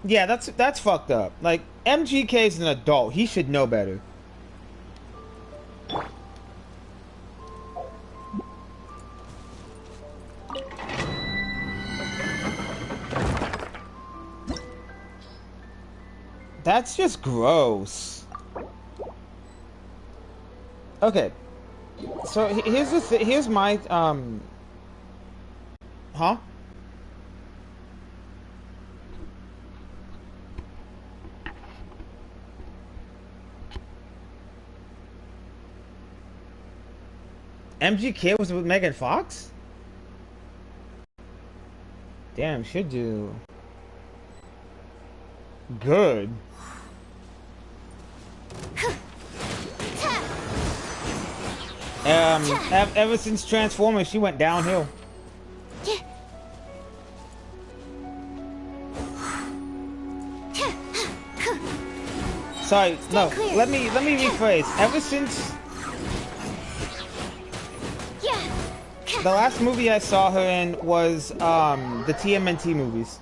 Yeah, that's fucked up. Like, MGK is an adult. He should know better. That's just gross. Okay. So here's the here's my huh? MGK was with Megan Fox? Damn, should do good. Ever since Transformers, she went downhill. Sorry, no. Let me rephrase. Ever since the last movie I saw her in was the TMNT movies.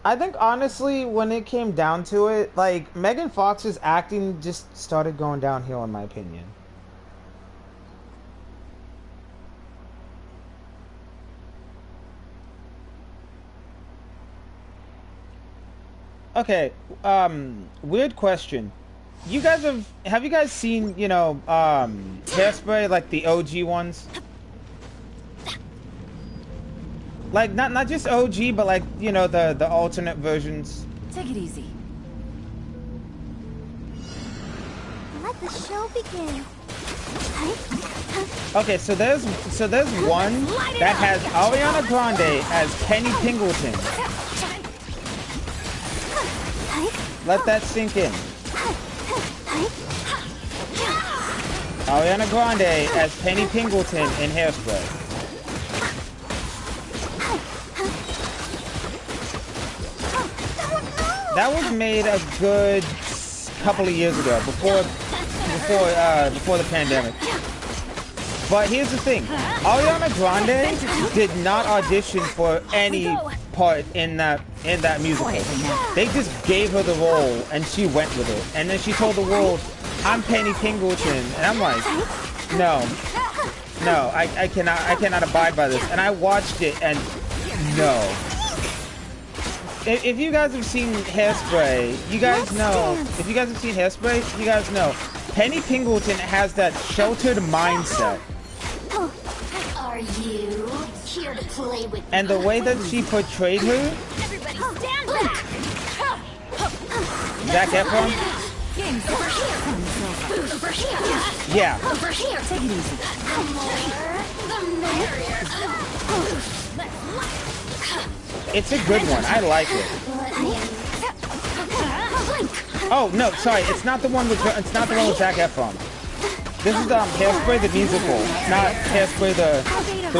I think honestly, when it came down to it, like, Megan Fox's acting just started going downhill in my opinion. Okay, weird question. You guys have you guys seen, you know, Hairspray, like the OG ones? Like, not just OG, but like, you know, the alternate versions. Take it easy. Let the show begin. Okay, so there's one that has Ariana Grande as Penny Pingleton. Let that sink in. Ariana Grande as Penny Pingleton in Hairspray. That was made a good couple of years ago, before the pandemic. But here's the thing: Ariana Grande did not audition for any part in that musical. They just gave her the role, and she went with it. And then she told the world, "I'm Penny Pingleton," and I'm like, "No, I cannot abide by this." And I watched it, and no. If you guys have seen Hairspray, you guys know. If you guys have seen Hairspray, you guys know. Penny Pingleton has that sheltered mindset. Are you here to play with? And the way that she portrayed her. Everybody stand back! Zac Efron? Over here! Yeah. Over here! Take it easy. The more, the merrier. It's a good one. I like it. Oh no, sorry. It's not the one with Zac Efron. This is Hairspray the musical, not Hairspray the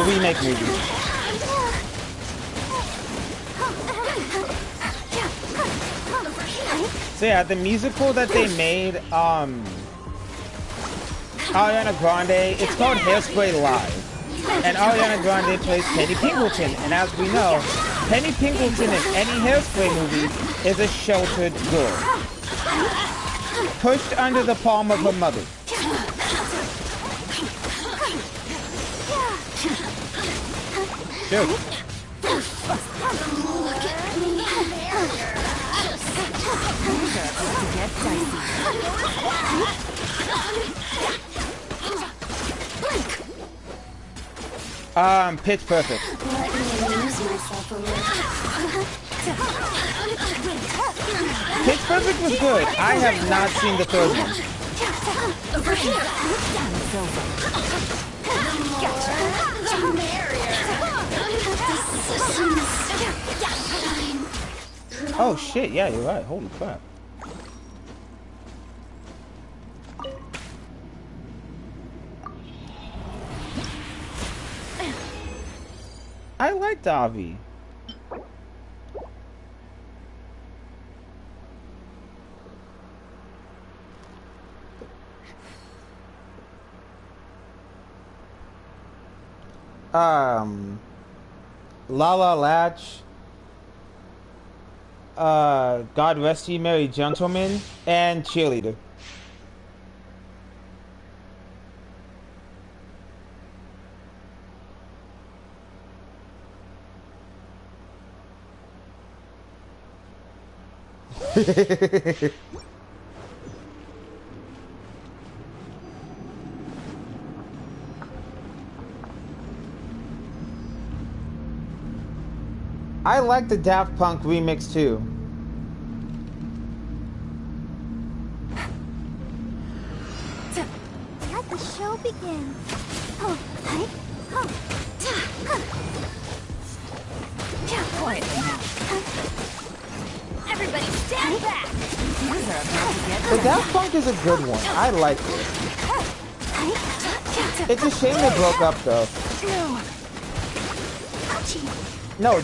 remake movie. So yeah, the musical that they made, Ariana Grande, it's called Hairspray Live. And Ariana Grande plays Penny Pingleton. And as we know, Penny Pingleton in any Hairspray movie is a sheltered girl. Pushed under the palm of her mother. Shoot. Pitch perfect. Pitch perfect was good. I have not seen the third one. Over here. Oh shit, yeah, you're right. Holy crap. I liked Avi. Lala Latch, God Rest Ye Merry Gentlemen, and Cheerleader. I like the Daft Punk remix too. Let the show begin. Everybody stand back! The Daft Punk is a good one. I like it. It's a shame they broke up though. No,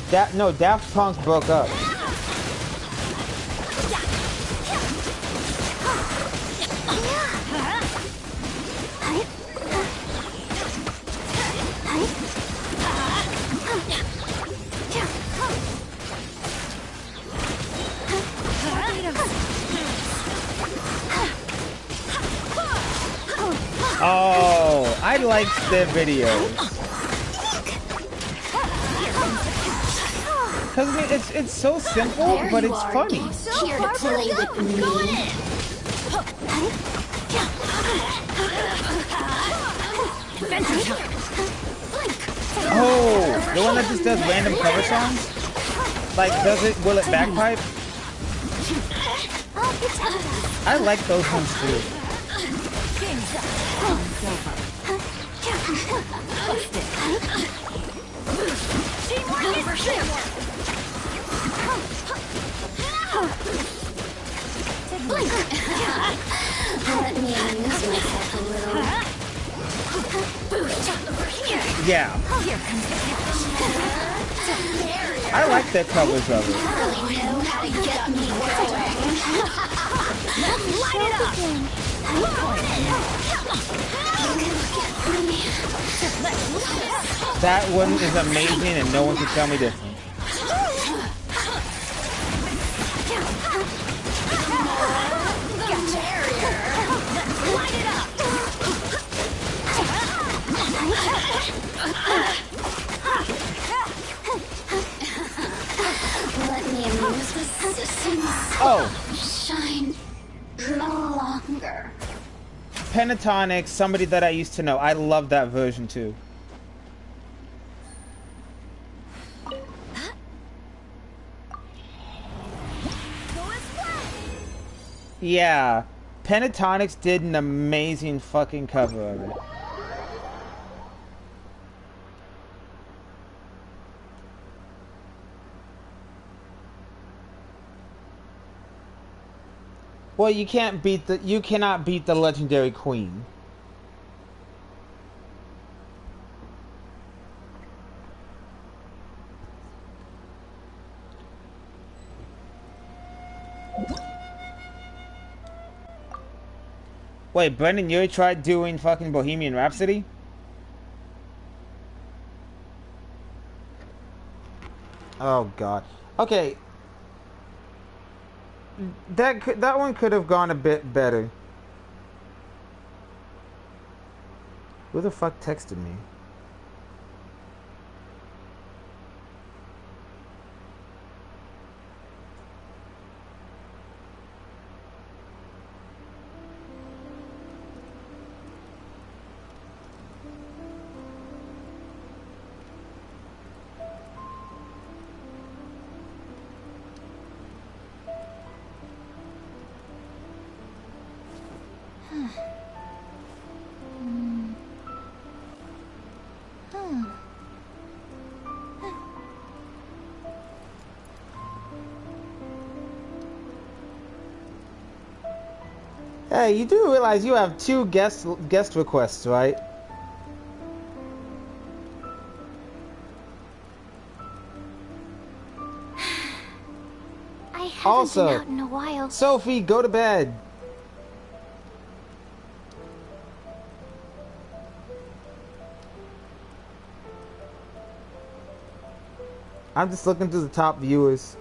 Daft Punk broke up. Oh, I liked their videos. Cause I mean, it's so simple, but it's funny. Here to play with me. Oh, the one that just does random cover songs? Like, will it bagpipe? I like those ones too. Let me amuse myself a little. Yeah. I like their covers of it. Light it up! That one is amazing and no one can tell me different. Light it up! Let me amuse the citizens. Oh. Shine no longer. Pentatonic, somebody that I used to know. I love that version too. Yeah, Pentatonics did an amazing fucking cover of it. Well, you cannot beat the legendary Queen. Wait, Brendan, you tried doing fucking Bohemian Rhapsody? Oh god. Okay. That one could have gone a bit better. Who the fuck texted me? Hey, you do realize you have 2 guest requests, right? I haven't Also, been out in a while. Sophie, go to bed. I'm just looking through the top viewers.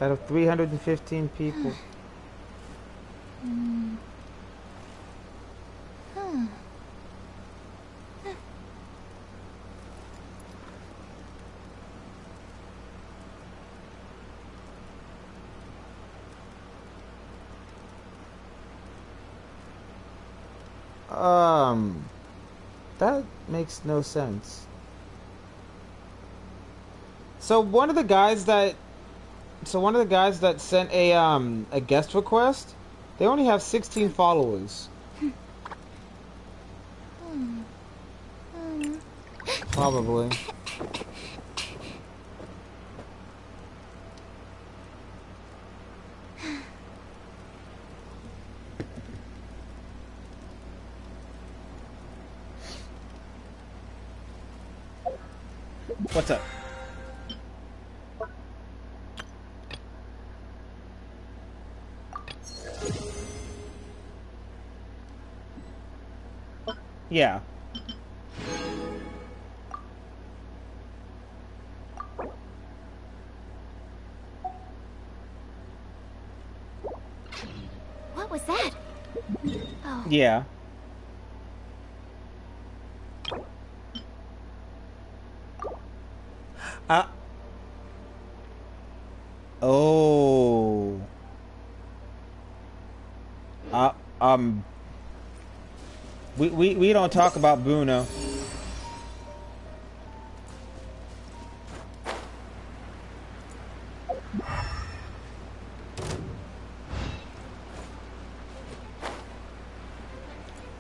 Out of 315 people. That makes no sense. So one of the guys that sent a guest request, they only have 16 followers. Probably. What's up? Yeah. What was that? Oh. Yeah. Oh. We don't talk about Bruno.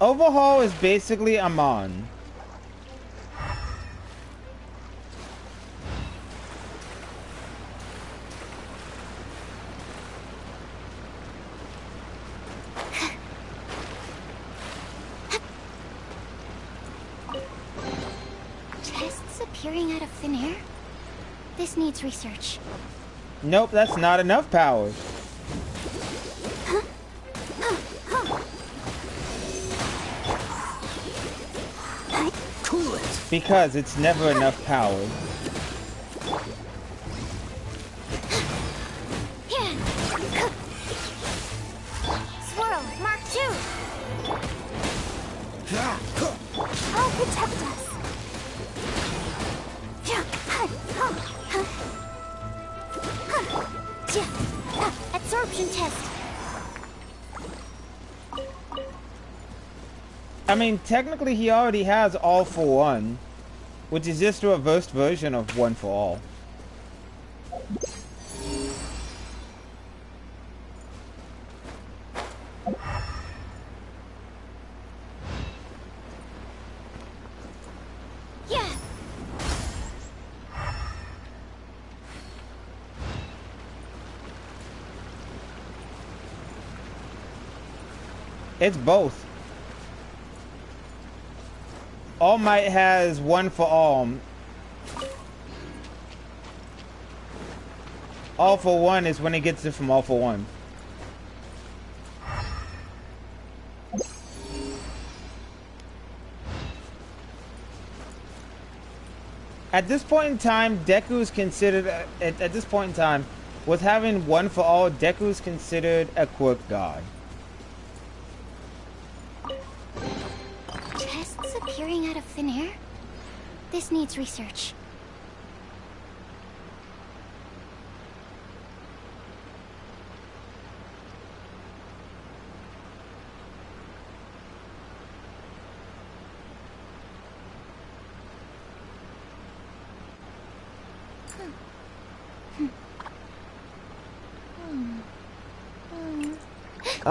Overhaul is basically Amon. Tests appearing out of thin air? This needs research. Nope, that's not enough power. Cool it. Because it's never enough power. Swirl, Mark 2! Oh, protect us! Absorption test! I mean, technically he already has All for One, which is just a reversed version of One for All. Yeah! It's both. All Might has One for All. All for One is when it gets it from All for One. At this point in time, Deku's considered, at this point in time, with having One for All, Deku's considered a quirk god. Tests appearing out of thin air? This needs research.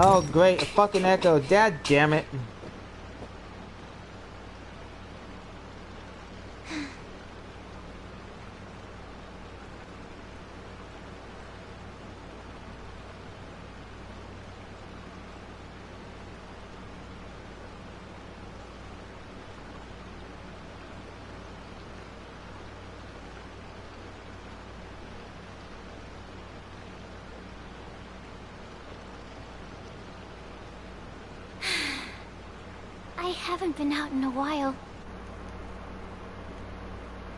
Oh great, a fucking echo, dad damn it. I haven't been out in a while.